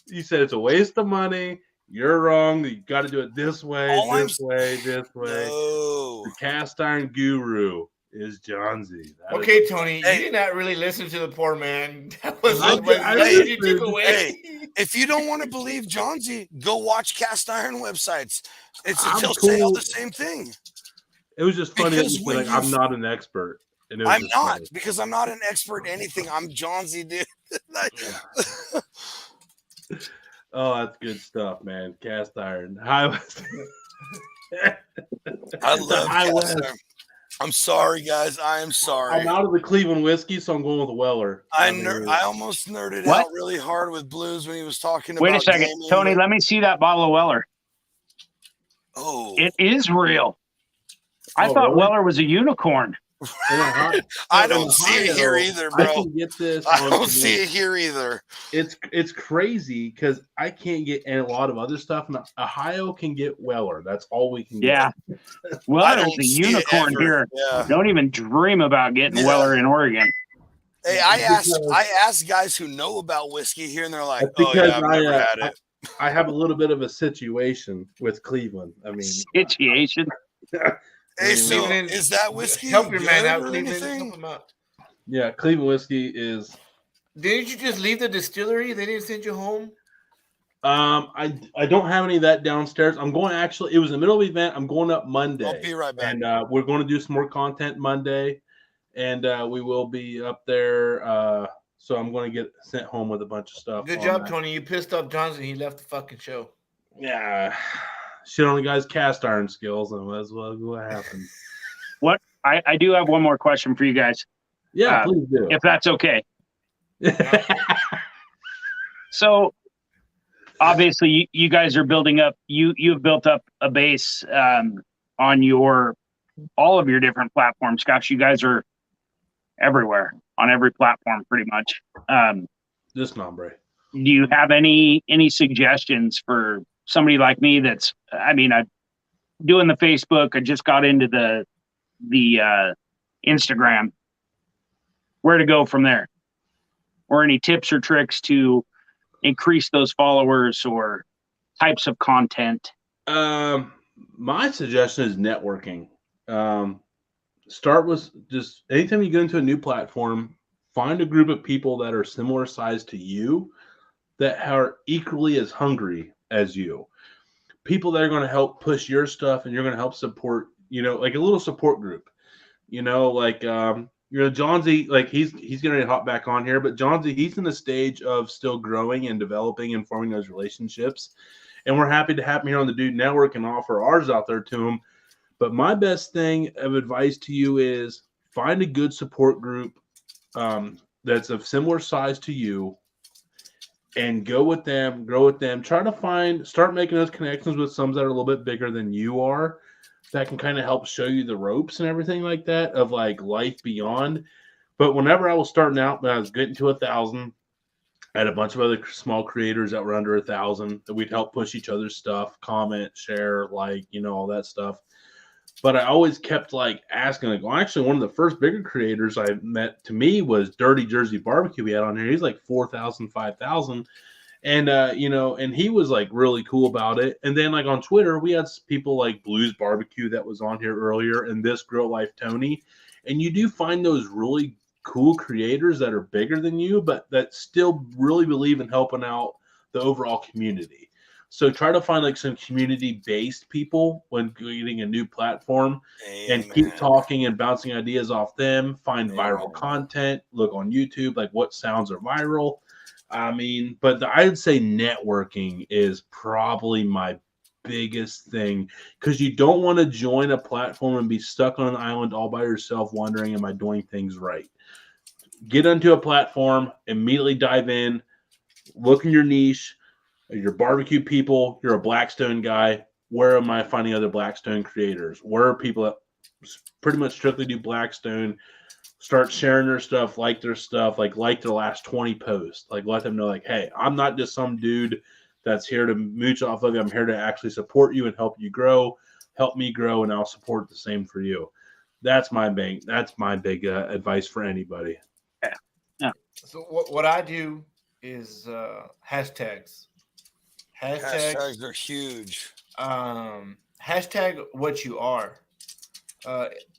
You said it's a waste of money. You're wrong. You got to do it this way, this way. No. The cast iron guru is John Z. Okay, Tony, you did not really listen to the poor man. That was you took away. Hey, if you don't want to believe John Z, go watch cast iron websites. They'll say all the same thing. It was just funny that you Because said, like, I'm not an expert. And I'm not, because I'm not an expert in anything. I'm John Z, dude. Oh, that's good stuff, man. Cast iron. High West. I love cast iron. I'm sorry, guys. I am sorry. I'm out of the Cleveland whiskey, so I'm going with the Weller. I almost nerded out really hard with Blues when he was talking about. Wait a second, Tony. Let me see that bottle of Weller. Oh, it is real. I thought really? Weller was a unicorn. I don't see it here either, bro. I can get this. I don't see it here either. It's crazy because I can't get a lot of other stuff. And Ohio can get Weller. That's all we can get. Yeah. Weller's a unicorn here. Yeah. Don't even dream about getting Weller in Oregon. Hey, I asked guys who know about whiskey here, and they're like, "Oh yeah, I've never had it." I have a little bit of a situation with Cleveland. I mean, situation. Hey, so is that whiskey? Help your man out, Cleveland. Help him out. Yeah, Cleveland whiskey is. Didn't you just leave the distillery? They didn't send you home? I don't have any of that downstairs. I'm going it was the middle of the event. I'm going up Monday. I'll be right back. And we're going to do some more content Monday. And we will be up there. So I'm going to get sent home with a bunch of stuff. Good job, Tony. You pissed off Johnson. He left the fucking show. Yeah. Shit on the guy's cast iron skills, and that's what happened. What I do have one more question for you guys. Yeah, please do. If that's okay. So obviously you guys are building up, you've built up a base on all of your different platforms. Gosh, you guys are everywhere on every platform pretty much. This nombre. Do you have any suggestions for somebody like me that's, I'm doing the Facebook. I just got into the Instagram. Where to go from there? Or any tips or tricks to increase those followers or types of content? My suggestion is networking. Start with just anytime you go into a new platform, find a group of people that are similar size to you that are equally as hungry as you. People that are going to help push your stuff and you're going to help support, like a little support group, like, John Z, like he's going to hop back on here, but John Z, he's in the stage of still growing and developing and forming those relationships. And we're happy to have him here on the Dude Network and offer ours out there to him. But my best thing of advice to you is find a good support group that's of similar size to you and go with them, grow with them. Try to start making those connections with some that are a little bit bigger than you are, that can kind of help show you the ropes and everything like that of like life beyond. But whenever I was starting out, when I was getting to 1,000, I had a bunch of other small creators that were under 1,000 that we'd help push each other's stuff, comment, share, like, all that stuff. But I always kept like asking, like, well, actually, one of the first bigger creators I met to me was Dirty Jersey Barbecue. We had on here. He's like 4,000, 5,000. And, and he was like really cool about it. And then like on Twitter, we had people like Blues Barbecue that was on here earlier, and This Grill Life Tony. And you do find those really cool creators that are bigger than you, but that still really believe in helping out the overall community. So try to find like some community-based people when creating a new platform. Amen. And keep talking and bouncing ideas off them. Find viral content. Look on YouTube, like what sounds are viral. I mean, but I'd say networking is probably my biggest thing, because you don't want to join a platform and be stuck on an island all by yourself wondering, am I doing things right? Get onto a platform, immediately dive in, look in your niche. You're barbecue people, you're a Blackstone guy. Where am I finding other Blackstone creators? Where are people that pretty much strictly do Blackstone? Start sharing their stuff, like their stuff, like their last 20 posts. Like let them know, like, hey, I'm not just some dude that's here to mooch off of you. I'm here to actually support you and help you grow, help me grow, and I'll support the same for you. That's my big advice for anybody. Yeah. So what I do is hashtags. Hashtags are huge. Hashtag what you are.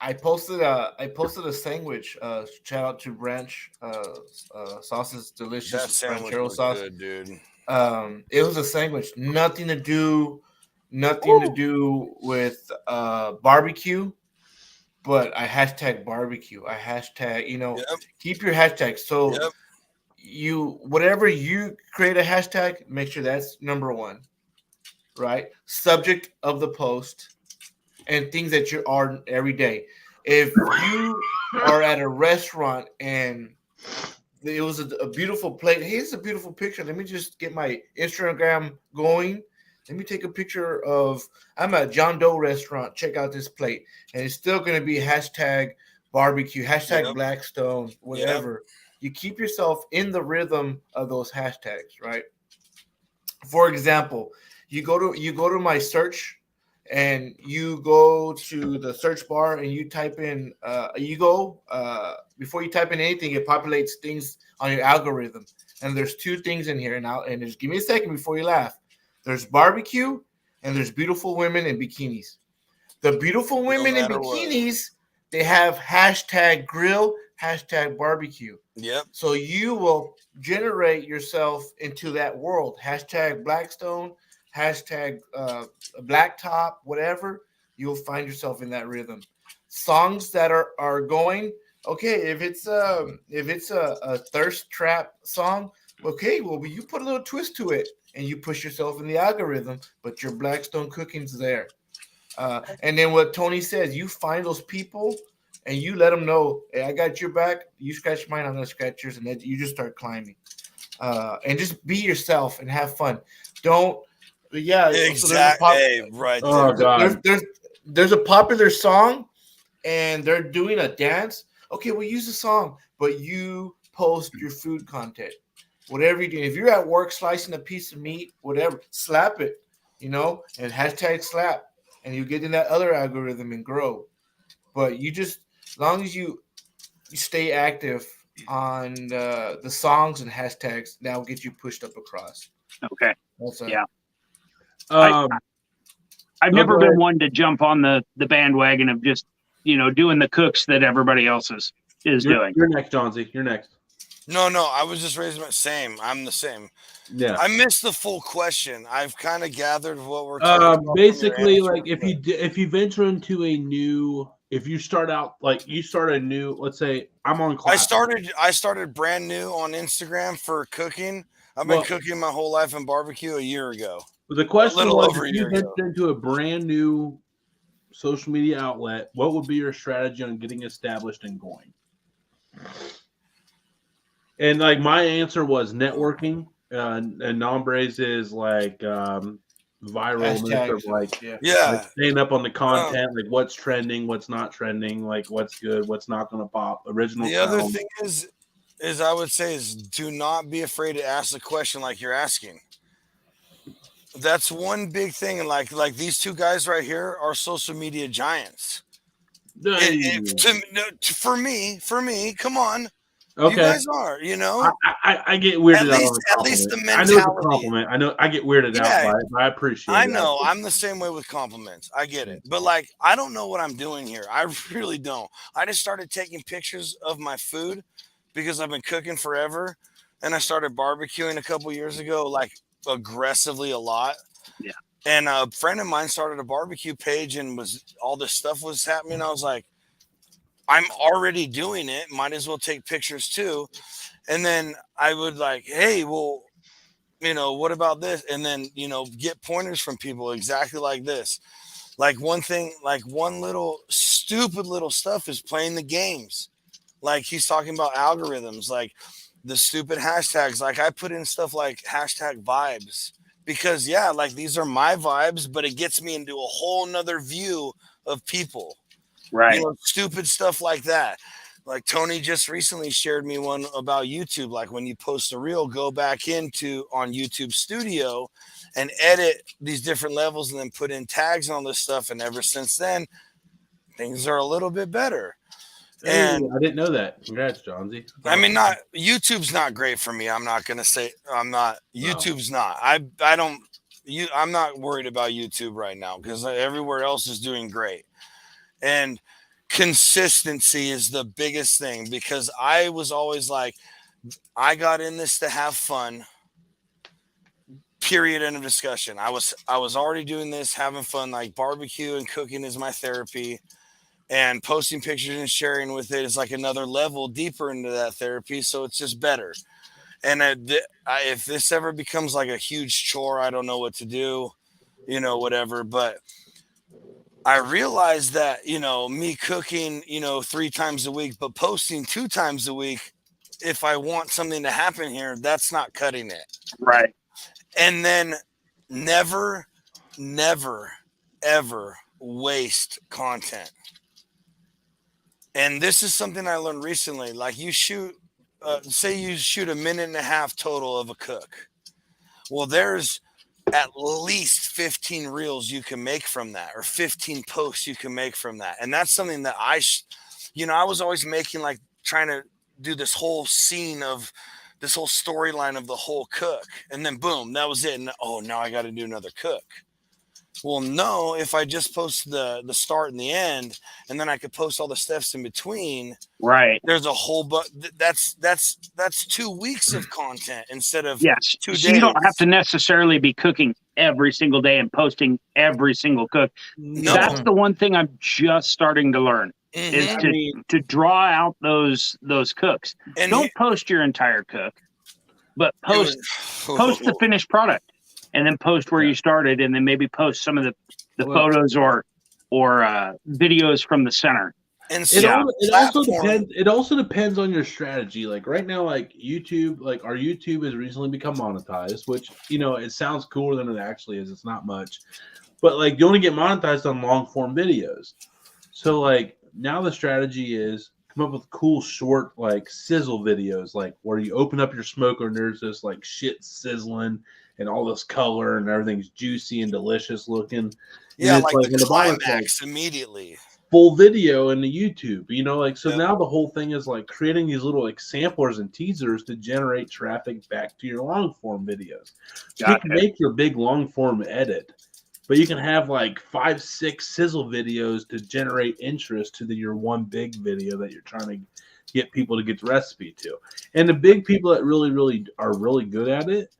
I posted a sandwich. Shout out to Branch Sauce's delicious That sandwich ranchero was sauce. good, dude. It was a sandwich. Nothing to do with barbecue, but I hashtag barbecue. I hashtag, keep your hashtags. So whatever you create a hashtag, make sure that's number one, right? Subject of the post and things that you are every day. If you are at a restaurant and it was a beautiful plate, hey, it's a beautiful picture. Let me just get my Instagram going. Let me take a picture of, I'm at John Doe restaurant. Check out this plate. And it's still going to be hashtag barbecue, hashtag Blackstone, whatever. You keep yourself in the rhythm of those hashtags, right? For example, you go to my search and you go to the search bar and you type in, before you type in anything, it populates things on your algorithm. And there's two things in here. And just give me a second before you laugh. There's barbecue and there's beautiful women in bikinis. The beautiful women in bikinis, they have hashtag grill, hashtag barbecue. Yep. So you will generate yourself into that world. Hashtag Blackstone, hashtag blacktop, whatever. You'll find yourself in that rhythm. Songs that are going, okay, if it's a thirst trap song, okay, well, you put a little twist to it and you push yourself in the algorithm, but your Blackstone cooking's there. And then what Tony says, you find those people and you let them know, hey, I got your back. You scratch mine, I'm going to scratch yours. And then you just start climbing. And just be yourself and have fun. Don't, exactly. Right. Oh, God. There's a popular song and they're doing a dance. Okay, we'll use the song, but you post your food content. Whatever you do. If you're at work slicing a piece of meat, whatever, slap it, and hashtag slap. And you get in that other algorithm and grow. But you just, as long as you stay active on the songs and hashtags, that will get you pushed up across. Okay. Yeah. I've No, never go been ahead. one to jump on the bandwagon of just, doing the cooks that everybody else is doing. You're next, Johnsy. You're next. No, I was just raising my same. I'm the same. Yeah. I missed the full question. I've kind of gathered what we're talking about. Basically, like if you venture into if you start out like you start a new, let's say I'm on class. I started brand new on Instagram for cooking. I've been cooking my whole life in barbecue a year ago. The question was, if you ago. ventured into a brand new social media outlet, what would be your strategy on getting established and going? And like my answer was networking, and nombres is like viralness Hashtags, of like Yeah. like staying up on the content, like what's trending, what's not trending, like what's good, what's not going to pop. Original The other sound. thing is I would say is do not be afraid to ask the question like you're asking. That's one big thing. And like these two guys right here are social media giants. For me, come on. Okay. You guys are, you know. I get weirded out. At least the mentality. I know it's a compliment. I know I get weirded out by it, but I appreciate it. I know. I'm the same way with compliments. I get it. But like, I don't know what I'm doing here. I really don't. I just started taking pictures of my food because I've been cooking forever. And I started barbecuing a couple years ago, like aggressively a lot. Yeah. And a friend of mine started a barbecue page and all this stuff was happening. I was like, I'm already doing it. Might as well take pictures too. And then I would like, hey, well, you know, what about this? And then, you know, get pointers from people exactly like this. Like one thing, like one little stupid little stuff is playing the games. Like he's talking about algorithms, like the stupid hashtags. Like I put in stuff like hashtag vibes because yeah, like these are my vibes, but it gets me into a whole nother view of people. Right. You know, stupid stuff like that. Like Tony just recently shared me one about YouTube. Like when you post a reel, go back on YouTube Studio and edit these different levels and then put in tags on this stuff. And ever since then, things are a little bit better. And I didn't know that. Congrats, Johnsy. I mean, YouTube's not great for me. I'm not going to say YouTube's not. I'm not worried about YouTube right now because everywhere else is doing great. And consistency is the biggest thing because I was always like, I got in this to have fun. Period. End of discussion. I was already doing this, having fun. Like barbecue and cooking is my therapy, and posting pictures and sharing with it is like another level deeper into that therapy. So it's just better. And if this ever becomes like a huge chore, I don't know what to do, you know, whatever. But I realized that, you know, me cooking, you know, 3 times a week, but posting 2 times a week, if I want something to happen here, that's not cutting it. Right. And then never, ever waste content. And this is something I learned recently. Like you say you shoot 1.5 minutes total of a cook. Well, there's at least 15 reels you can make from that, or 15 posts you can make from that. And that's something that I was always making, like trying to do this whole scene of this whole storyline of the whole cook. And then boom, that was it. And now I got to do another cook. Well, no, if I just post the start and the end, and then I could post all the steps in between. Right. There's a whole, that's 2 weeks of content instead of 2 days. So you don't have to necessarily be cooking every single day and posting every single cook. No. That's the one thing I'm just starting to learn is to draw out those cooks. And don't post your entire cook, but post the finished product. And then post where you started, and then maybe post some of the photos or videos from the center. And it also depends on your strategy. Like right now, like YouTube, like our YouTube has recently become monetized, which, you know, it sounds cooler than it actually is. It's not much, but like you only get monetized on long form videos. So like now the strategy is come up with cool short like sizzle videos, like where you open up your smoker and there's this like shit sizzling and all this color and everything's juicy and delicious looking. Yeah, and like the climax like immediately. Full video in the YouTube, you know, like so now the whole thing is like creating these little like samplers and teasers to generate traffic back to your long form videos. So you can make your big long form edit, but you can have like 5-6 sizzle videos to generate interest to your one big video that you're trying to get people to get the recipe to. And the big people that really are really good at it,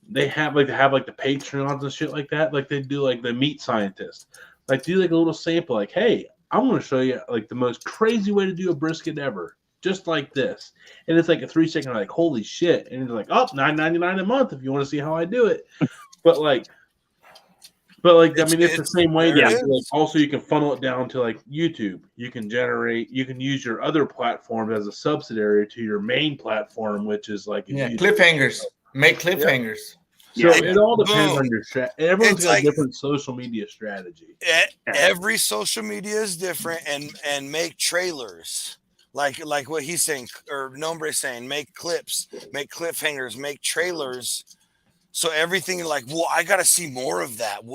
they have like the Patreons and shit like that. Like they do like the meat scientist. Like do like a little sample, like, hey, I'm going to show you like the most crazy way to do a brisket ever, just like this. And it's like a 3-second, like, holy shit. And it's like, oh, $9.99 a month if you want to see how I do it. But I mean, it's the same way. Like, also, you can funnel it down to like YouTube. You can use your other platform as a subsidiary to your main platform, which is like cliffhangers. Make cliffhangers. So Yeah. it all depends Boom. on your strategy. Everyone's It's got like- a different social media strategy. Every social media is different, and make trailers like what he's saying or Nombre's saying. Make clips, make cliffhangers, make trailers. So everything like, well, I got to see more of that.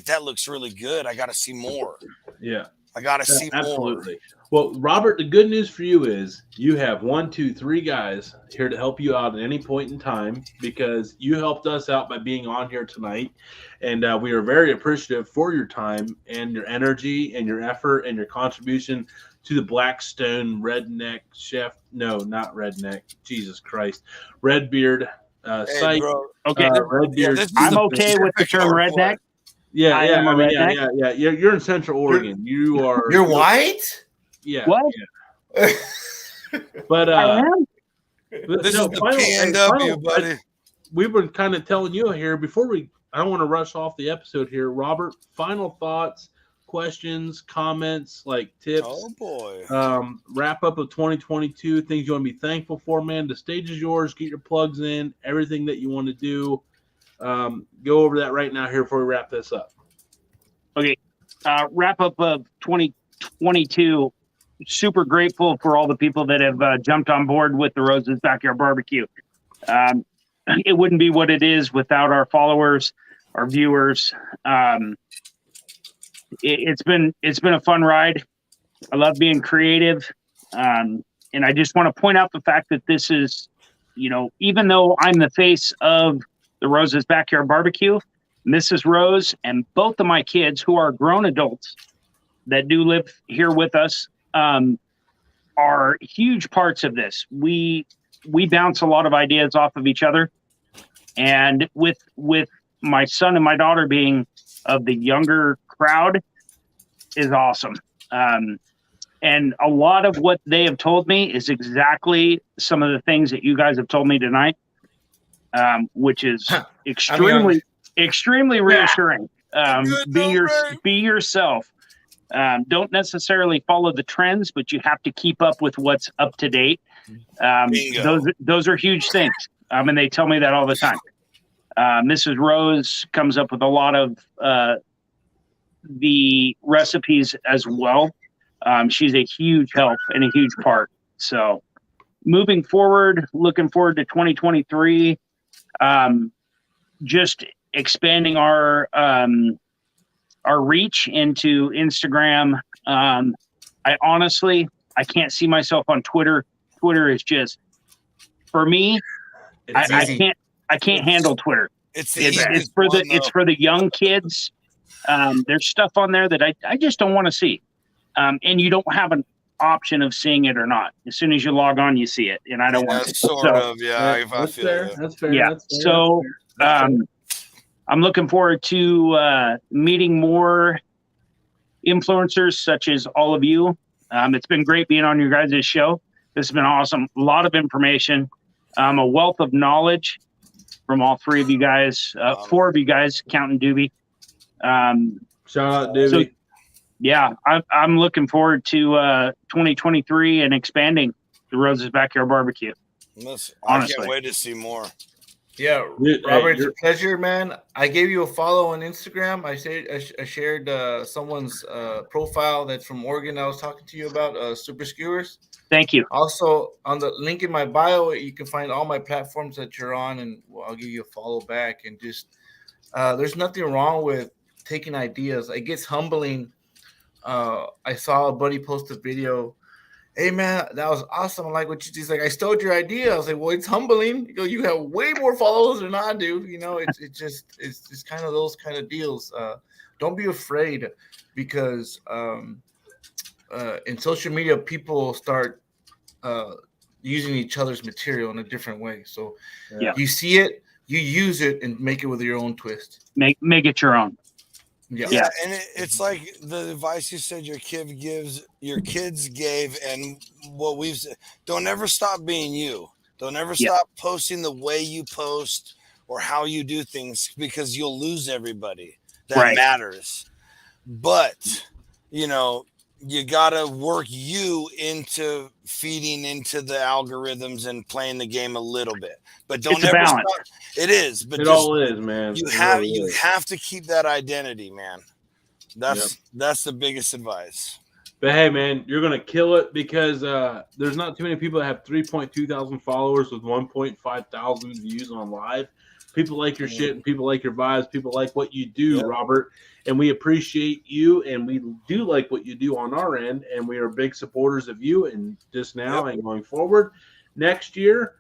That looks really good. I got to see more. Yeah. I got to see more. Absolutely. Well, Robert, the good news for you is you have 1, 2, 3 guys here to help you out at any point in time because you helped us out by being on here tonight. And we are very appreciative for your time and your energy and your effort and your contribution to the Blackstone Redneck Chef. No, not Redneck. Jesus Christ. Redbeard Hey, site. bro. Okay, Redbeard. this is I'm a okay with the term Pacific redneck. Yeah, I yeah, am a redneck. yeah. You're in Central Oregon. You're You're white? Yeah. What? Yeah. But I am. This no, is the final- PNW, buddy. we were kind of telling you here before I don't want to rush off the episode here. Robert, final thoughts, questions, comments, like tips. Oh boy. Wrap up of 2022, things you want to be thankful for, man. The stage is yours. Get your plugs in, everything that you want to do. Go over that right now here before we wrap this up. Wrap up of 2022. Super grateful for all the people that have jumped on board with the Rose's Backyard Barbecue. It wouldn't be what it is without our followers, our viewers. It's been a fun ride. I love being creative, and I just want to point out the fact that this is, even though I'm the face of the Rose's Backyard Barbecue, Mrs. Rose and both of my kids, who are grown adults that do live here with us, are huge parts of this. We bounce a lot of ideas off of each other, and with my son and my daughter being of the younger crowd is awesome. And a lot of what they have told me is exactly some of the things that you guys have told me tonight, which is extremely reassuring. Be yourself. Don't necessarily follow the trends, but you have to keep up with what's up to date. Those are huge things. And they tell me that all the time. Mrs. Rose comes up with a lot of the recipes as well. She's a huge help and a huge part. So moving forward, looking forward to 2023, just expanding our reach into Instagram. I can't see myself on Twitter. Twitter is just, for me, I can't handle Twitter. It's for the young kids. There's stuff on there that I just don't want to see. And you don't have an option of seeing it or not. As soon as you log on, you see it, and I don't want to. That's fair. That's fair. Yeah. That's fair. So, I'm looking forward to meeting more influencers such as all of you. It's been great being on your guys' show. This has been awesome. A lot of information, a wealth of knowledge from all three of you guys, 4 of you guys, counting Doobie. Shout out, Doobie. So, yeah, I'm looking forward to 2023 and expanding the Rose's Backyard Barbecue. I can't wait to see more. Yeah, Robert, it's a pleasure, man. I gave you a follow on Instagram. I shared someone's profile that's from Oregon. I was talking to you about Super Skewers. Thank you. Also, on the link in my bio, you can find all my platforms that you're on, and I'll give you a follow back. And just there's nothing wrong with taking ideas. It gets humbling. I saw a buddy post a video. Hey man, that was awesome. I like what he's like. I stole your idea. I was like, well, it's humbling. You have way more followers than I do. It's just kind of those kind of deals. Don't be afraid, because in social media, people start using each other's material in a different way. So you see it, you use it, and make it with your own twist. Make it your own. Yeah, and it's like the advice you said your kids gave, and what we've said. Don't ever stop being you. Don't ever stop posting the way you post or how you do things, because you'll lose everybody that matters. But you gotta work you into feeding into the algorithms and playing the game a little bit, but don't It's a ever balance. stop. It is, but It just all is, man. you It have really you is. have to keep that identity, man. That's the biggest advice. But hey, man, you're gonna kill it because there's not too many people that have 3.2 thousand followers with 1.5 thousand views on live. People like your shit and people like your vibes. People like what you do, Robert, and we appreciate you. And we do like what you do on our end, and we are big supporters of you. And just now and going forward, next year.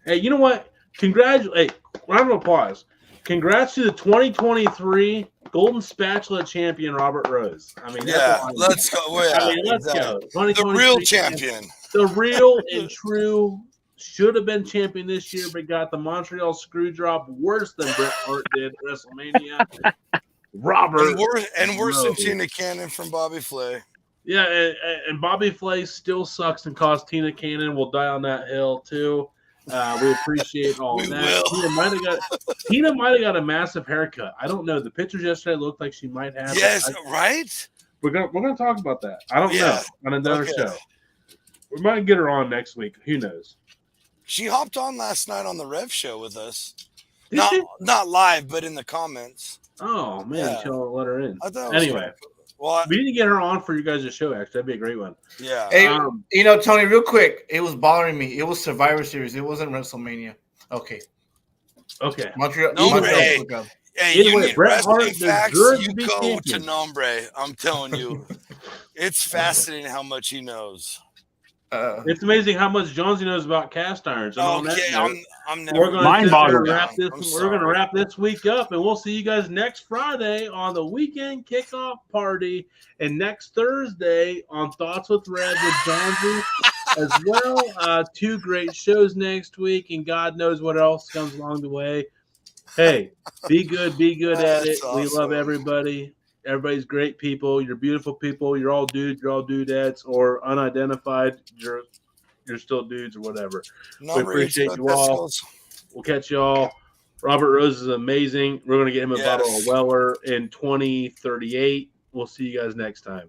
Hey, you know what? Congratulate! Round of applause. Congrats to the 2023 Golden Spatula champion, Robert Rose. I mean, that's let's go. Well, I mean, let's go. The real champion. The real and true should have been champion this year, but got the Montreal screw drop worse than Bret Hart did at WrestleMania. Robert. And worse than Tina Cannon from Bobby Flay. Yeah, and Bobby Flay still sucks and cost Tina Cannon will die on that hill, too. We appreciate all that. Tina might have got a massive haircut. I don't know. The pictures yesterday looked like she might have. Yes, right? We're gonna talk about that. I don't know on another show. We might get her on next week. Who knows? She hopped on last night on the Rev show with us. Not live, but in the comments. Oh man, she'll let her in. Anyway, we need to get her on for you guys' show. Actually, that'd be a great one. Yeah. Hey, Tony, real quick, it was bothering me. It was Survivor Series. It wasn't WrestleMania. Okay. Montreal. Hey, you need wrestling facts, you go to Nombre. I'm telling you. It's fascinating how much he knows. It's amazing how much Jonesy knows about cast irons. I'm never. We're going to wrap this week up, and we'll see you guys next Friday on the weekend kickoff party, and next Thursday on Thoughts with Red with Jonesy as well. 2 great shows next week, and God knows what else comes along the way. Hey, be good at it. Awesome. We love everybody. Everybody's great people. You're beautiful people. You're all dudes. You're all dudettes or unidentified. You're still dudes or whatever. We appreciate you all. We'll catch you all. Robert Rose is amazing. We're going to get him a bottle of Weller in 2038. We'll see you guys next time.